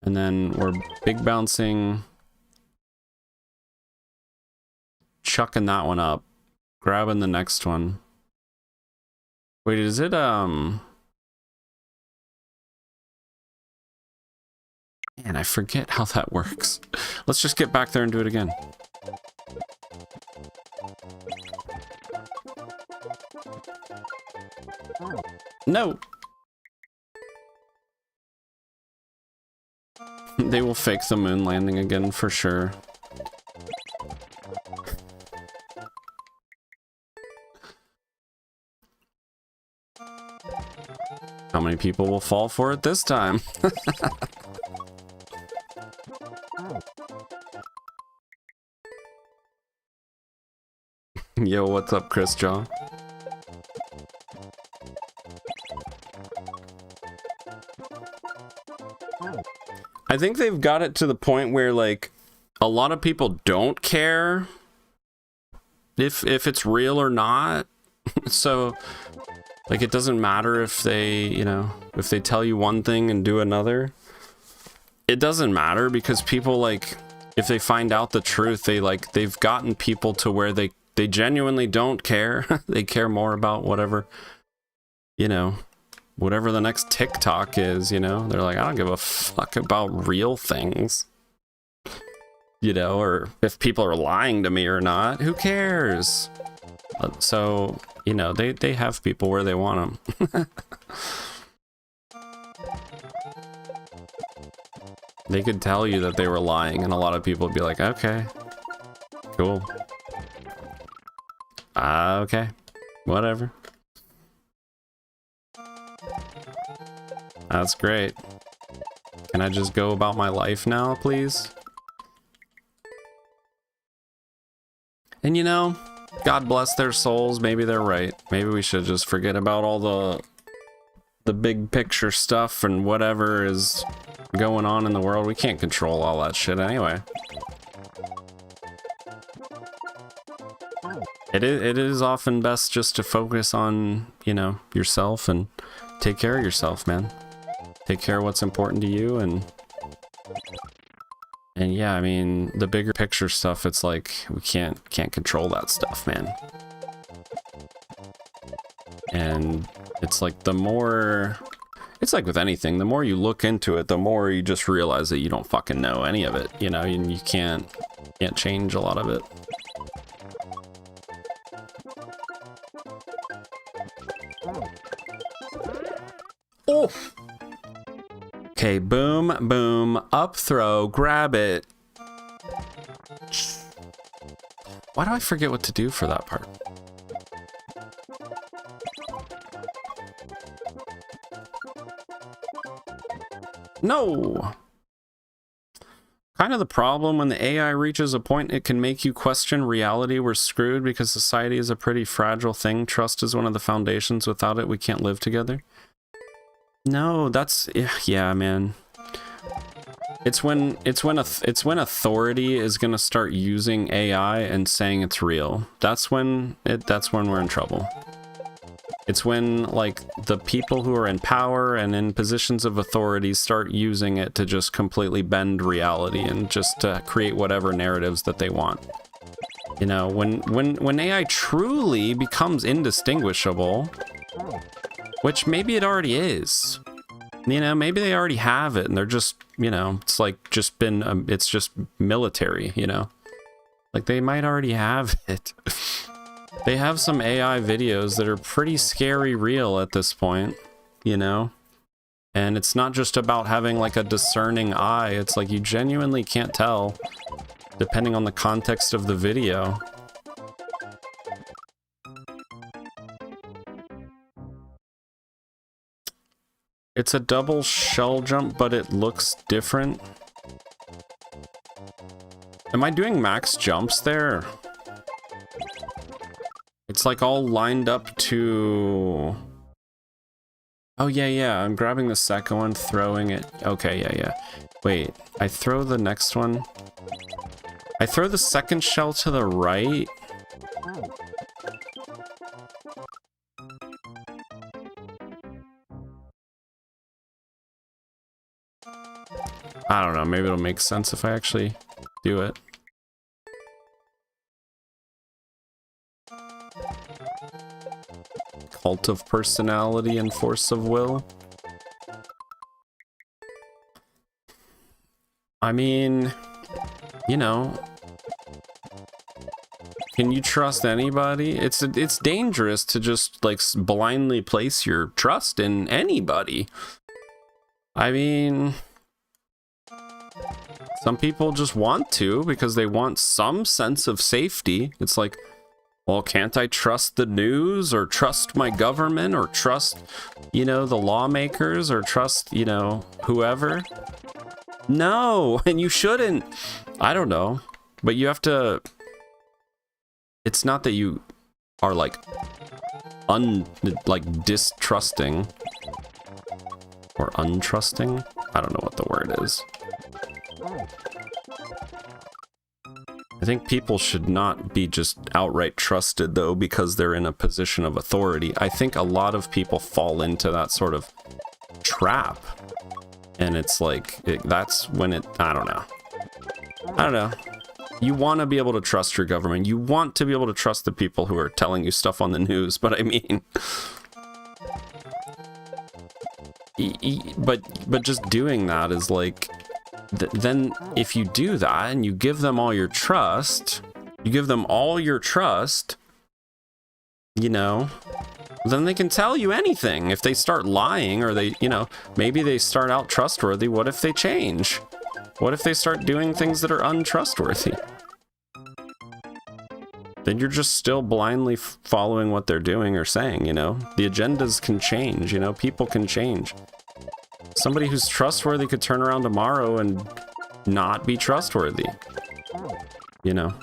And then we're big bouncing. Chucking that one up. Grabbing the next one. Wait, is it, Man, I forget how that works. Let's just get back there and do it again. No. They will fake the moon landing again for sure. How many people will fall for it this time? Yo, what's up, Chris Jaw? I think they've got it to the point where, like, a lot of people don't care if it's real or not. So, like, it doesn't matter if they, you know, if they tell you one thing and do another. It doesn't matter because people, like, if they find out the truth, they've gotten people to where they genuinely don't care. They care more about whatever, you know, whatever the next TikTok is, you know? They're like, I don't give a fuck about real things. You know, or if people are lying to me or not, who cares? So, you know, they have people where they want them. They could tell you that they were lying, and a lot of people would be like, okay, cool. Okay, whatever. That's great. Can I just go about my life now, please? And you know, God bless their souls, maybe they're right. Maybe we should just forget about all the big picture stuff and whatever is going on in the world. We can't control all that shit anyway. It is often best just to focus on, you know, yourself and take care of yourself, man. Take care of what's important to you, and yeah, I mean, the bigger picture stuff, it's like we can't control that stuff, man. And it's like the more, it's like with anything, the more you look into it, the more you just realize that you don't fucking know any of it, you know, and you can't change a lot of it. Oh! Okay, boom, boom, up throw, grab it. Why do I forget what to do for that part? No! Kind of the problem when the AI reaches a point it can make you question reality. We're screwed because society is a pretty fragile thing. Trust is one of the foundations. Without it, we can't live together. No, that's, yeah, man. It's when authority is gonna start using AI and saying it's real. That's when we're in trouble. It's when, like, the people who are in power and in positions of authority start using it to just completely bend reality and just to create whatever narratives that they want. You know, when AI truly becomes indistinguishable, which maybe it already is. You know, maybe they already have it and they're just, you know, it's like just been, it's just military, you know? Like they might already have it. They have some AI videos that are pretty scary real at this point, you know? And it's not just about having like a discerning eye, it's like you genuinely can't tell, depending on the context of the video. It's a double shell jump, but it looks different. Am I doing max jumps there? It's like all lined up to... Oh, yeah, I'm grabbing the second one, throwing it. Okay, yeah. Wait, I throw the next one. I throw the second shell to the right. I don't know, maybe it'll make sense if I actually do it. Cult of personality and force of will. I mean, you know, Can you trust anybody? It's dangerous to just like blindly place your trust in anybody. I mean, some people just want to because they want some sense of safety. It's like, well, can't I trust the news or trust my government or trust, you know, the lawmakers or trust, you know, whoever? No, and you shouldn't. I don't know, but you have to. It's not that you are like distrusting or untrusting. I don't know what the word is. I think people should not be just outright trusted though because they're in a position of authority. I think a lot of people fall into that sort of trap. And it's like, that's when it, I don't know. You want to be able to trust your government. You want to be able to trust the people who are telling you stuff on the news. But I mean, but just doing that is like, then if you do that and you give them all your trust, you know, then they can tell you anything. If they start lying or they, you know, maybe they start out trustworthy. What if they change? What if they start doing things that are untrustworthy? Then you're just still blindly following what they're doing or saying, you know? The agendas can change, you know? People can change. Somebody who's trustworthy could turn around tomorrow and not be trustworthy. You know?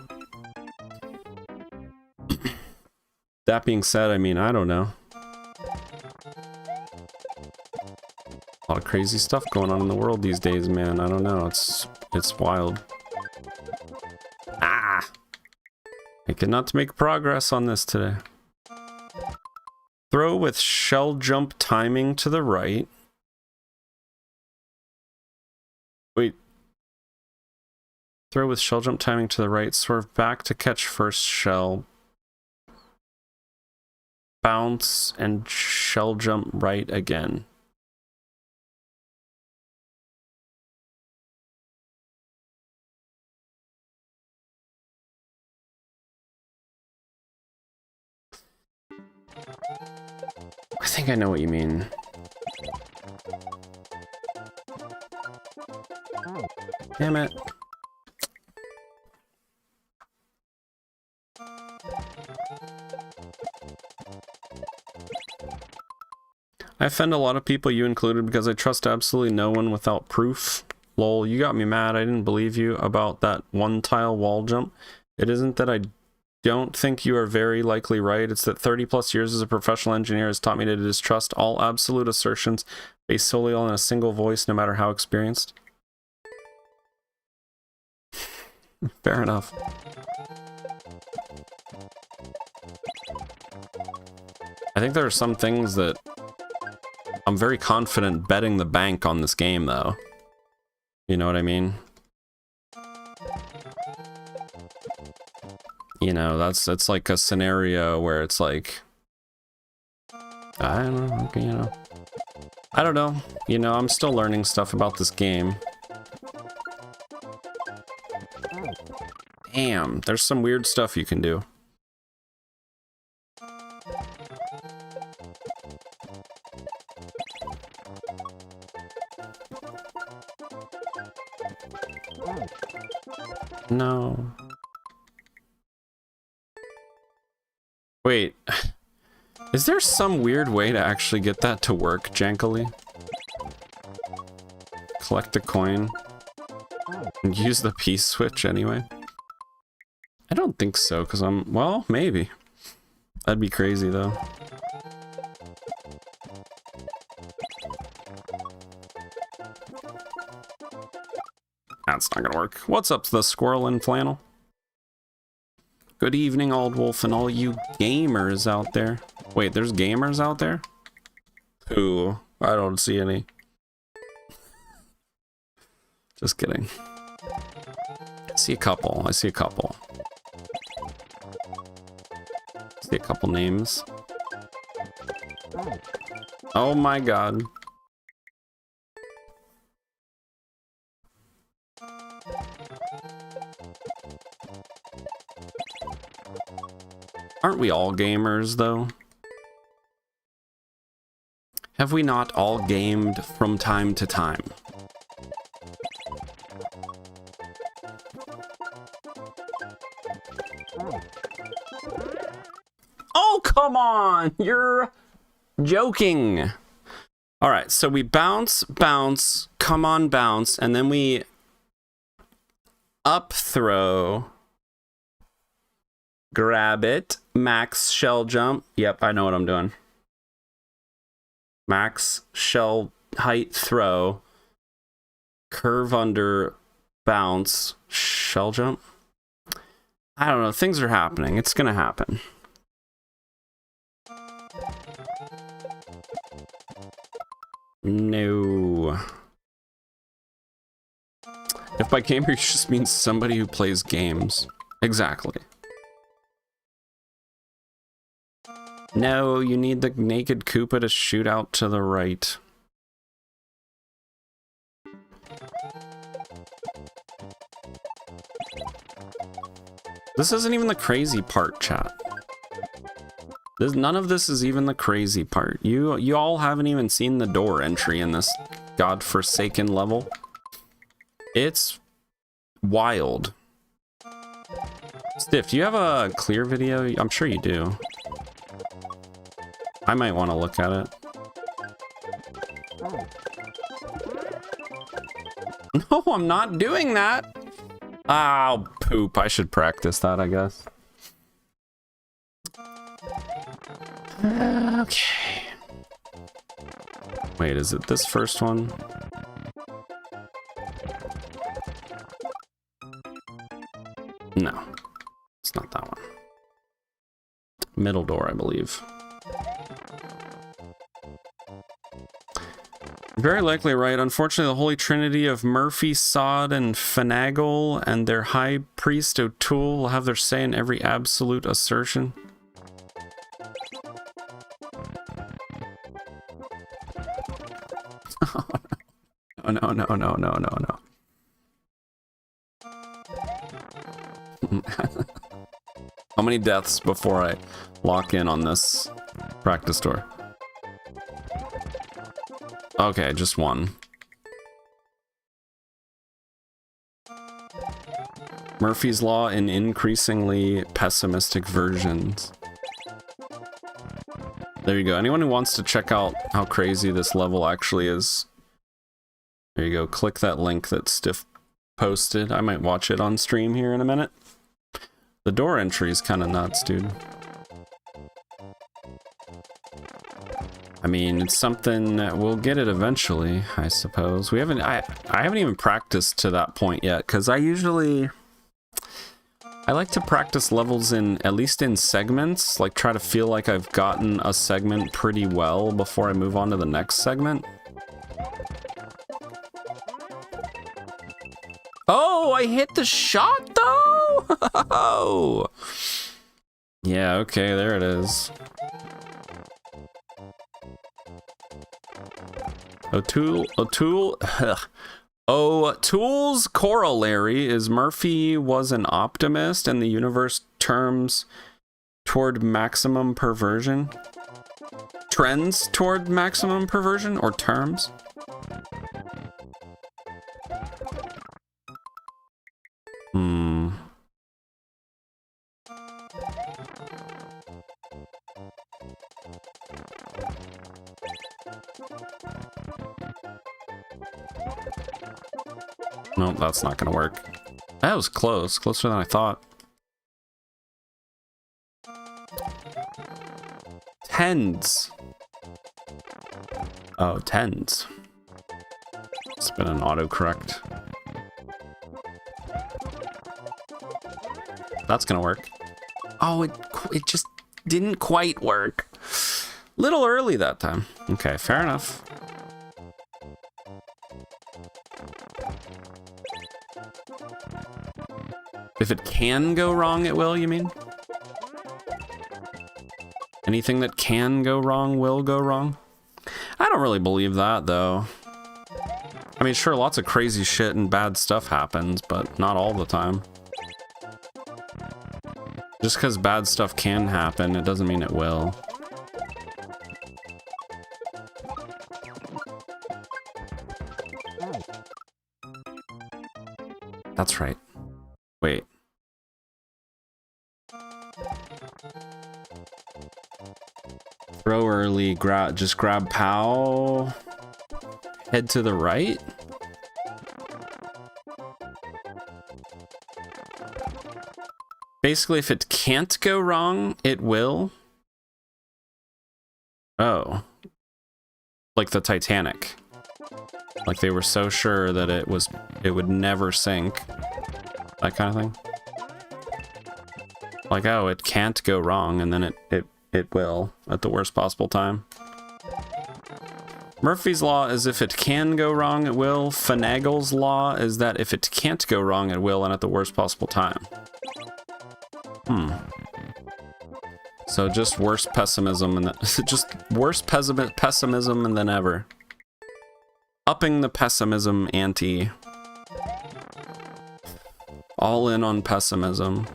That being said, I mean, I don't know. A lot of crazy stuff going on in the world these days, man. I don't know. It's wild. Ah! I cannot make progress on this today. Throw with shell jump timing to the right. Wait. Throw with shell jump timing to the right. Swerve back to catch first shell. Bounce and shell jump right again. I think I know what you mean. Damn it. I offend a lot of people, you included, because I trust absolutely no one without proof. Lol, you got me mad. I didn't believe you about that one tile wall jump. It isn't that I don't think you are very likely right. It's that 30 plus years as a professional engineer has taught me to distrust all absolute assertions based solely on a single voice, no matter how experienced. Fair enough. I think there are some things that I'm very confident betting the bank on this game, though. You know what I mean? You know, that's like a scenario where it's like, I don't know, you know. I don't know. You know, I'm still learning stuff about this game. Damn, there's some weird stuff you can do. No. Wait. Is there some weird way to actually get that to work jankily? Collect a coin and use the P switch anyway? I don't think so, because well, maybe. That'd be crazy, though. That's not gonna work. What's up, the squirrel in flannel? Good evening, Old Wolf, and all you gamers out there. Wait, there's gamers out there? Who? I don't see any. Just kidding. I see a couple. I see a couple. I see a couple names. Oh my god. Aren't we all gamers, though? Have we not all gamed from time to time? Oh, come on! You're joking. All right, so we bounce, bounce, come on, bounce, and then we up throw, grab it, max shell jump. Yep, I know what I'm doing. Max shell height throw, curve under, bounce, shell jump. I don't know, things are happening. It's gonna happen. No. If by gamer you just means somebody who plays games. Exactly. No, you need the naked Koopa to shoot out to the right. This isn't even the crazy part, chat. None of this is even the crazy part. You all haven't even seen the door entry in this godforsaken level. It's wild. Stiff, do you have a clear video? I'm sure you do. I might want to look at it. No, I'm not doing that. Oh, poop. I should practice that, I guess. Okay. Wait, is it this first one? No, it's not that one. Middle door, I believe. Very likely right. Unfortunately, the Holy Trinity of Murphy, Sod, and Finagle and their High Priest O'Toole will have their say in every absolute assertion. Oh, no. How many deaths before I lock in on this practice door? Okay, just one. Murphy's Law in increasingly pessimistic versions. There you go. Anyone who wants to check out how crazy this level actually is, there you go. Click that link that Stiff posted. I might watch it on stream here in a minute. The door entry is kind of nuts, dude. I mean, it's something we'll get it eventually, I suppose. I haven't even practiced to that point yet, because I like to practice levels at least in segments, like try to feel like I've gotten a segment pretty well before I move on to the next segment. Oh, I hit the shot though! Yeah, okay, there it is. O'Toole's corollary is Murphy was an optimist and the universe terms toward maximum perversion. Trends toward maximum perversion or terms? Nope, that's not gonna work. That was close. Closer than I thought. Tens. Oh, tens. It's been an autocorrect. That's gonna work. Oh, it just didn't quite work. Little early that time. Okay, fair enough. If it can go wrong, it will, you mean? Anything that can go wrong will go wrong? I don't really believe that, though. I mean, sure, lots of crazy shit and bad stuff happens, but not all the time. Just because bad stuff can happen, it doesn't mean it will. That's right. Wait. Throw early, just grab POW. Head to the right? Basically, if it can't go wrong, it will. Oh. Like the Titanic. Like they were so sure that it would never sink. That kind of thing. Like, oh, it can't go wrong, and then it will at the worst possible time. Murphy's Law is if it can go wrong, it will. Finagle's Law is that if it can't go wrong, it will, and at the worst possible time. So just worse pessimism, and just worse pessimism than ever. Upping the pessimism ante. All in on pessimism.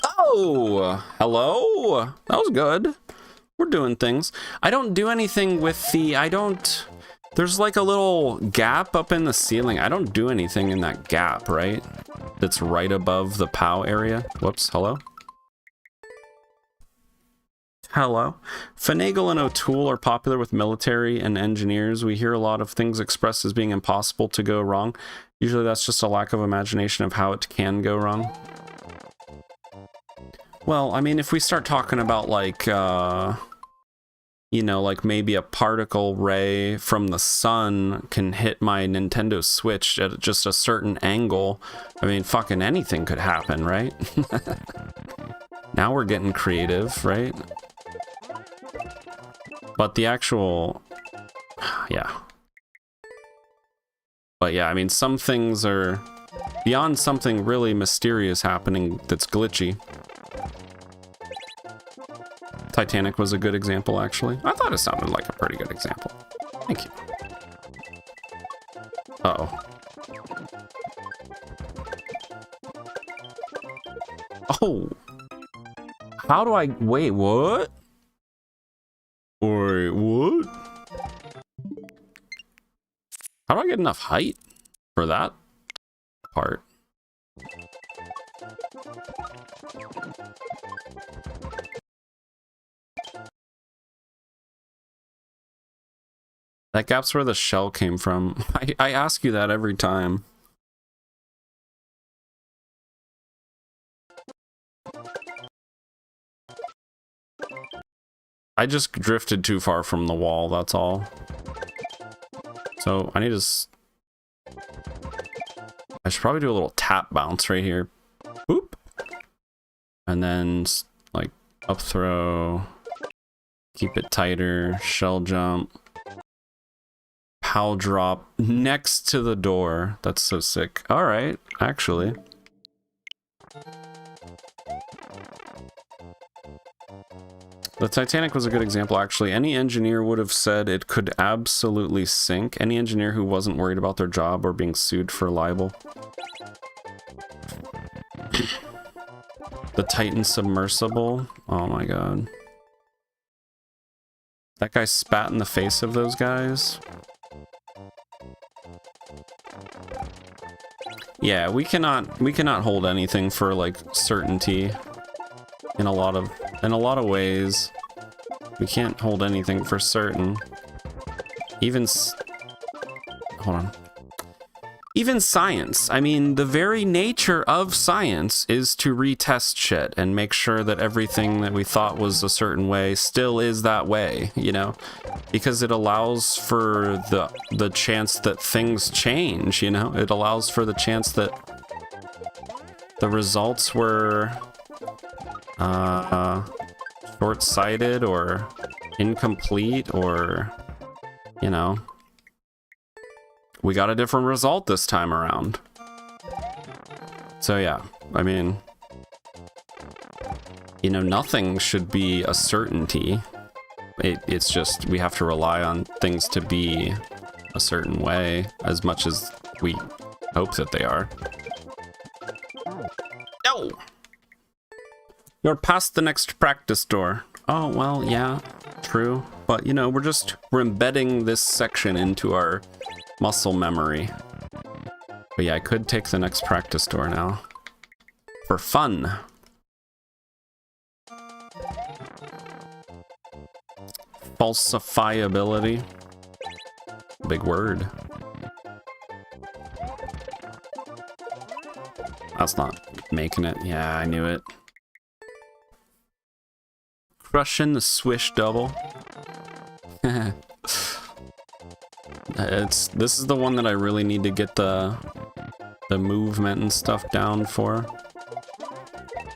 Oh, hello. That was good. We're doing things. I don't do anything with the, there's like a little gap up in the ceiling. I don't do anything in that gap, right? That's right above the POW area. Whoops, hello? Hello? Finagle and O'Toole are popular with military and engineers. We hear a lot of things expressed as being impossible to go wrong. Usually that's just a lack of imagination of how it can go wrong. Well, I mean, if we start talking about like, you know, like maybe a particle ray from the sun can hit my Nintendo Switch at just a certain angle, I mean, fucking anything could happen, right? Now we're getting creative, right? But the actual, yeah. But yeah, I mean, some things are beyond something really mysterious happening that's glitchy. Titanic was a good example, actually. I thought it sounded like a pretty good example. Thank you. Uh-oh. Oh! How do I... Wait, what? Wait, what? How do I get enough height for that part? That gap's where the shell came from. I ask you that every time. I just drifted too far from the wall, that's all. So I need to... I should probably do a little tap bounce right here. Boop. And then, like, up throw. Keep it tighter. Shell jump. POW drop next to the door. That's so sick. Alright, actually. The Titanic was a good example, actually. Any engineer would have said it could absolutely sink. Any engineer who wasn't worried about their job or being sued for libel. The Titan submersible. Oh my god. That guy spat in the face of those guys. Yeah, we cannot hold anything for like certainty in a lot of ways. We can't hold anything for certain. Even hold on. Even science. I mean, the very nature of science is to retest shit and make sure that everything that we thought was a certain way still is that way, you know? Because it allows for the chance that things change, you know? It allows for the chance that the results were short-sighted or incomplete, or, you know, we got a different result this time around. So yeah, I mean, you know, nothing should be a certainty. It's just we have to rely on things to be a certain way as much as we hope that they are. No! You're past the next practice door. Oh, well, yeah, true. But, you know, we're embedding this section into our muscle memory. But yeah, I could take the next practice door now. For fun. Falsifiability. Big word. That's not making it. Yeah, I knew it. Crushing the swish double. This is the one that I really need to get the movement and stuff down for.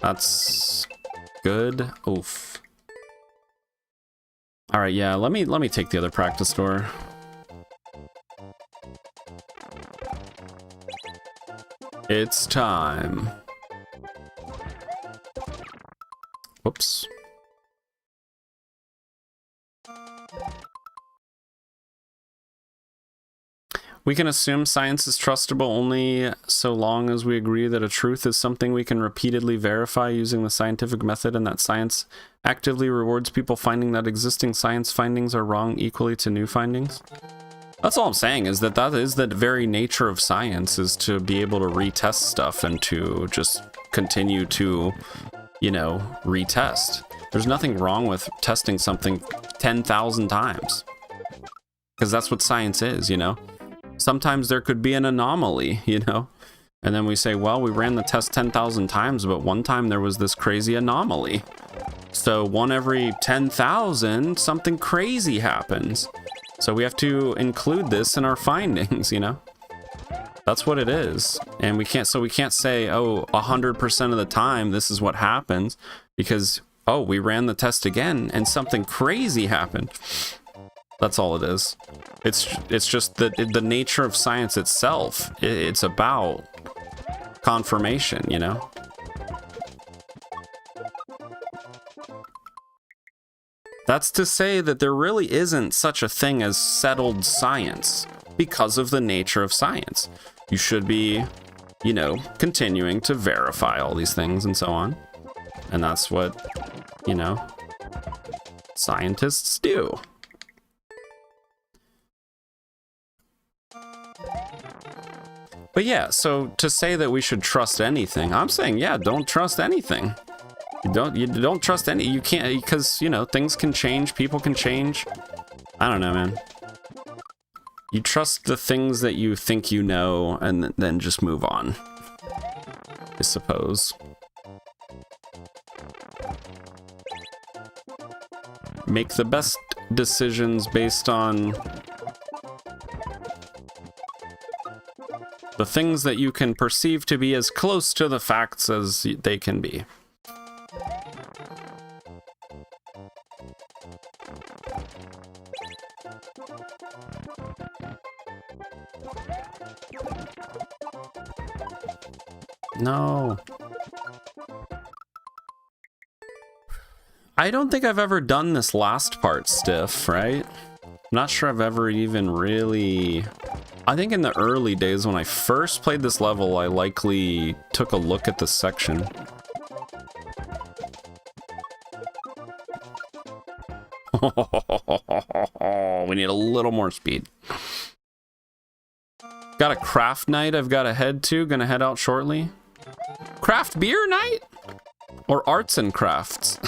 That's good. Oof. All right, yeah. Let me take the other practice door. It's time. Whoops. We can assume science is trustable only so long as we agree that a truth is something we can repeatedly verify using the scientific method, and that science actively rewards people finding that existing science findings are wrong equally to new findings. That's all I'm saying, is that is the very nature of science, is to be able to retest stuff and to just continue to, you know, retest. There's nothing wrong with testing something 10,000 times. Because that's what science is, you know? Sometimes there could be an anomaly, you know? And then we say, well, we ran the test 10,000 times, but one time there was this crazy anomaly. So one every 10,000, something crazy happens. So we have to include this in our findings, you know? That's what it is. And we can't say, oh, 100% of the time this is what happens, because, oh, we ran the test again and something crazy happened. That's all it is. It's just the nature of science itself. It's about confirmation, you know? That's to say that there really isn't such a thing as settled science because of the nature of science. You should be, you know, continuing to verify all these things and so on. And that's what, you know, scientists do. But yeah, so to say that we should trust anything, I'm saying, yeah, don't trust anything. You don't trust any, you can't, because, you know, things can change, people can change. I don't know, man. You trust the things that you think you know, and then just move on, I suppose. Make the best decisions based on the things that you can perceive to be as close to the facts as they can be. No. I don't think I've ever done this last part, Stiff, right? I'm not sure I've ever even really... I think in the early days when I first played this level, I likely took a look at this section. We need a little more speed. Got a craft night I've got to head to. Gonna head out shortly. Craft beer night? Or arts and crafts?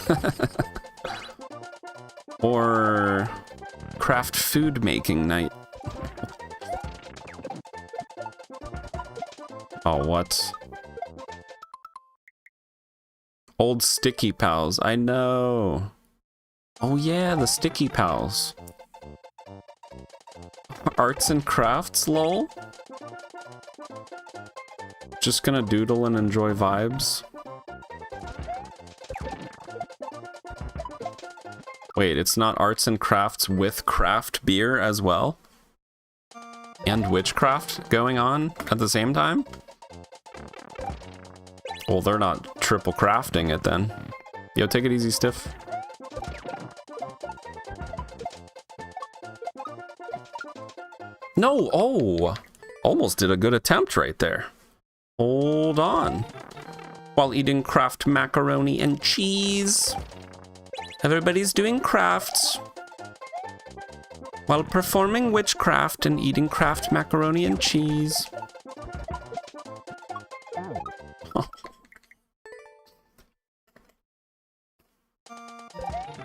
Or craft food making night? Oh, what? Old Sticky Pals. I know. Oh yeah, the Sticky Pals. Arts and crafts, lol? Just gonna doodle and enjoy vibes? Wait, it's not arts and crafts with craft beer as well? And witchcraft going on at the same time? Well, they're not triple crafting it then. Yo, take it easy, Stiff. No! Oh! Almost did a good attempt right there. Hold on. While eating Kraft macaroni and cheese. Everybody's doing crafts. While performing witchcraft and eating Kraft macaroni and cheese.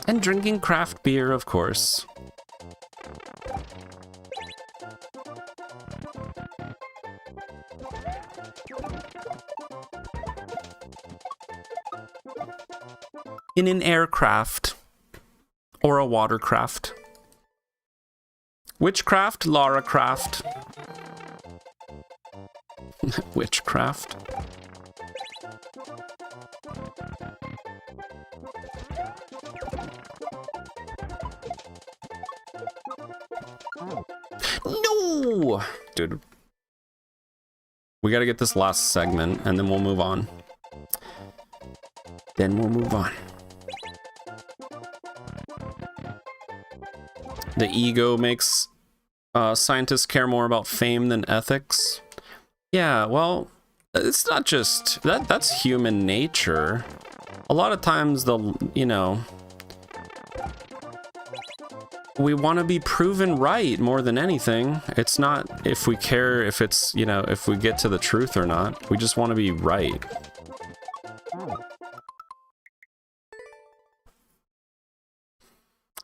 And drinking craft beer, of course. In an aircraft. Or a watercraft. Witchcraft, Lara Craft. Witchcraft. No! Dude. We gotta get this last segment, and then we'll move on. The ego makes scientists care more about fame than ethics. Yeah, well, it's not just... That's human nature. A lot of times, we want to be proven right more than anything. It's not if we care if it's, if we get to the truth or not. We just want to be right.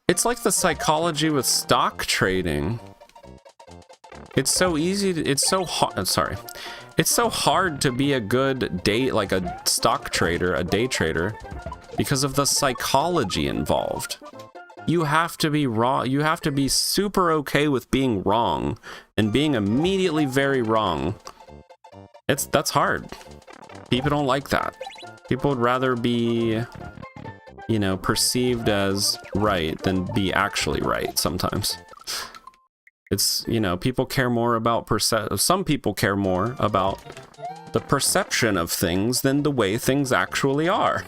It's like the psychology with stock trading. It's so easy to, it's so hard, sorry. It's so hard to be a good like a stock trader, a day trader, because of the psychology involved. You have to be wrong. You have to be super okay with being wrong and being immediately very wrong. That's hard. People don't like that. People would rather be, perceived as right than be actually right sometimes. It's, people care more about some people care more about the perception of things than the way things actually are.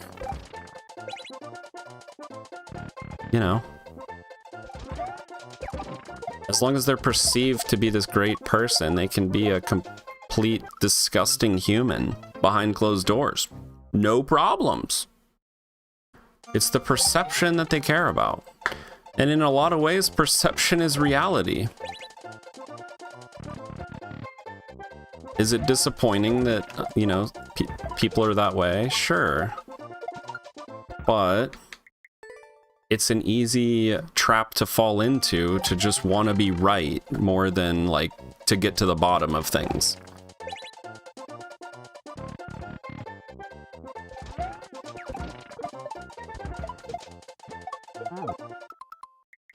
As long as they're perceived to be this great person, they can be a complete disgusting human behind closed doors. No problems. It's the perception that they care about. And in a lot of ways, perception is reality. Is it disappointing that, people are that way? Sure. But it's an easy trap to fall into, to just want to be right more than, to get to the bottom of things.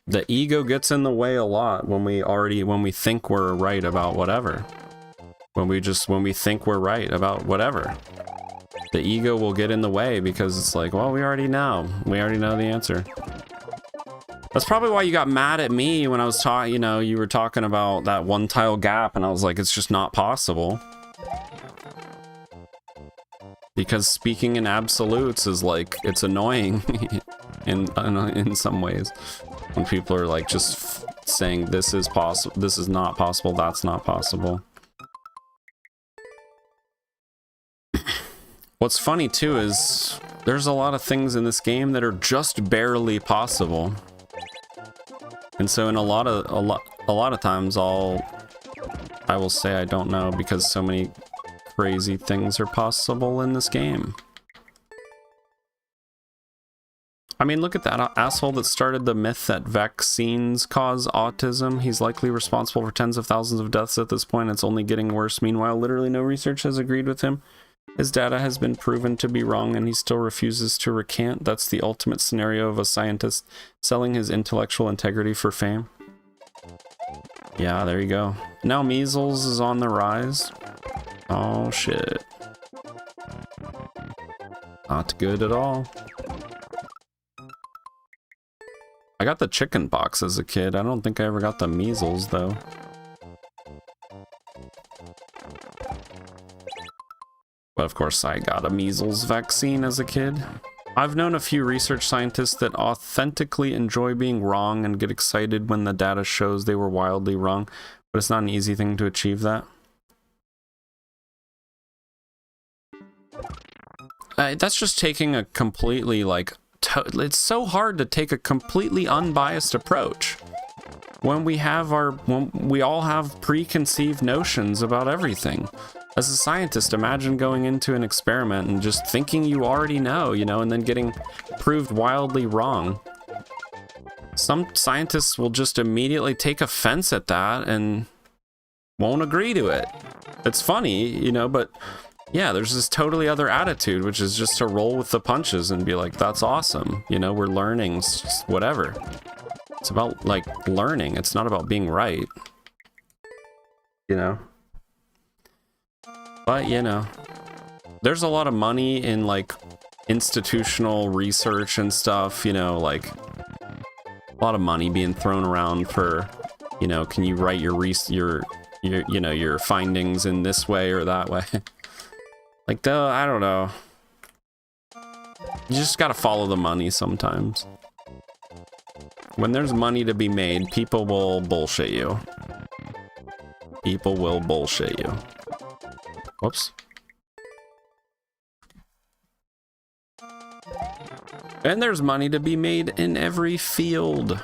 The ego gets in the way a lot when we think we're right about whatever. When we think we're right about whatever. The ego will get in the way because it's like, well, we already know. We already know the answer. That's probably why you got mad at me when I was talking, you were talking about that one tile gap, and I was like, it's just not possible. Because speaking in absolutes is it's annoying in some ways. When people are just saying this is possible, this is not possible, that's not possible. What's funny too is there's a lot of things in this game that are just barely possible. And so in a lot of times I will say I don't know because so many crazy things are possible in this game. I mean, look at that asshole that started the myth that vaccines cause autism. He's likely responsible for tens of thousands of deaths at this point. It's only getting worse. Meanwhile, literally no research has agreed with him. His data has been proven to be wrong and he still refuses to recant. That's the ultimate scenario of a scientist selling his intellectual integrity for fame. Yeah, there you go. Now measles is on the rise. Oh shit. Not good at all. I got the chicken pox as a kid. I don't think I ever got the measles though. But of course I got a measles vaccine as a kid. I've known a few research scientists that authentically enjoy being wrong and get excited when the data shows they were wildly wrong, but it's not an easy thing to achieve that. That's just taking a completely, like, it's so hard to take a completely unbiased approach when we all have preconceived notions about everything. As a scientist, imagine going into an experiment and just thinking you already know, you know, and then getting proved wildly wrong. Some scientists will just immediately take offense at that and won't agree to it. It's funny, you know, but yeah, there's this totally other attitude, which is just to roll with the punches and be like, that's awesome. You know, we're learning, whatever. It's about, like, learning. It's not about being right. You know? But, you know, there's a lot of money in, like, institutional research and stuff, you know, like, a lot of money being thrown around for, you know, can you write your you know, your findings in this way or that way? Like, I don't know. You just gotta follow the money sometimes. When there's money to be made, people will bullshit you. People will bullshit you. Whoops. And there's money to be made in every field.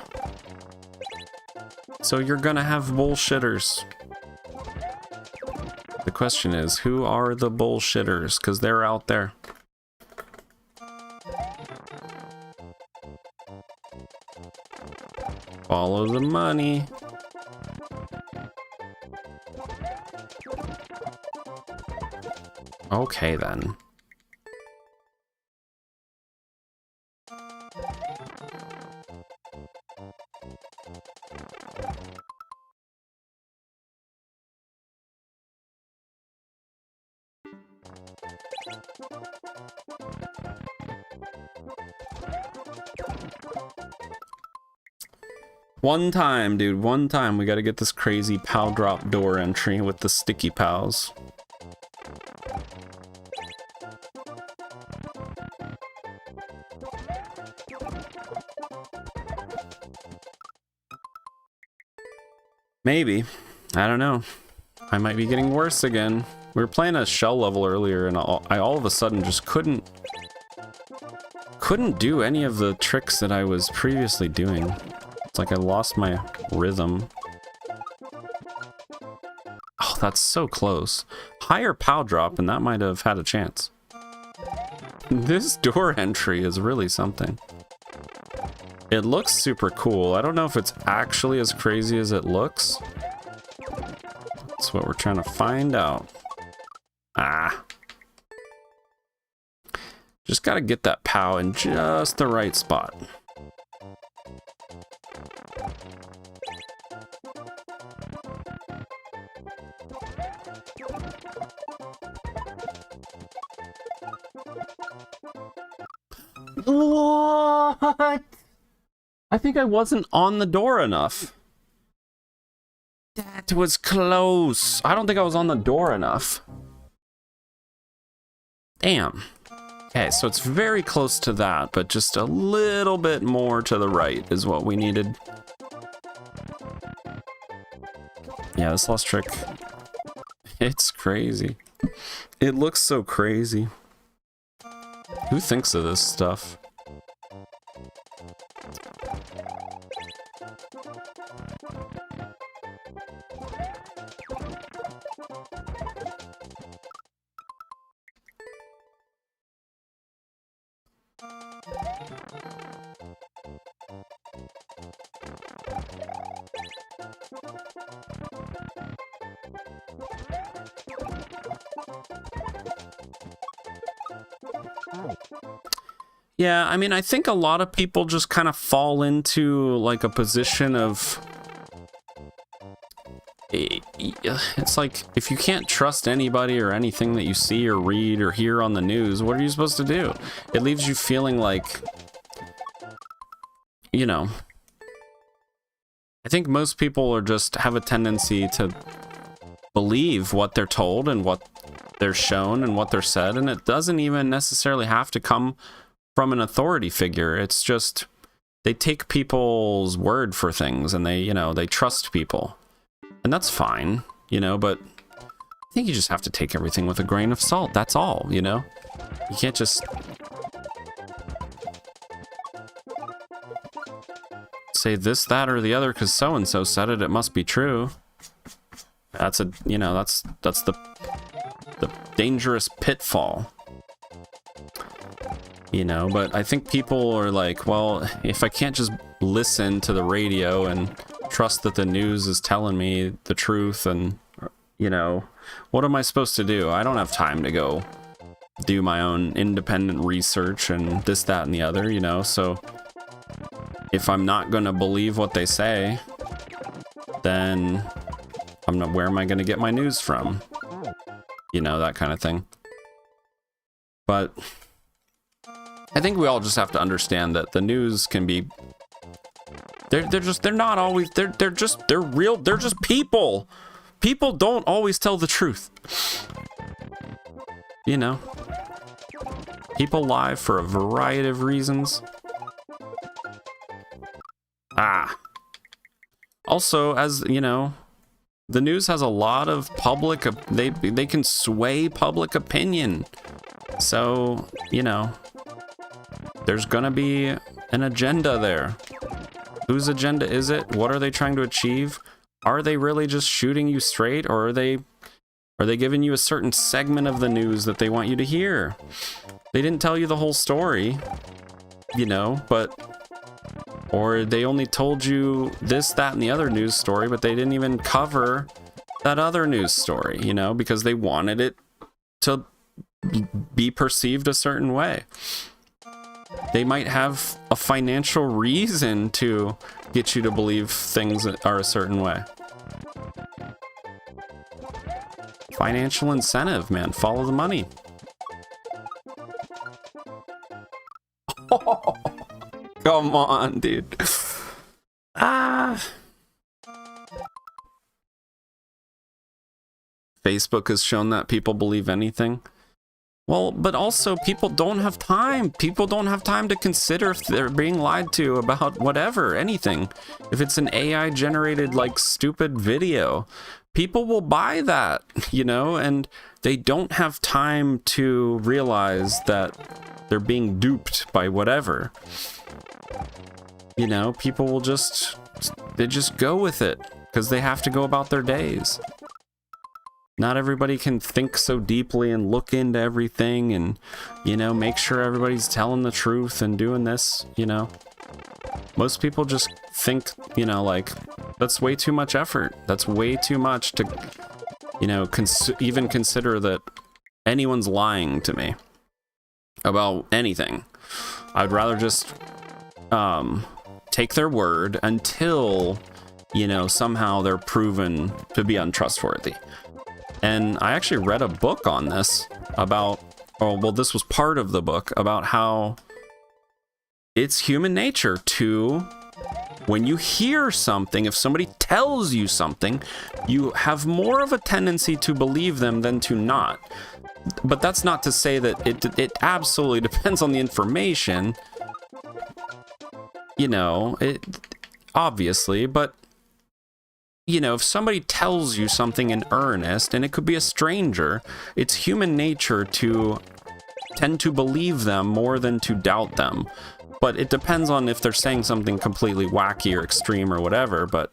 So you're gonna have bullshitters. The question is, who are the bullshitters? Because they're out there. Follow the money. Okay, then. One time, dude, one time we gotta get this crazy POW drop door entry with the sticky POWs. Maybe. I don't know. I might be getting worse again. We were playing a shell level earlier and I all of a sudden just couldn't do any of the tricks that I was previously doing. It's like I lost my rhythm. Oh, that's so close. Higher POW drop and that might have had a chance. This door entry is really something. It looks super cool. I don't know if it's actually as crazy as it looks. That's what we're trying to find out. Ah. Just gotta get that POW in just the right spot. What? I think I wasn't on the door enough. That was close. I don't think I was on the door enough. Damn. Okay, so it's very close to that, but just a little bit more to the right is what we needed. Yeah, this last trick, it's crazy. It looks so crazy. Who thinks of this stuff? Yeah, I mean, I think a lot of people just kind of fall into like a position of... It's like, if you can't trust anybody or anything that you see or read or hear on the news, what are you supposed to do? It leaves you feeling like, you know, I think most people are just have a tendency to believe what they're told and what they're shown and what they're said, and it doesn't even necessarily have to come from an authority figure. It's just they take people's word for things, and they, you know, they trust people. And that's fine, you know, but I think you just have to take everything with a grain of salt. That's all, you know? You can't just say this, that, or the other because so-and-so said it, it must be true. That's a, you know, that's the dangerous pitfall. You know, but I think people are like, well, if I can't just listen to the radio and trust that the news is telling me the truth, and, you know, what am I supposed to do? I don't have time to go do my own independent research and this, that, and the other, you know? So if I'm not going to believe what they say, then I'm not, where am I going to get my news from? You know, that kind of thing. But I think we all just have to understand that the news can be, they're not always, they're just people. People don't always tell the truth. You know, people lie for a variety of reasons. Also, as you know, the news has a lot of public, they can sway public opinion. So, you know, there's gonna be an agenda there. Whose agenda is it? What are they trying to achieve? Are they really just shooting you straight, or are they giving you a certain segment of the news that they want you to hear? They didn't tell you the whole story, you know, but, or they only told you this, that, and the other news story, but they didn't even cover that other news story, you know, because they wanted it to be perceived a certain way. They might have a financial reason to get you to believe things are a certain way. Financial incentive, man. Follow the money. Oh, come on, dude. Facebook has shown that people believe anything. Well, but also people don't have time. People don't have time to consider if they're being lied to about whatever, anything. If it's an AI generated, like, stupid video, people will buy that, you know, and they don't have time to realize that they're being duped by whatever. You know, people will they just go with it because they have to go about their days. Not everybody can think so deeply and look into everything and, you know, make sure everybody's telling the truth and doing this, you know. Most people just think, you know, like, that's way too much effort. That's way too much to, you know, even consider that anyone's lying to me about anything. I'd rather just take their word until, you know, somehow they're proven to be untrustworthy. And I actually read a book on this about, oh, well, this was part of the book about how it's human nature to, when you hear something, if somebody tells you something, you have more of a tendency to believe them than to not. But that's not to say that it absolutely depends on the information, you know, obviously, but you know, if somebody tells you something in earnest, and it could be a stranger, it's human nature to tend to believe them more than to doubt them. But it depends on if they're saying something completely wacky or extreme or whatever. But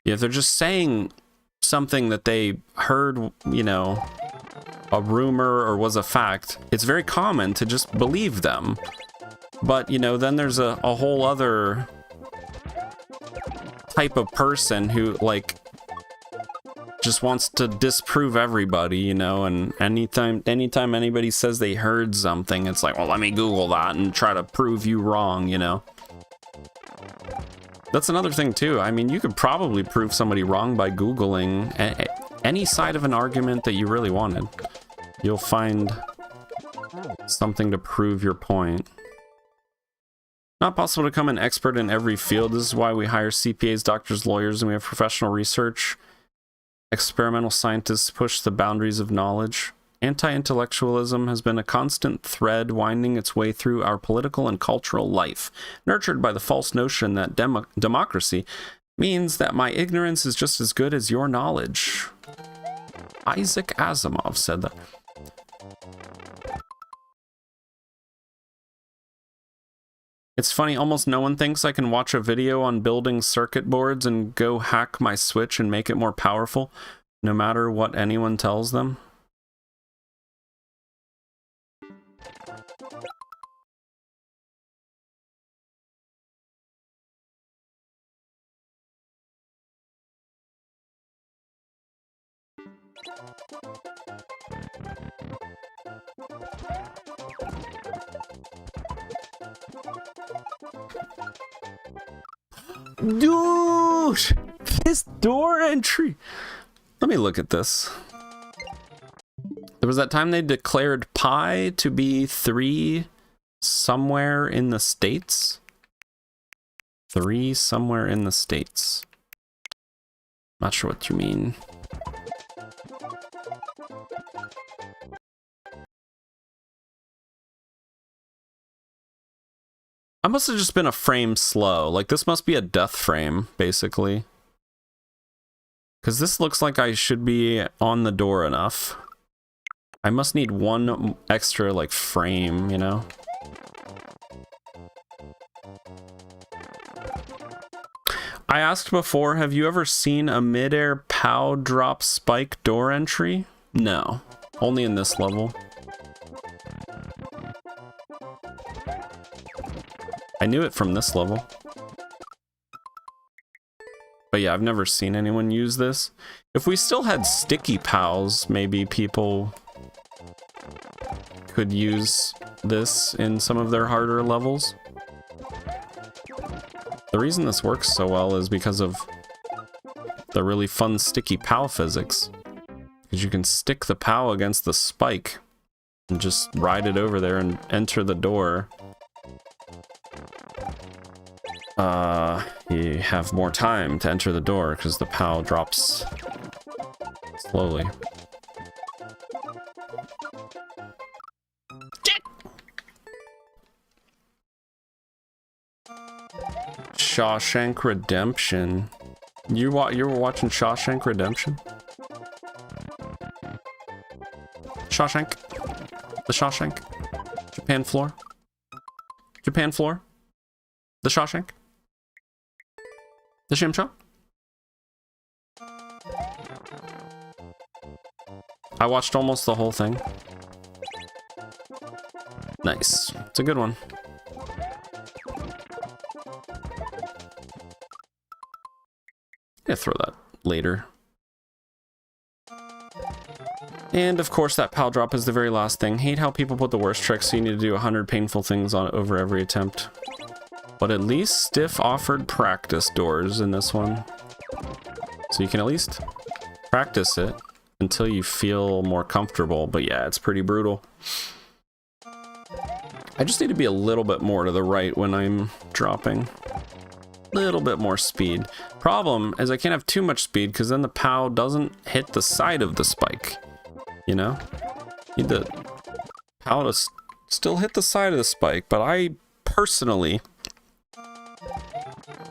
if they're just saying something that they heard, you know, a rumor or was a fact, it's very common to just believe them. But, you know, then there's a whole other type of person who, like, just wants to disprove everybody, you know, and anytime anybody says they heard something, it's like, well, let me Google that and try to prove you wrong, you know. That's another thing too. I mean, you could probably prove somebody wrong by Googling any side of an argument that you really wanted. You'll find something to prove your point. Not possible to become an expert in every field. This is why we hire CPAs, doctors, lawyers, and we have professional research, experimental scientists to push the boundaries of knowledge. Anti-intellectualism has been a constant thread winding its way through our political and cultural life, nurtured by the false notion that democracy means that my ignorance is just as good as your knowledge. Isaac Asimov said that. It's funny, almost no one thinks I can watch a video on building circuit boards and go hack my Switch and make it more powerful, no matter what anyone tells them. Dude, this door entry. Let me look at this. There was that time they declared pi to be 3 somewhere in the States. 3 somewhere in the States. Not sure what you mean. I must have just been a frame slow. Like, this must be a death frame, basically. Because this looks like I should be on the door enough. I must need one extra, like, frame, you know? I asked before, have you ever seen a mid-air POW drop spike door entry? No. Only in this level. I knew it from this level. But yeah, I've never seen anyone use this. If we still had sticky POWs, maybe people could use this in some of their harder levels. The reason this works so well is because of the really fun sticky POW physics. Because you can stick the POW against the spike and just ride it over there and enter the door. You have more time to enter the door because the POW drops slowly. Shawshank Redemption. You were watching Shawshank Redemption? Shawshank? The Shawshank? Japan floor? Japan floor? The Shawshank? The Shimshaw? I watched almost the whole thing. Nice. It's a good one. Yeah, throw that later. And of course that POW drop is the very last thing. Hate how people put the worst tricks, so you need to do 100 painful things on over every attempt. But at least Stiff offered practice doors in this one. So you can at least practice it until you feel more comfortable. But yeah, it's pretty brutal. I just need to be a little bit more to the right when I'm dropping. Little bit more speed. Problem is I can't have too much speed because then the POW doesn't hit the side of the spike. You know? Need the POW to still hit the side of the spike, but I personally...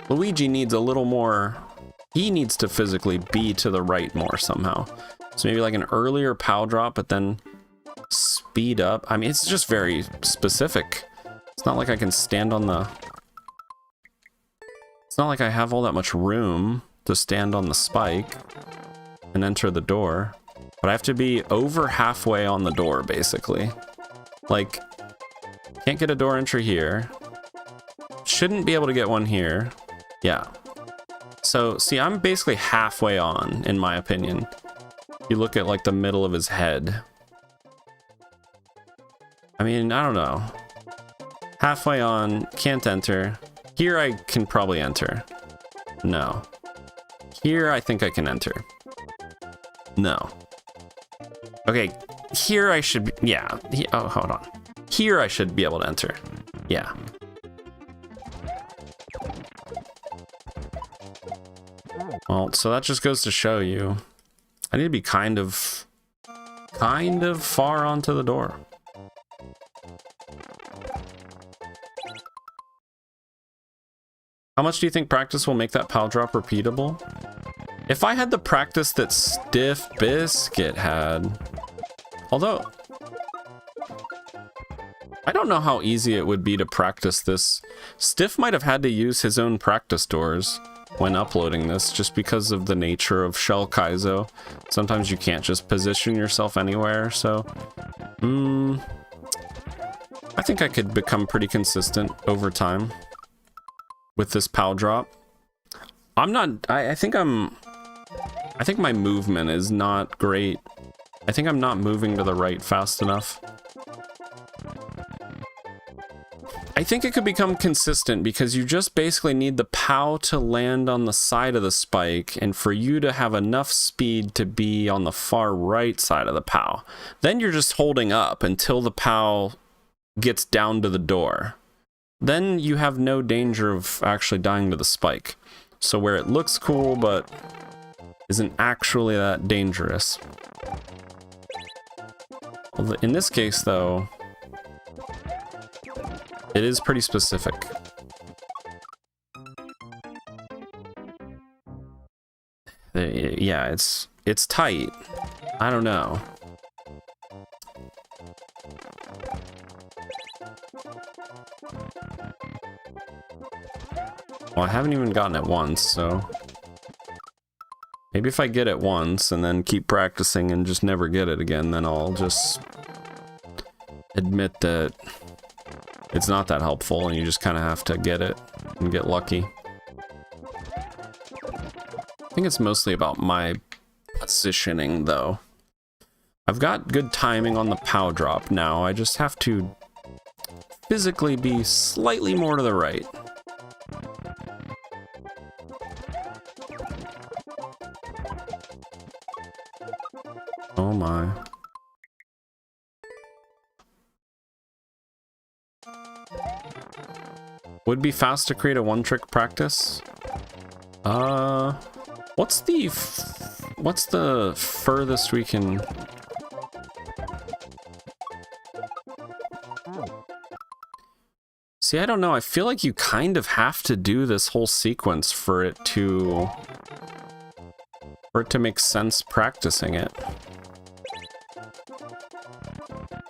Luigi needs a little more... He needs to physically be to the right more somehow. So maybe like an earlier POW drop, but then speed up. I mean, it's just very specific. It's not like I can stand on the... It's not like I have all that much room to stand on the spike and enter the door. But I have to be over halfway on the door, basically. Like, can't get a door entry here. Shouldn't be able to get one here. Yeah. So, see, I'm basically halfway on, in my opinion. You look at, like, the middle of his head. I mean, I don't know. Halfway on, can't enter. Here I can probably enter. No. Here I think I can enter. No. Okay, here I should be, yeah. Oh, hold on. Here I should be able to enter. Yeah. Well, so that just goes to show you. I need to be kind of kind of far onto the door. How much do you think practice will make that POW drop repeatable? If I had the practice that Stiff Biscuit had, although I don't know how easy it would be to practice this. Stiff might have had to use his own practice doors when uploading this just because of the nature of Shell Kaizo. Sometimes you can't just position yourself anywhere, so I think I could become pretty consistent over time with this POW drop. I think my movement is not great. I think I'm not moving to the right fast enough. I think it could become consistent because you just basically need the POW to land on the side of the spike and for you to have enough speed to be on the far right side of the POW. Then you're just holding up until the POW gets down to the door. Then you have no danger of actually dying to the spike. So where it looks cool but isn't actually that dangerous. In this case though, it is pretty specific. Yeah, it's tight. I don't know. Well, I haven't even gotten it once, so maybe if I get it once and then keep practicing and just never get it again, then I'll just admit that it's not that helpful and you just kind of have to get it and get lucky. I think it's mostly about my positioning though. I've got good timing on the POW drop now. I just have to physically be slightly more to the right. Oh my. Would be fast to create a one-trick practice. What's the furthest we can? See, I don't know. I feel like you kind of have to do this whole sequence for it to make sense practicing it.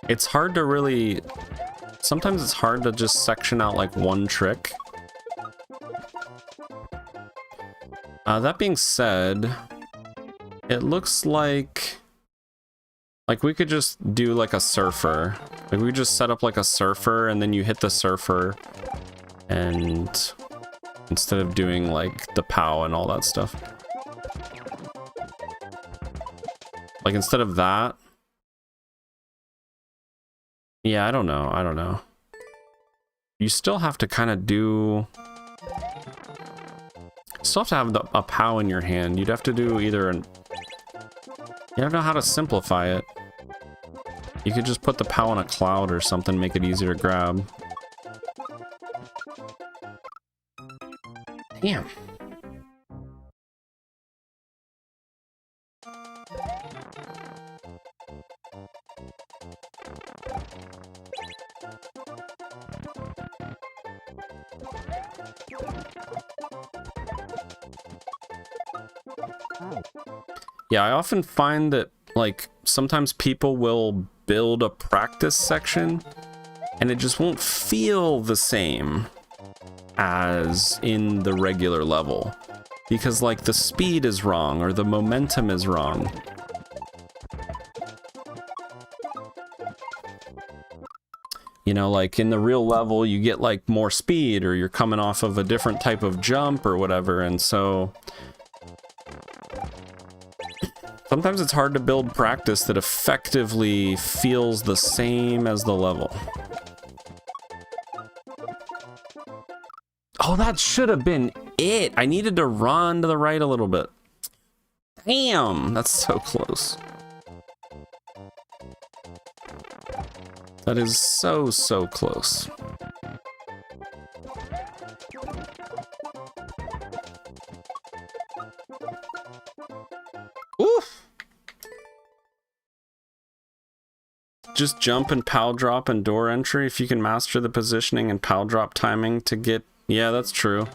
It's hard to really. Sometimes it's hard to just section out like one trick. That being said, it looks like we could just do like a surfer. Like we just set up like a surfer and then you hit the surfer and instead of doing like the POW and all that stuff. Like instead of that. Yeah, I don't know. You still have to kind of do... You still have to have a POW in your hand. You'd have to do either an... You don't know how to simplify it. You could just put the POW on a cloud or something, make it easier to grab. Damn. Yeah, I often find that, like, sometimes people will build a practice section and it just won't feel the same as in the regular level because, like, the speed is wrong or the momentum is wrong. You know, like in the real level, you get like more speed or you're coming off of a different type of jump or whatever, and so sometimes it's hard to build practice that effectively feels the same as the level. Oh, that should have been it. I needed to run to the right a little bit. Damn, that's so close. That is so, so close. Oof. just jump and pal drop and door entry. If you can master the positioning and pal drop timing to get... Yeah, that's true.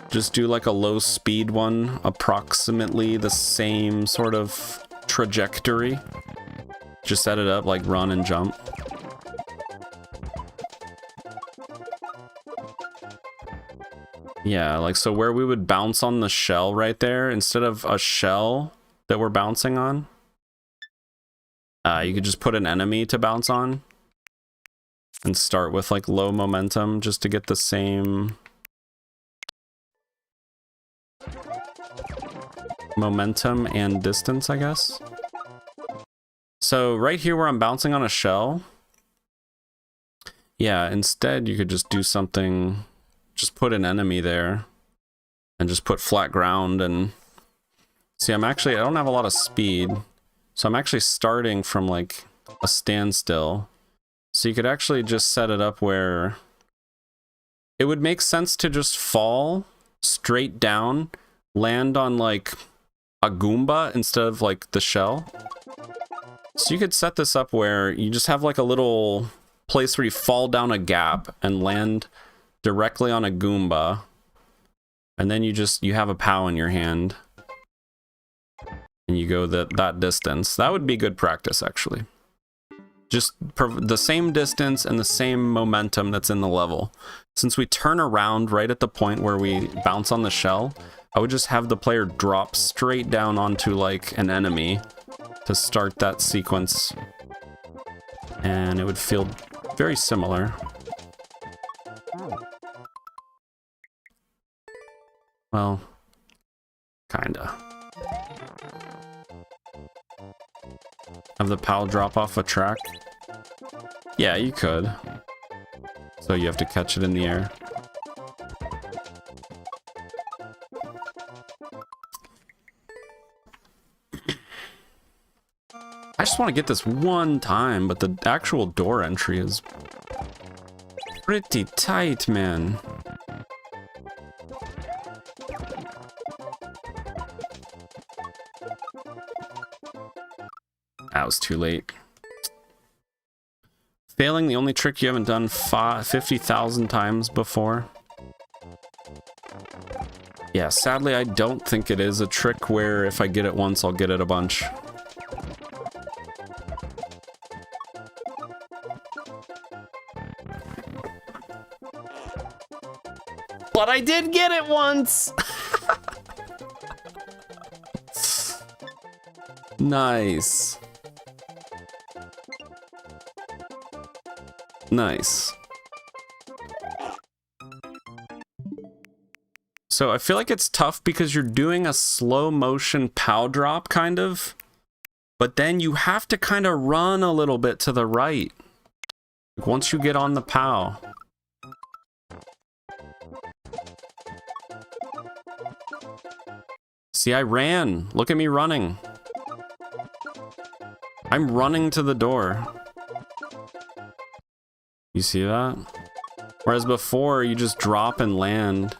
Just do like a low speed one, approximately the same sort of trajectory. Just set it up like run and jump. Yeah, like so where we would bounce on the shell right there, instead of a shell that we're bouncing on, you could just put an enemy to bounce on and start with like low momentum just to get the same momentum and distance, I guess. So right here where I'm bouncing on a shell, yeah, instead you could just do something, just put an enemy there and just put flat ground. And see, I don't have a lot of speed, so I'm actually starting from like a standstill. So you could actually just set it up where it would make sense to just fall straight down, land on like a Goomba instead of like the shell. So you could set this up where you just have like a little place where you fall down a gap and land directly on a Goomba, and then you have a POW in your hand and you go that distance. That would be good practice, actually. Just the same distance and the same momentum that's in the level. Since we turn around right at the point where we bounce on the shell, I would just have the player drop straight down onto like an enemy to start that sequence, and it would feel very similar. Well, kinda. Have the POW drop off a track? Yeah, you could. So you have to catch it in the air. I just want to get this one time, but the actual door entry is pretty tight, man. That was too late. Failing the only trick you haven't done 50,000 times before. Yeah, sadly, I don't think it is a trick where if I get it once, I'll get it a bunch. But I did get it once! Nice. Nice. So I feel like it's tough because you're doing a slow motion POW drop, kind of. But then you have to kind of run a little bit to the right. Like once you get on the POW. See, I ran. Look at me running. I'm running to the door. You see that? Whereas before, you just drop and land.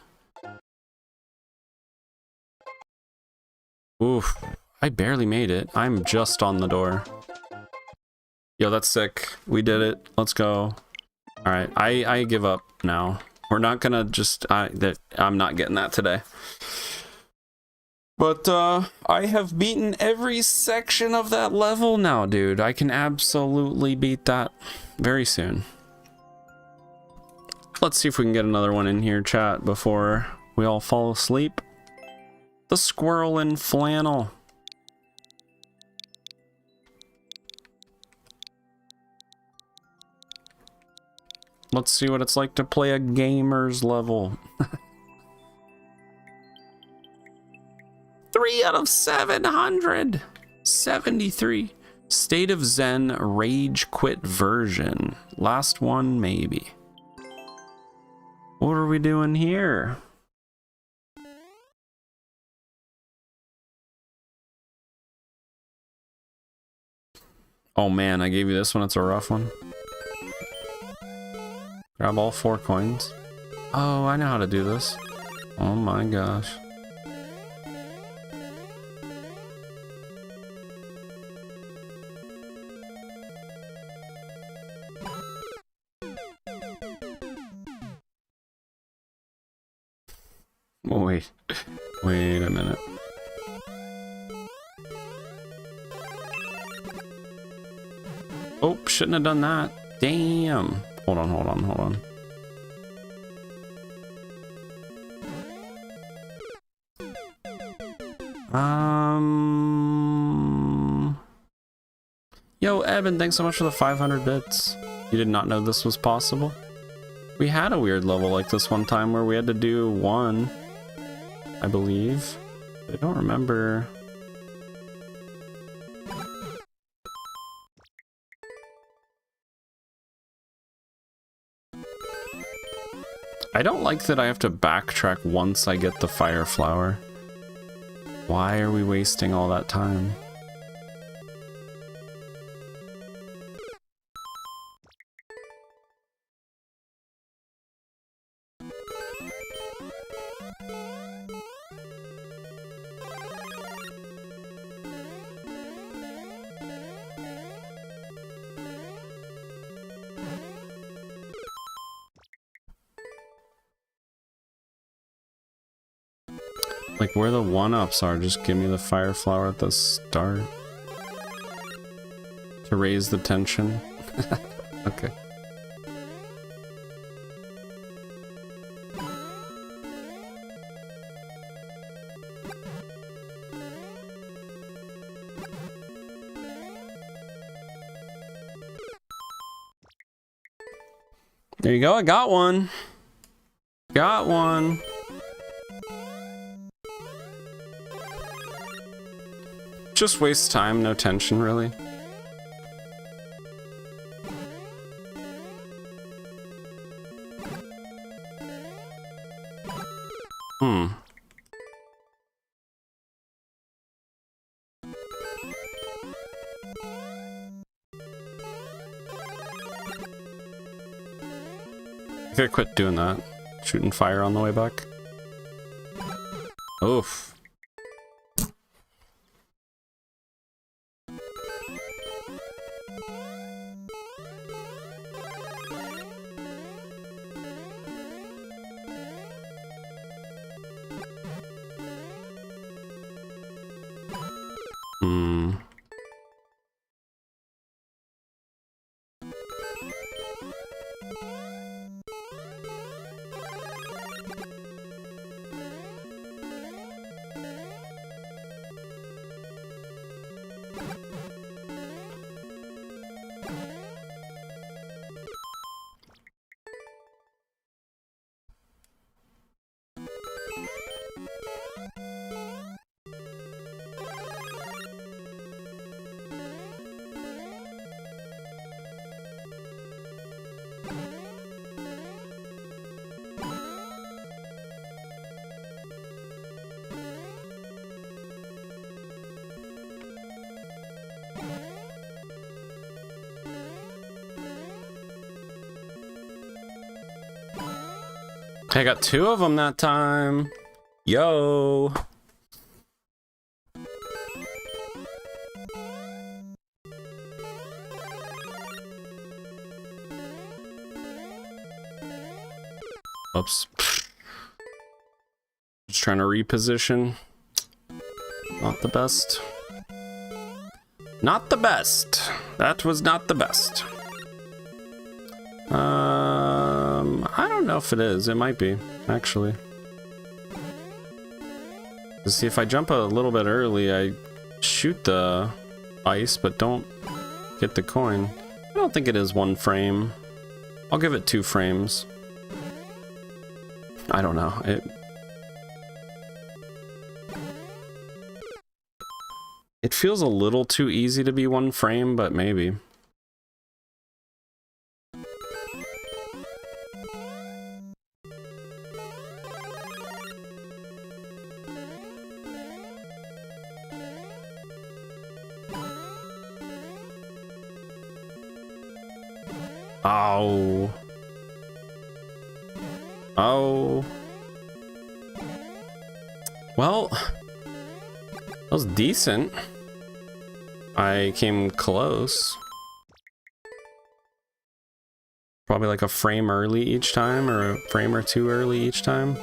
Oof. I barely made it. I'm just on the door. Yo, that's sick. We did it. Let's go. Alright, I give up now. We're not gonna just... I'm not getting that today. But, I have beaten every section of that level now, dude. I can absolutely beat that very soon. Let's see if we can get another one in here, chat, before we all fall asleep. The squirrel in flannel. Let's see what it's like to play a gamer's level. 3 out of 700. 73. State of Zen Rage Quit version. Last one, maybe. What are we doing here? Oh man, I gave you this one. It's a rough one. Grab all 4 coins. Oh, I know how to do this. Oh my gosh. Oh, wait. Wait a minute. Oh, shouldn't have done that. Damn. Hold on, hold on, hold on. Yo, Evan, thanks so much for the 500 bits. You did not know this was possible? We had a weird level like this one time where we had to do one, I believe. I don't remember. I don't like that I have to backtrack once I get the fire flower. Why are we wasting all that time? Like, where the one-ups are, just give me the fire flower at the start. To raise the tension. Okay. There you go, I got one. Got one. Just waste time, no tension, really. I gotta quit doing that. Shooting fire on the way back. Oof. I got two of them that time. Yo. Oops. Just trying to reposition. Not the best. Not the best. That was not the best. I don't know if it is. It might be, actually. Let's see, if I jump a little bit early, I shoot the ice, but don't get the coin. I don't think it is 1 frame. I'll give it 2 frames. I don't know. It feels a little too easy to be 1 frame, but maybe. Oh. Oh. Well, that was decent. I came close. Probably like a frame early each time, or a frame or 2 early each time.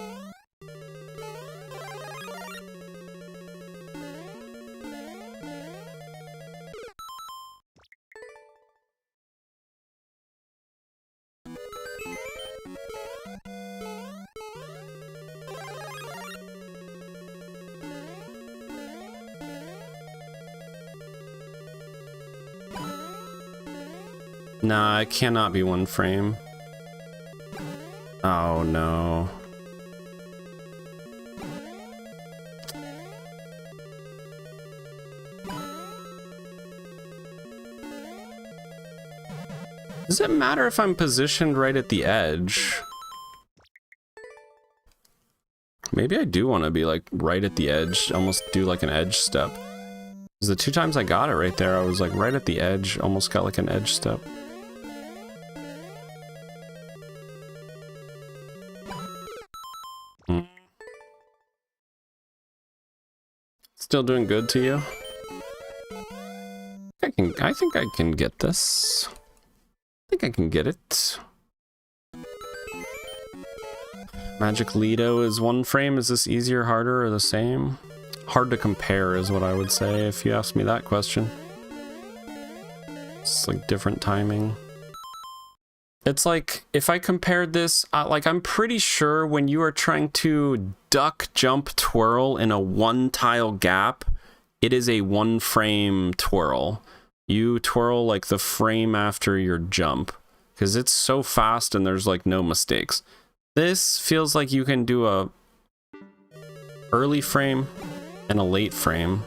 Nah, it cannot be one frame. Oh no. Does it matter if I'm positioned right at the edge? Maybe I do want to be like right at the edge, almost do like an edge step. Because the 2 times I got it right there, I was like right at the edge, almost got like an edge step. Still doing good to you? I think I can get this. I think I can get it. Magic Lido is 1 frame. Is this easier, harder, or the same? Hard to compare is what I would say if you ask me that question. It's like different timing. It's like, if I compared this, like I'm pretty sure when you are trying to duck, jump, twirl in a 1 tile gap, it is a 1 frame twirl. You twirl like the frame after your jump, because it's so fast and there's like no mistakes. This feels like you can do a early frame and a late frame.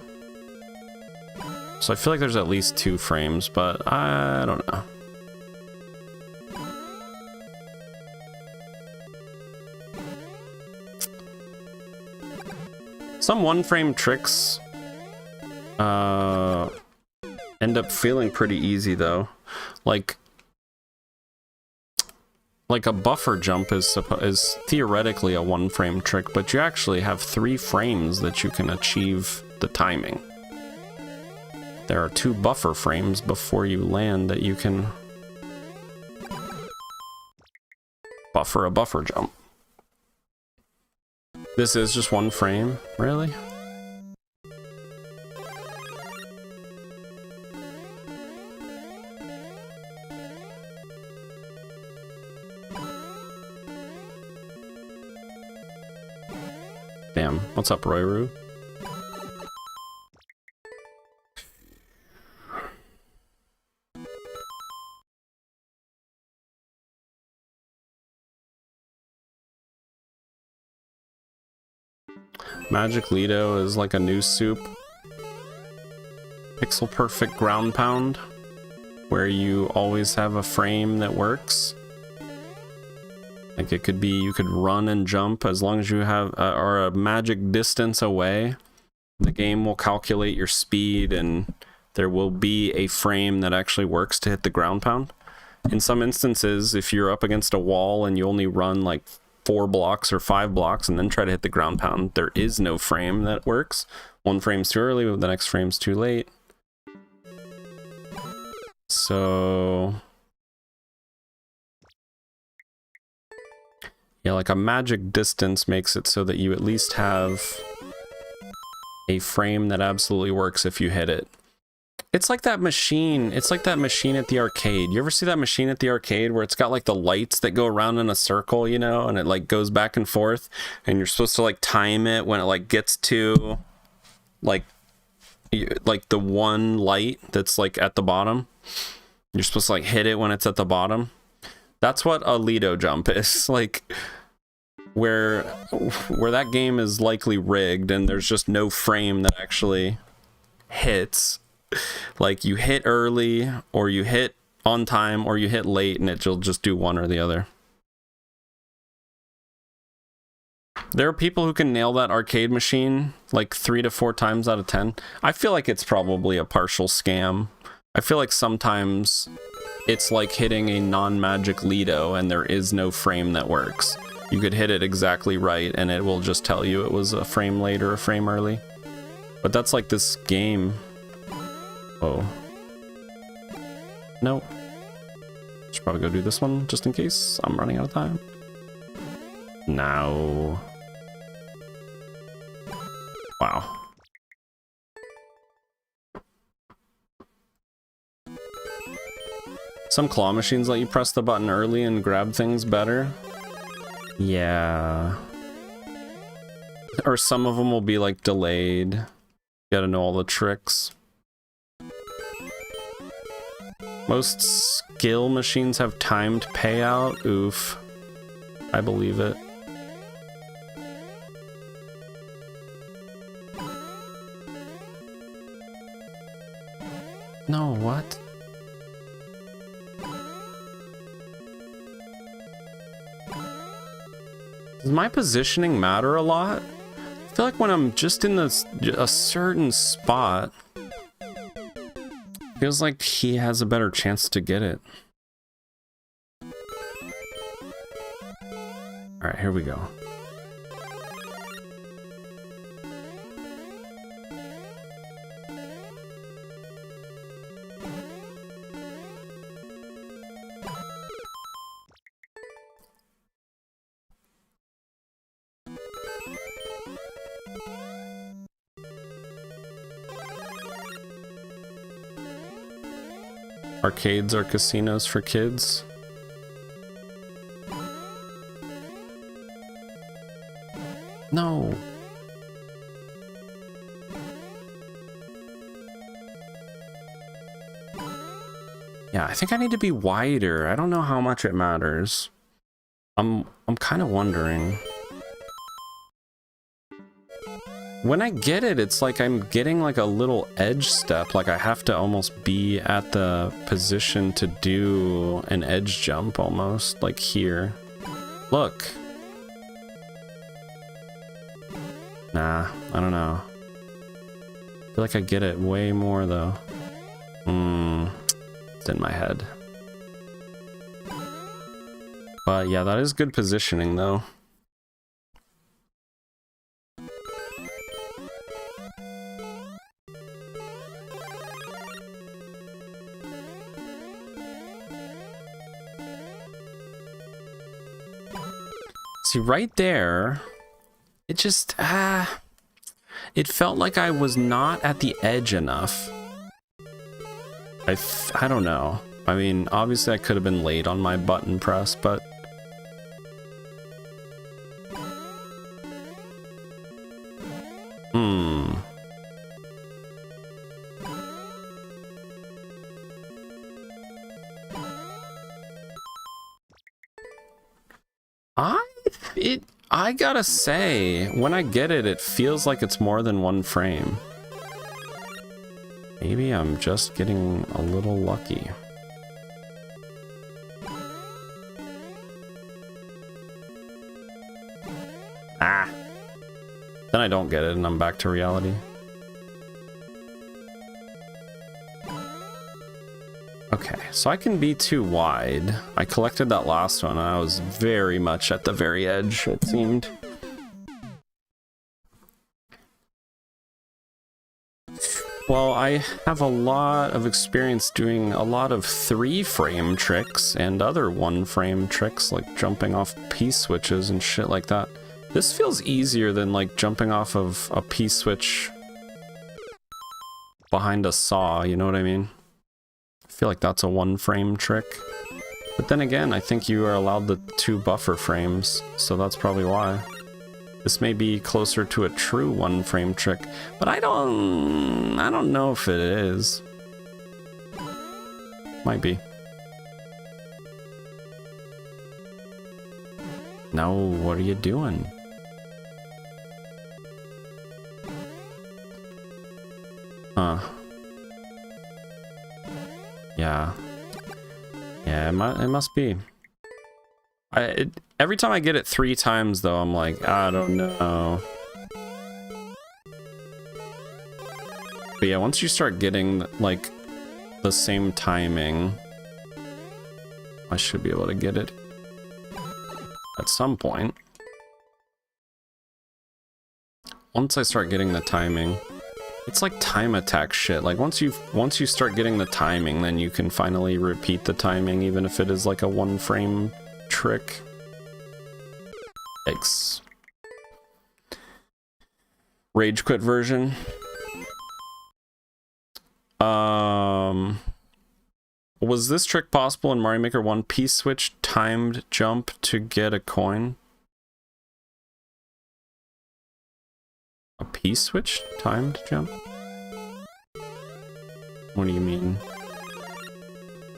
So I feel like there's at least 2 frames, but I don't know. Some 1 frame tricks end up feeling pretty easy though. Like a buffer jump is theoretically a 1 frame trick, but you actually have 3 frames that you can achieve the timing. There are 2 buffer frames before you land that you can buffer a buffer jump. This is just 1 frame, really? Damn, what's up, Royru? Magic Lido is like a new soup. Pixel perfect ground pound, where you always have a frame that works. Like it could be, you could run and jump as long as you have are a magic distance away. The game will calculate your speed and there will be a frame that actually works to hit the ground pound. In some instances, if you're up against a wall and you only run like 4 blocks or 5 blocks and then try to hit the ground pound, there is no frame that works. 1 frame's too early, but the next frame's too late. So yeah, like a magic distance makes it so that you at least have a frame that absolutely works if you hit it. It's like that machine. It's like that machine at the arcade. You ever see that machine at the arcade where it's got like the lights that go around in a circle, you know, and it like goes back and forth, and you're supposed to like time it when it like gets to like the one light that's like at the bottom. You're supposed to like hit it when it's at the bottom. That's what a Lido jump is. Like where that game is likely rigged and there's just no frame that actually hits. Like you hit early, or you hit on time, or you hit late, and it'll just do one or the other. There are people who can nail that arcade machine like 3 to 4 times out of 10. I feel like it's probably a partial scam. I feel like sometimes it's like hitting a non-magic Lido and there is no frame that works. You could hit it exactly right and it will just tell you it was a frame late or a frame early. But that's like this game. Oh. No. Should probably go do this one just in case I'm running out of time. No. Wow. Some claw machines let you press the button early and grab things better. Yeah. Or some of them will be like delayed. You gotta know all the tricks. Most skill machines have timed payout? Oof. I believe it. No, what? Does my positioning matter a lot? I feel like when I'm just in a certain spot, feels like he has a better chance to get it. All right, here we go. Arcades are casinos for kids. No. Yeah, I think I need to be wider. I don't know how much it matters. I'm kind of wondering. When I get it, it's like I'm getting like a little edge step. Like I have to almost be at the position to do an edge jump almost, like here. Look. Nah, I don't know. I feel like I get it way more though. It's in my head. But yeah, that is good positioning though. See, right there, it just, it felt like I was not at the edge enough. I don't know. I mean, obviously I could have been late on my button press, but... I gotta say, when I get it, it feels like it's more than one frame. Maybe I'm just getting a little lucky. Ah! Then I don't get it and I'm back to reality. Okay, so I can be too wide. I collected that last one and I was very much at the very edge, it seemed. Well, I have a lot of experience doing a lot of 3-frame tricks and other 1-frame tricks, like jumping off P-switches and shit like that. This feels easier than like jumping off of a P-switch behind a saw, you know what I mean? I feel like that's a 1-frame trick. But then again, I think you are allowed the 2 buffer frames, so that's probably why. This may be closer to a true 1-frame trick, but I don't know if it is. Might be. No, what are you doing? Huh. Yeah. Yeah, it must be. Every time I get it 3 times, though, I'm like, I don't know. But yeah, once you start getting, like, the same timing, I should be able to get it at some point. Once I start getting the timing, it's like time attack shit. Like once you start getting the timing, then you can finally repeat the timing, even if it is like a 1-frame trick. Yikes. Rage quit version. Was this trick possible in Mario Maker 1? P-switch timed jump to get a coin? A P-switch timed jump? What do you mean?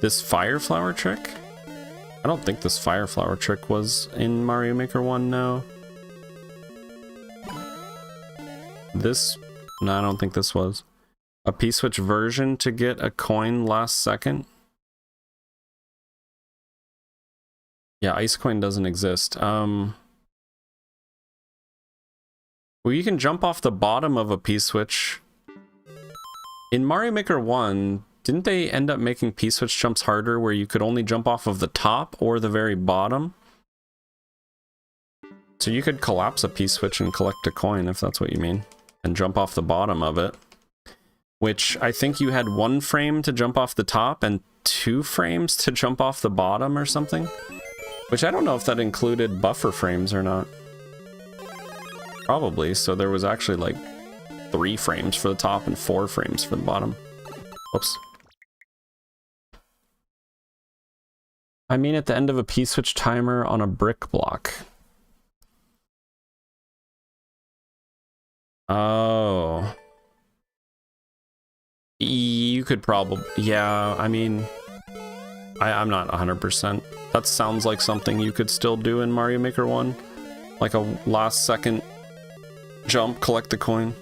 This fire flower trick? I don't think this fire flower trick was in Mario Maker 1, no. This... No, I don't think this was. A P-switch version to get a coin last second? Yeah, Ice Coin doesn't exist. Well, you can jump off the bottom of a P-switch. In Mario Maker 1, didn't they end up making P-switch jumps harder where you could only jump off of the top or the very bottom? So you could collapse a P-switch and collect a coin, if that's what you mean, and jump off the bottom of it. Which, I think you had 1 frame to jump off the top and 2 frames to jump off the bottom or something. Which I don't know if that included buffer frames or not. Probably, so there was actually like 3 frames for the top and 4 frames for the bottom. Whoops. I mean at the end of a P-switch timer on a brick block. Oh. You could probably... Yeah, I mean... I'm not 100%. That sounds like something you could still do in Mario Maker 1. Like a last second jump, collect the coin.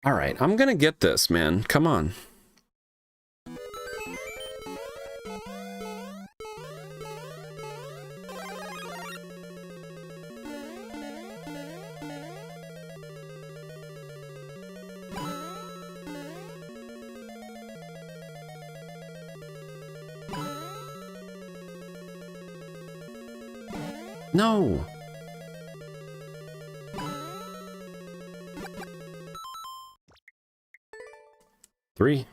Alright, I'm gonna get this, man. Come on. No! 3.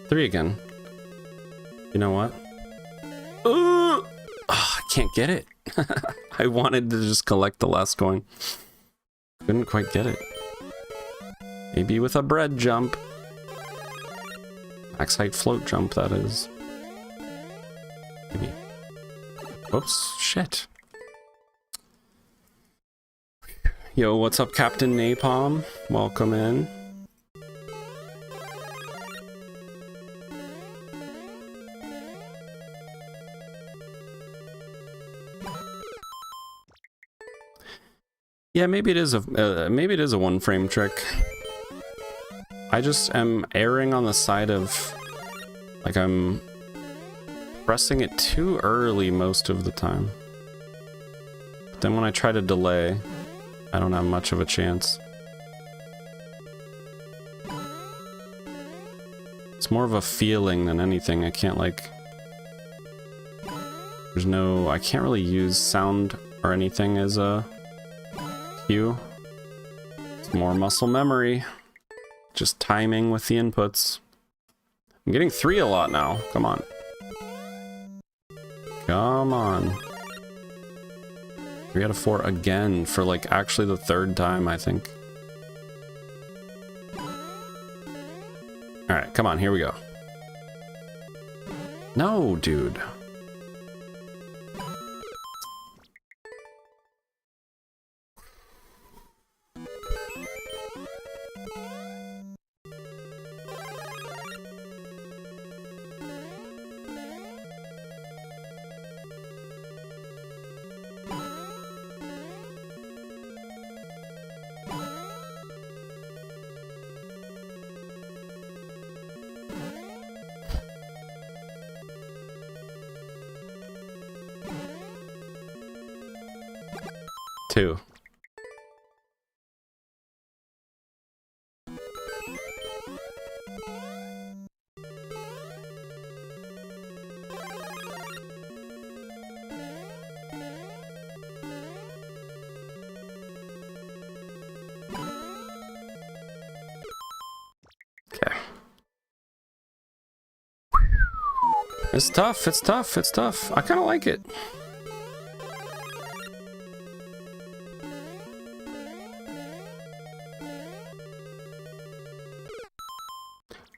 Three again. You know what? Oh, I can't get it. I wanted to just collect the last coin. Couldn't quite get it. Maybe with a bread jump. Max height float jump, that is. Maybe. Whoops, shit. Yo, what's up, Captain Napalm? Welcome in. Yeah, maybe it is a 1-frame trick. I just am erring on the side of like I'm pressing it too early most of the time. But then when I try to delay, I don't have much of a chance. It's more of a feeling than anything. I can't like... I can't really use sound or anything as a cue. It's more muscle memory. Just timing with the inputs. I'm getting 3 a lot now. Come on. Come on. 3 out of 4 again for like actually the 3rd time, I think. Alright, come on, here we go. No, dude. Two. It's tough, it's tough, it's tough. I kind of like it.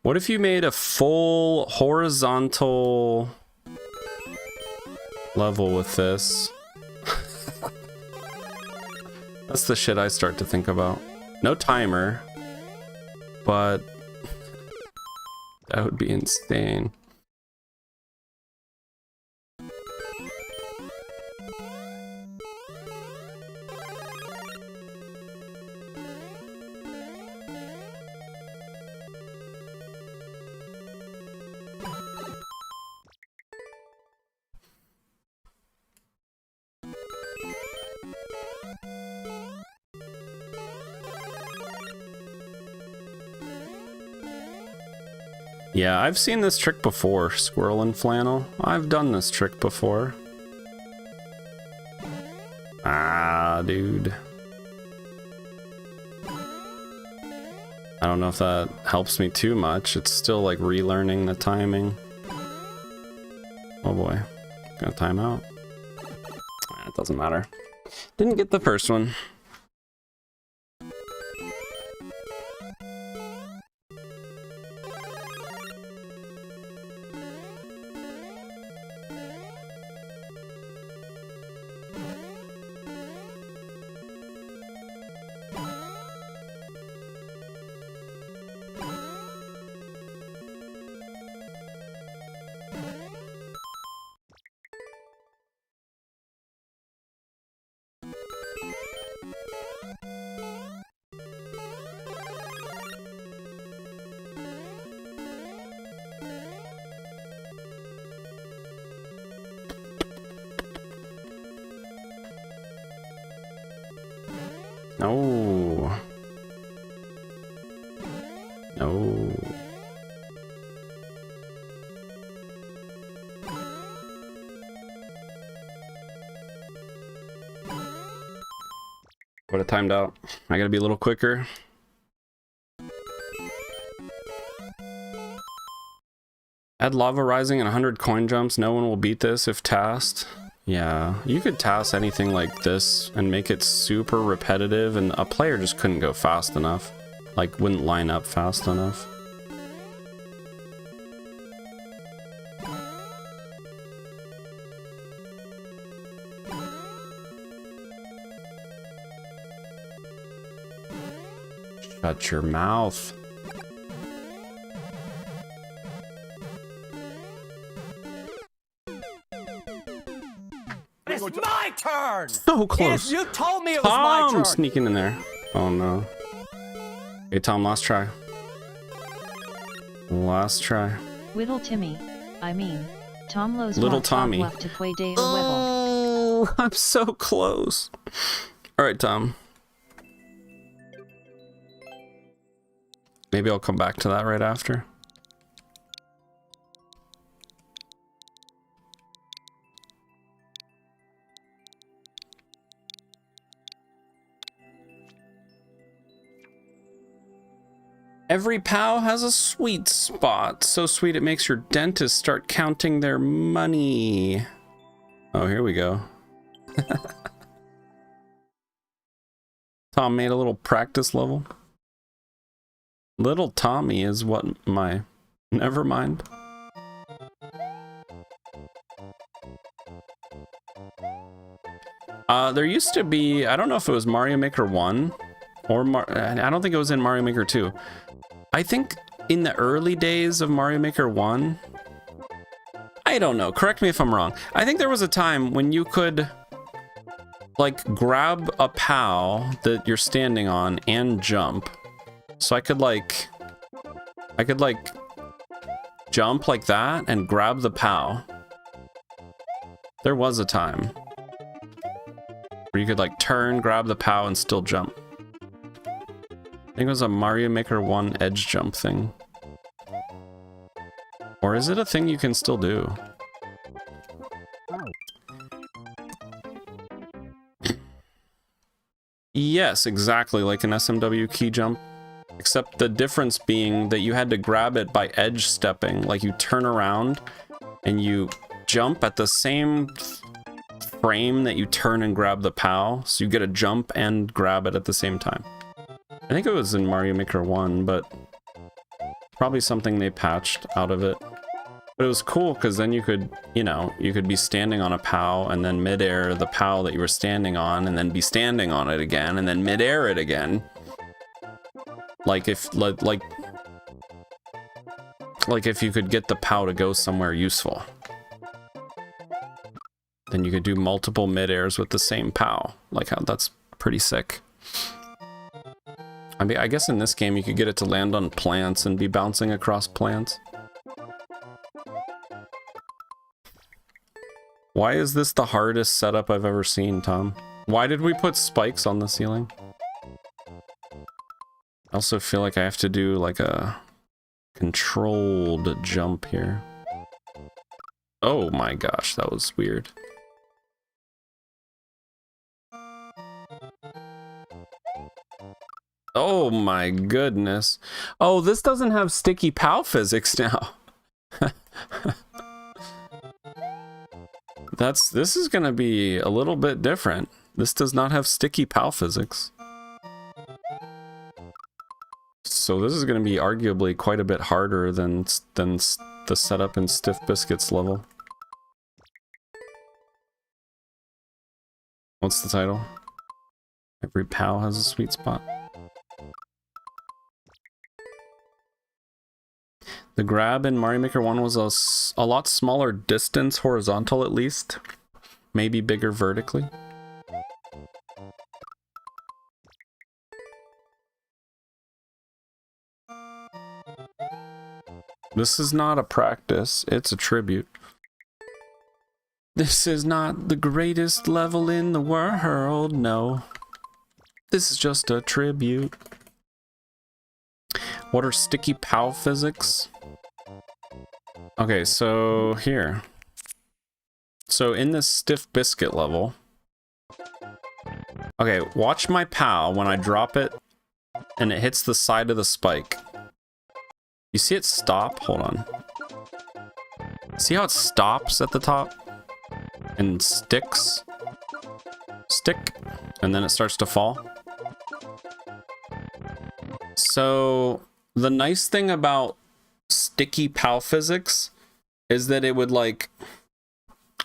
What if you made a full horizontal level with this? That's the shit I start to think about. No timer, but that would be insane. Yeah, I've seen this trick before, Squirrel and Flannel. I've done this trick before. Ah, dude. I don't know if that helps me too much. It's still like relearning the timing. Oh boy. Gonna time out. It doesn't matter. Didn't get the first one. No. No. Would have timed out. I gotta be a little quicker. Add lava rising and 100 coin jumps. No one will beat this if tasked. Yeah, you could task anything like this and make it super repetitive, and a player just couldn't go fast enough. Like, wouldn't line up fast enough. Shut your mouth. It's my turn! So close. Yes, you told me it was my turn! Sneaking in there. Oh no. Okay, Tom, last try. Last try. Whittle Timmy. I mean, Tom Lowe's Little Mob Tommy. left to play Day Wevel. Oh, I'm so close. Alright, Tom. Maybe I'll come back to that right after. Every POW has a sweet spot. So sweet it makes your dentist start counting their money. Oh, here we go. Tom made a little practice level. Little Tommy is what my... Never mind. There used to be... I don't know if it was Mario Maker 1 or I don't think it was in Mario Maker 2. I think in the early days of Mario Maker 1, I don't know, correct me if I'm wrong. I think there was a time when you could like grab a POW that you're standing on and jump. So I could like jump like that and grab the POW. There was a time where you could like turn, grab the POW and still jump. I think it was a Mario Maker 1 edge jump thing. Or is it a thing you can still do? Yes, exactly like an SMW key jump. Except the difference being that you had to grab it by edge stepping. Like you turn around and you jump at the same frame that you turn and grab the POW, so you get a jump and grab it at the same time. I think it was in Mario Maker 1, but probably something they patched out of it. But it was cool because then you could, you know, you could be standing on a POW and then midair the POW that you were standing on, and then be standing on it again, and then midair it again. Like if if you could get the POW to go somewhere useful. Then you could do multiple mid-airs with the same POW. Like how that's pretty sick. I mean, I guess in this game you could get it to land on plants and be bouncing across plants. Why is this the hardest setup I've ever seen, Tom? Why did we put spikes on the ceiling? I also feel like I have to do like a controlled jump here. Oh my gosh, that was weird. Oh my goodness. Oh, this doesn't have sticky POW physics now. This is gonna be a little bit different. This does not have sticky POW physics. So this is gonna be arguably quite a bit harder than the setup in Stiff Biscuits level. What's the title? Every POW has a sweet spot. The grab in Mario Maker 1 was a lot smaller distance, horizontal at least. Maybe bigger vertically. This is not a practice, it's a tribute. This is not the greatest level in the world, no. This is just a tribute. What are sticky POW physics? Okay, so here. So in this Stiff Biscuit level... Okay, watch my POW when I drop it and it hits the side of the spike. You see it stop? Hold on. See how it stops at the top? And sticks? Stick. And then it starts to fall? So... the nice thing about sticky POW physics is that it would like...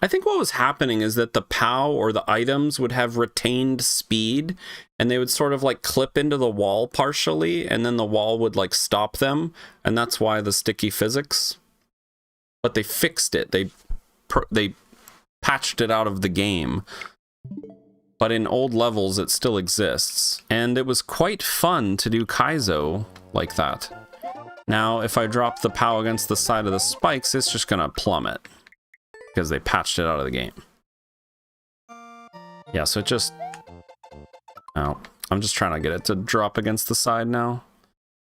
I think what was happening is that the POW or the items would have retained speed and they would sort of like clip into the wall partially and then the wall would like stop them, and that's why the sticky physics. But they fixed it. They patched it out of the game. But in old levels it still exists. And it was quite fun to do Kaizo like that. Now, if I drop the POW against the side of the spikes, it's just gonna plummet. Because they patched it out of the game. Yeah, so it just... Oh, I'm just trying to get it to drop against the side now.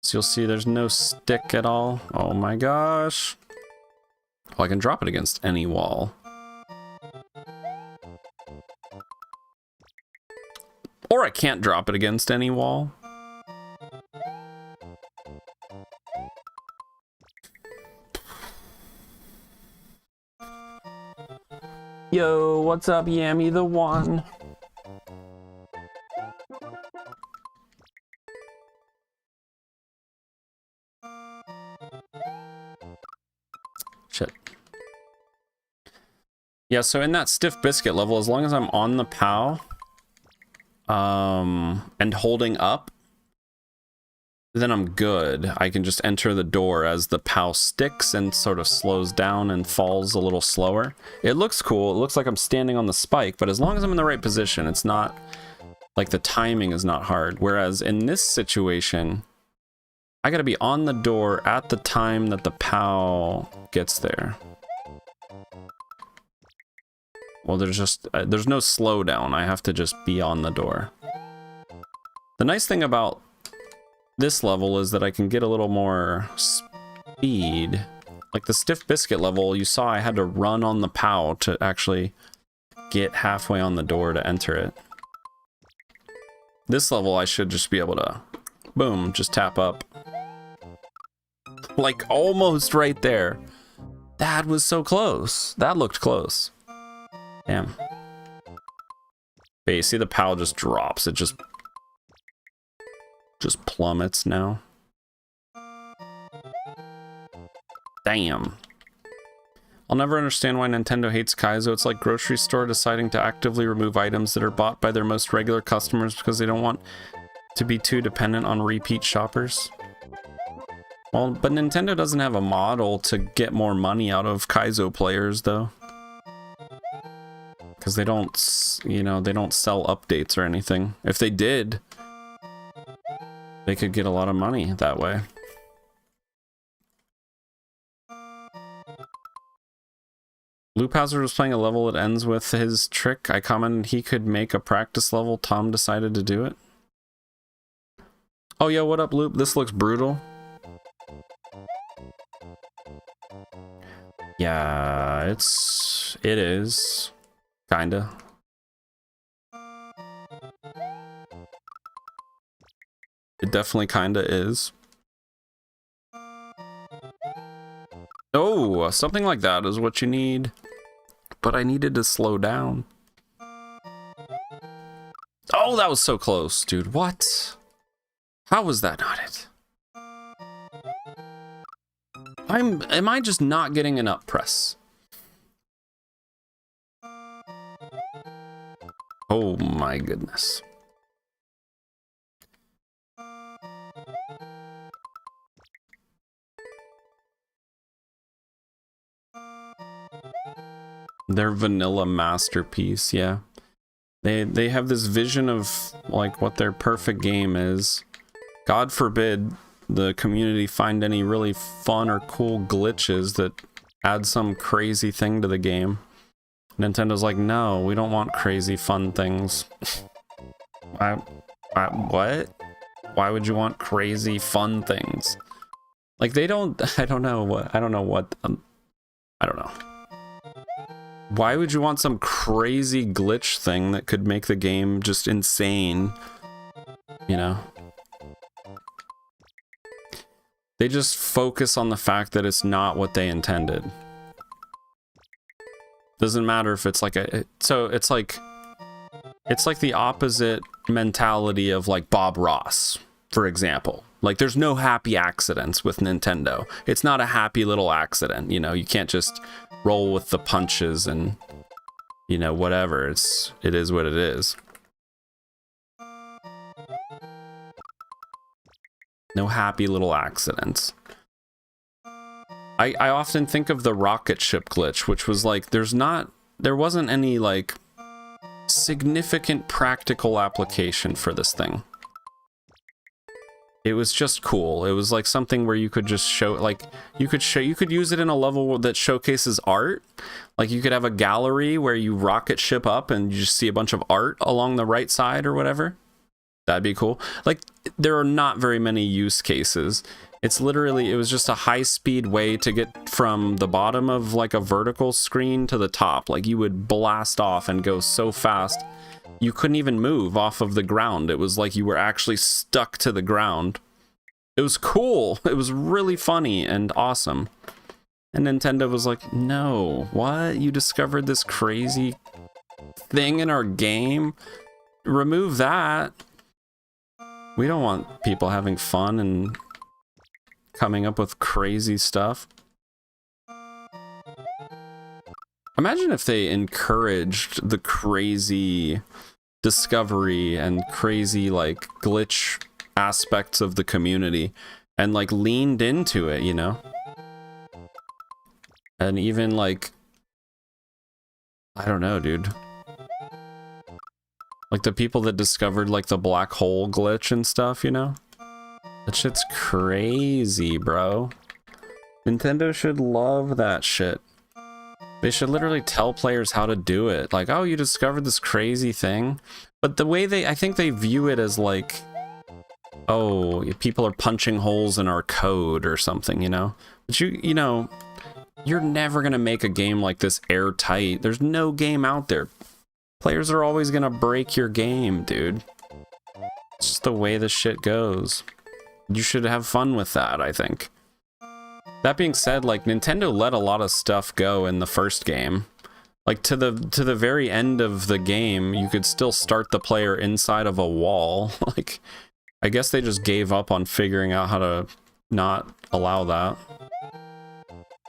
So you'll see there's no stick at all. Oh my gosh. Well, I can drop it against any wall. Or I can't drop it against any wall. Yo, what's up, Yami the One? Shit. Yeah, so in that Stiff Biscuit level, as long as I'm on the POW, and holding up, then I'm good. I can just enter the door as the POW sticks and sort of slows down and falls a little slower. It looks cool. It looks like I'm standing on the spike, but as long as I'm in the right position, it's not like the timing is not hard. Whereas in this situation, I gotta be on the door at the time that the POW gets there. Well, there's no slowdown. I have to just be on the door. The nice thing about this level is that I can get a little more speed. Like the Stiff Biscuit level, you saw I had to run on the POW to actually get halfway on the door to enter it. This level, I should just be able to, boom, just tap up. Like almost right there. That was so close. That looked close. Damn. But you see the PAL just drops. It just plummets now. Damn. I'll never understand why Nintendo hates Kaizo. It's like grocery store deciding to actively remove items that are bought by their most regular customers because they don't want to be too dependent on repeat shoppers. Well, but Nintendo doesn't have a model to get more money out of Kaizo players, though. Because they don't, you know, they don't sell updates or anything. If they did, they could get a lot of money that way. Loop Hazard was playing a level that ends with his trick. I commented he could make a practice level. Tom decided to do it. Oh, yo, what up, Loop? This looks brutal. Yeah, it is. Kinda. It definitely kinda is. Oh, something like that is what you need. But I needed to slow down. Oh, that was so close, dude. What? How was that not it? Am I just not getting an up press? Oh my goodness. Their vanilla masterpiece, yeah. They have this vision of like what their perfect game is. God forbid the community find any really fun or cool glitches that add some crazy thing to the game. Nintendo's like, no, we don't want crazy fun things. What? Why would you want crazy fun things? Like they don't, I don't know. Why would you want some crazy glitch thing that could make the game just insane? You know? They just focus on the fact that it's not what they intended. Doesn't matter if it's like it's like the opposite mentality of like Bob Ross, for example. Like there's no happy accidents with Nintendo. It's not a happy little accident, you know, you can't just roll with the punches and, you know, whatever. It is what it is. No happy little accidents. I often think of the rocket ship glitch, which was like, there wasn't any like significant practical application for this thing. It was just cool. It was like something where you could just show, like, you could use it in a level that showcases art. Like you could have a gallery where you rocket ship up and you just see a bunch of art along the right side or whatever. That'd be cool. Like, there are not very many use cases. It's literally, it was just a high-speed way to get from the bottom of like a vertical screen to the top. Like you would blast off and go so fast, you couldn't even move off of the ground. It was like you were actually stuck to the ground. It was cool. It was really funny and awesome. And Nintendo was like, no, what? You discovered this crazy thing in our game? Remove that. We don't want people having fun and coming up with crazy stuff. Imagine if they encouraged the crazy discovery and crazy like glitch aspects of the community and like leaned into it, you know? And even like, I don't know, dude. Like the people that discovered like the black hole glitch and stuff, you know? That shit's crazy, bro. Nintendo should love that shit. They should literally tell players how to do it. Like, oh, you discovered this crazy thing. But the way I think they view it as like, oh, people are punching holes in our code or something, you know? But you know, you're never gonna make a game like this airtight. There's no game out there. Players are always gonna break your game, dude. It's just the way this shit goes. You should have fun with that, I think. That being said, like, Nintendo let a lot of stuff go in the first game. Like, to the very end of the game, you could still start the player inside of a wall. Like, I guess they just gave up on figuring out how to not allow that.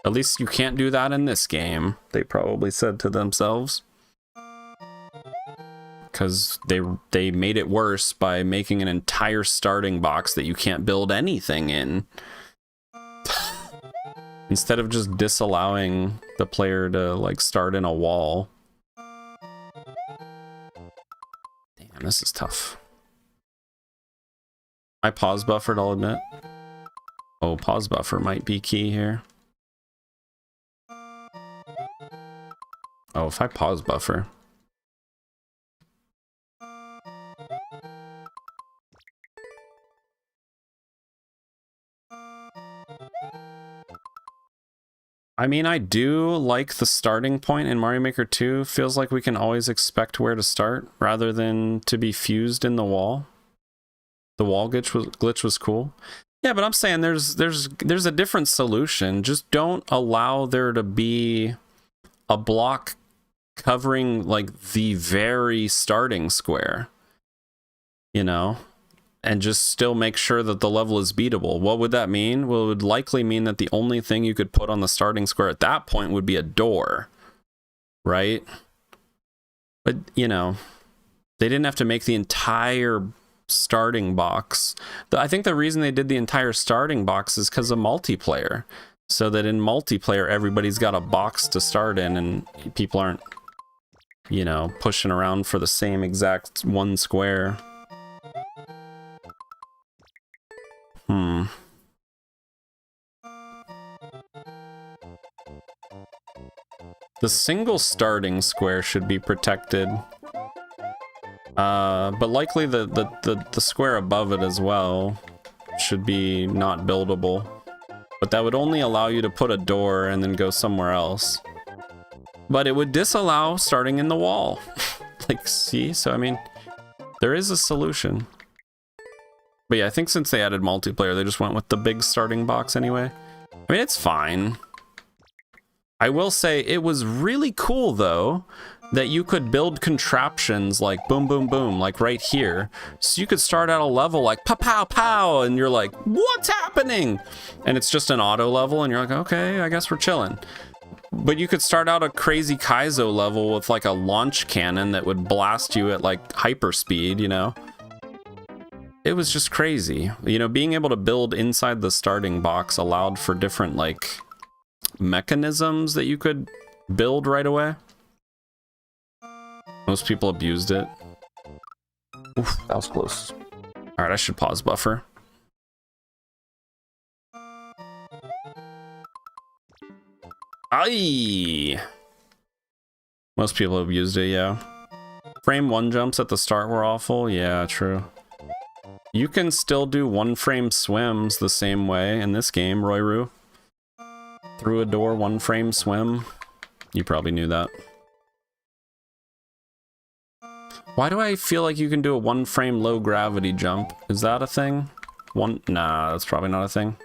At least you can't do that in this game, they probably said to themselves. Because they made it worse by making an entire starting box that you can't build anything in. Instead of just disallowing the player to, like, start in a wall. Damn, this is tough. I pause buffered, I'll admit. Oh, pause buffer might be key here. Oh, if I pause buffer. I mean, I do like the starting point in Mario Maker 2. Feels like we can always expect where to start rather than to be fused in the wall. The wall glitch was cool. Yeah, but I'm saying there's a different solution. Just don't allow there to be a block covering, like, the very starting square. You know? And just still make sure that the level is beatable. What would that mean? Well, it would likely mean that the only thing you could put on the starting square at that point would be a door, right? But, you know, they didn't have to make the entire starting box. I think the reason they did the entire starting box is because of multiplayer. So that in multiplayer, everybody's got a box to start in and people aren't, you know, pushing around for the same exact one square. The single starting square should be protected. But likely the square above it as well should be not buildable. But that would only allow you to put a door and then go somewhere else. But it would disallow starting in the wall. Like, see? So, I mean, there is a solution. But yeah, I think since they added multiplayer, they just went with the big starting box anyway. I mean, it's fine. I will say it was really cool, though, that you could build contraptions like boom, boom, boom, like right here. So you could start out a level like pow, pow, pow, and you're like, what's happening? And it's just an auto level, and you're like, okay, I guess we're chilling. But you could start out a crazy Kaizo level with like a launch cannon that would blast you at like hyper speed, you know? It was just crazy. You know, being able to build inside the starting box allowed for different like mechanisms that you could build right away. Most people abused it. Oof, that was close. All right, I should pause buffer. Aye. Most people abused it, yeah. Frame 1 jumps at the start were awful. Yeah, true. You can still do one frame swims the same way in this game, Royru. Through a door, one frame swim. You probably knew that. Why do I feel like you can do a one frame low gravity jump? Is that a thing? Nah, that's probably not a thing.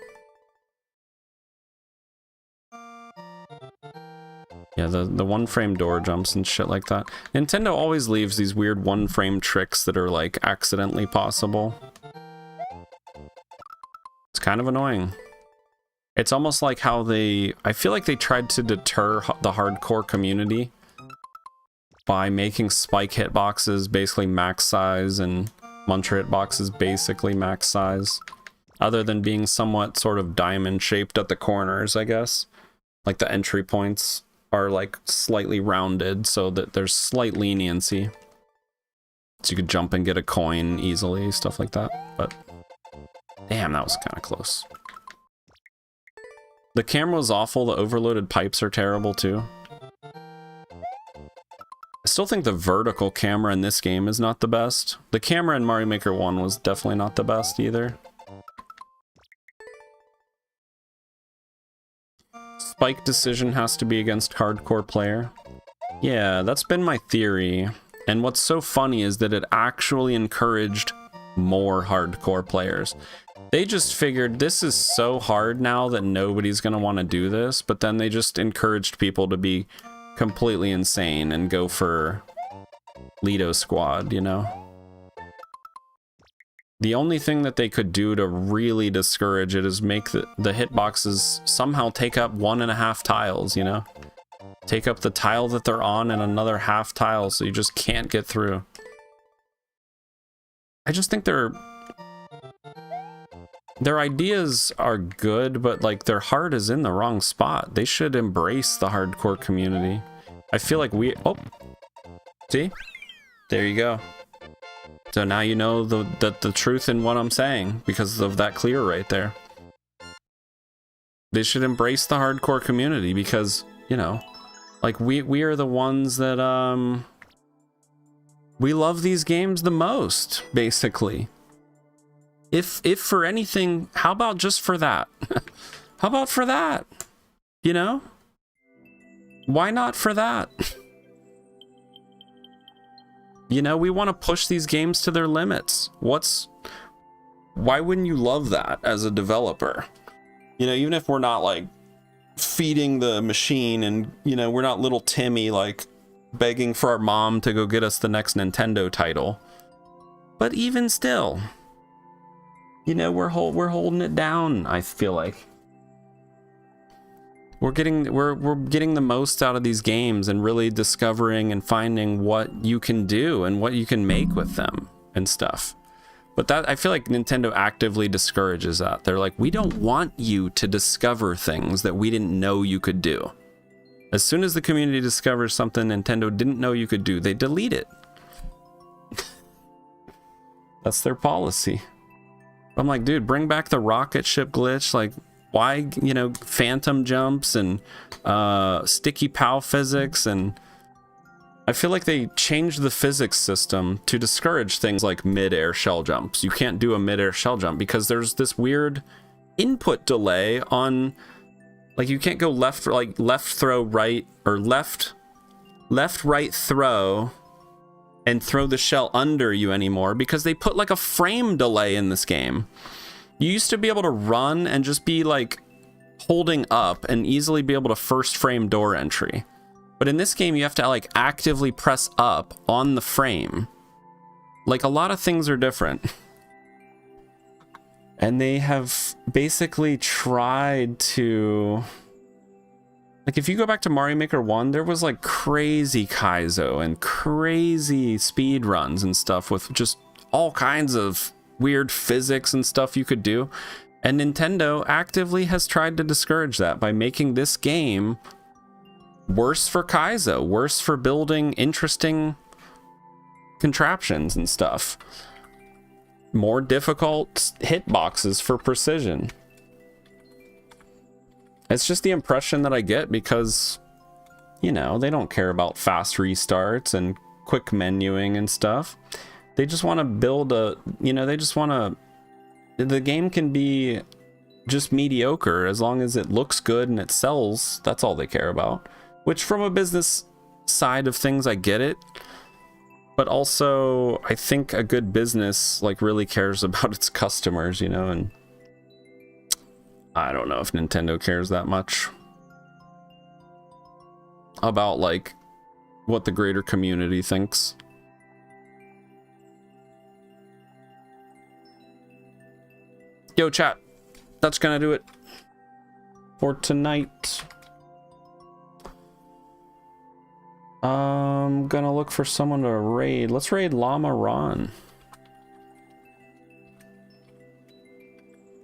Yeah, the one frame door jumps and shit like that. Nintendo always leaves these weird one frame tricks that are like accidentally possible. It's kind of annoying. It's almost like how I feel like they tried to deter the hardcore community by making spike hitboxes basically max size and Muncher hitboxes basically max size. Other than being somewhat sort of diamond shaped at the corners, I guess. Like the entry points are like slightly rounded so that there's slight leniency. So you could jump and get a coin easily, stuff like that. But damn, that was kind of close. The camera was awful, the overloaded pipes are terrible too. I still think the vertical camera in this game is not the best. The camera in Mario Maker 1 was definitely not the best either. Spike decision has to be against hardcore player. Yeah, that's been my theory. And what's so funny is that it actually encouraged more hardcore players. They just figured this is so hard now that nobody's going to want to do this, but then they just encouraged people to be completely insane and go for Lido Squad, you know? The only thing that they could do to really discourage it is make the hitboxes somehow take up 1.5 tiles, you know? Take up the tile that they're on and another half tile so you just can't get through. I just think their ideas are good, but like their heart is in the wrong spot. They should embrace the hardcore community. I feel like oh, see? There you go. So now you know the truth in what I'm saying because of that clear right there. They should embrace the hardcore community because, you know, like we are the ones that we love these games the most, basically. If for anything, how about just for that? How about for that? You know? Why not for that? You know, we want to push these games to their limits. Why wouldn't you love that as a developer? You know, even if we're not like feeding the machine and, you know, we're not little Timmy like begging for our mom to go get us the next Nintendo title. But even still, you know, we're holding it down, I feel like. We're getting the most out of these games and really discovering and finding what you can do and what you can make with them and stuff. But that, I feel like Nintendo actively discourages that. They're like, we don't want you to discover things that we didn't know you could do. As soon as the community discovers something Nintendo didn't know you could do, they delete it. That's their policy. I'm like, dude, bring back the rocket ship glitch. Like, why, you know, phantom jumps and sticky POW physics, and I feel like they changed the physics system to discourage things like mid-air shell jumps. You can't do a mid-air shell jump because there's this weird input delay on, like, you can't go left throw right, or left right throw and throw the shell under you anymore because they put like a frame delay in this game. You used to be able to run and just be like holding up and easily be able to first frame door entry. But in this game, you have to like actively press up on the frame. Like, a lot of things are different. And they have basically tried to, like, if you go back to Mario Maker 1, there was like crazy Kaizo and crazy speed runs and stuff with just all kinds of weird physics and stuff you could do. And Nintendo actively has tried to discourage that by making this game worse for Kaizo, worse for building interesting contraptions and stuff. More difficult hitboxes for precision. It's just the impression that I get because, you know, they don't care about fast restarts and quick menuing and stuff. They just want to build a, you know, they just want to, the game can be just mediocre as long as it looks good and it sells. That's all they care about. Which, from a business side of things, I get it. But also, I think a good business, like, really cares about its customers, you know, and I don't know if Nintendo cares that much about, like, what the greater community thinks. Yo, chat, that's gonna do it for tonight. I'm gonna look for someone to raid. Let's raid Llama Ron.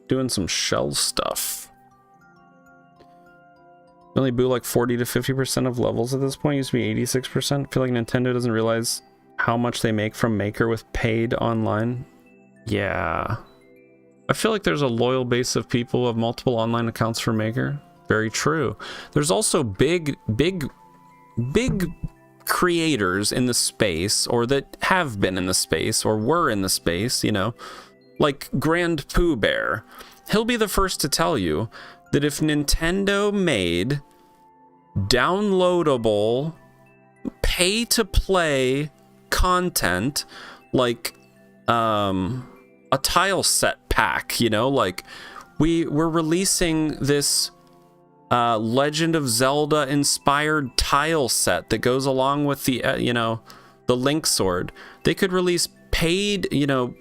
Doing some shell stuff. Only boo like 40 to 50% of levels at this point. Used to be 86%. I feel like Nintendo doesn't realize how much they make from Maker with paid online. Yeah. I feel like there's a loyal base of people who have multiple online accounts for Maker. Very true. There's also big creators in the space, or that have been in the space or were in the space, you know, like Grand Pooh Bear. He'll be the first to tell you that if Nintendo made downloadable, pay-to-play content like a tile set pack, you know, like we're releasing this Legend of Zelda inspired tile set that goes along with the you know, the Link sword. They could release paid, you know,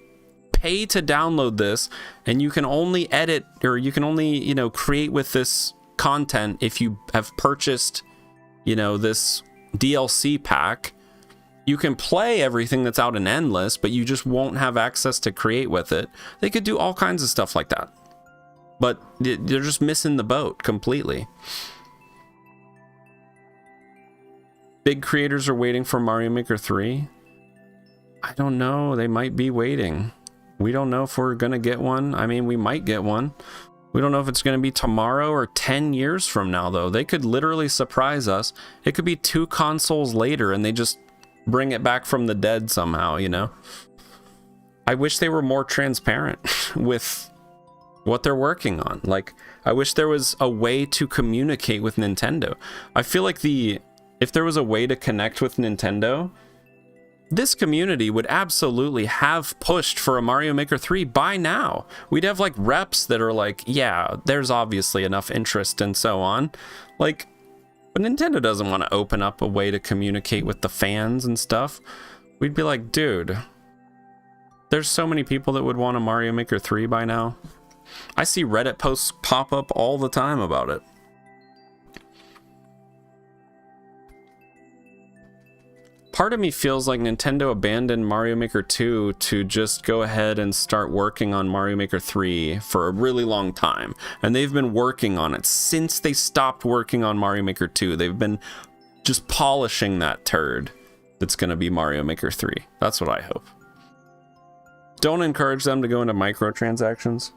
pay to download this, and you can only edit, or you can only, you know, create with this content if you have purchased, you know, this DLC pack. You can play everything that's out in Endless, but you just won't have access to create with it. They could do all kinds of stuff like that, but they're just missing the boat completely. Big creators are waiting for Mario Maker 3. I don't know. They might be waiting. We don't know if we're gonna get one. I mean, we might get one. We don't know if it's going to be tomorrow or 10 years from now, though. They could literally surprise us. It could be 2 consoles later and they just bring it back from the dead somehow, you know? I wish they were more transparent with what they're working on. Like, I wish there was a way to communicate with Nintendo. I feel like if there was a way to connect with Nintendo, this community would absolutely have pushed for a Mario Maker 3 by now. We'd have like reps that are like, yeah, there's obviously enough interest and so on. Like, but Nintendo doesn't want to open up a way to communicate with the fans and stuff. We'd be like, dude, there's so many people that would want a Mario Maker 3 by now. I see Reddit posts pop up all the time about it. Part of me feels like Nintendo abandoned Mario Maker 2 to just go ahead and start working on Mario Maker 3 for a really long time. And they've been working on it since they stopped working on Mario Maker 2. They've been just polishing that turd that's going to be Mario Maker 3. That's what I hope. Don't encourage them to go into microtransactions.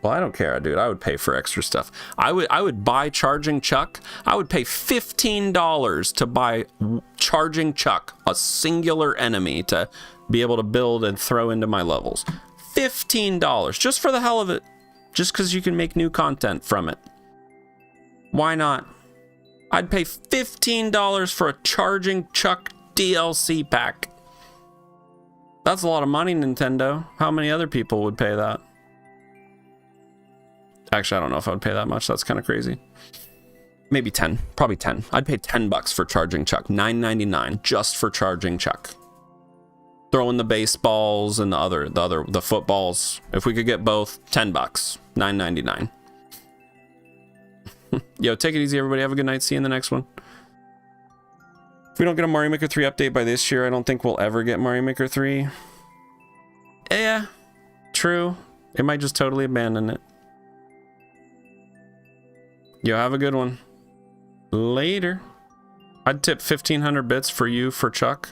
Well, I don't care, dude. I would pay for extra stuff. I would buy Charging Chuck. I would pay $15 to buy Charging Chuck, a singular enemy to be able to build and throw into my levels. $15, just for the hell of it. Just because you can make new content from it. Why not? I'd pay $15 for a Charging Chuck DLC pack. That's a lot of money, Nintendo. How many other people would pay that? Actually, I don't know if I would pay that much. That's kind of crazy. Maybe 10. Probably 10. I'd pay $10 for Charging Chuck. $9.99 just for Charging Chuck. Throw in the baseballs and the footballs. If we could get both, $10. $9.99. Yo, take it easy, everybody. Have a good night. See you in the next one. If we don't get a Mario Maker 3 update by this year, I don't think we'll ever get Mario Maker 3. Yeah, true. It might just totally abandon it. Yo, have a good one. Later. I'd tip 1,500 bits for you for Chuck.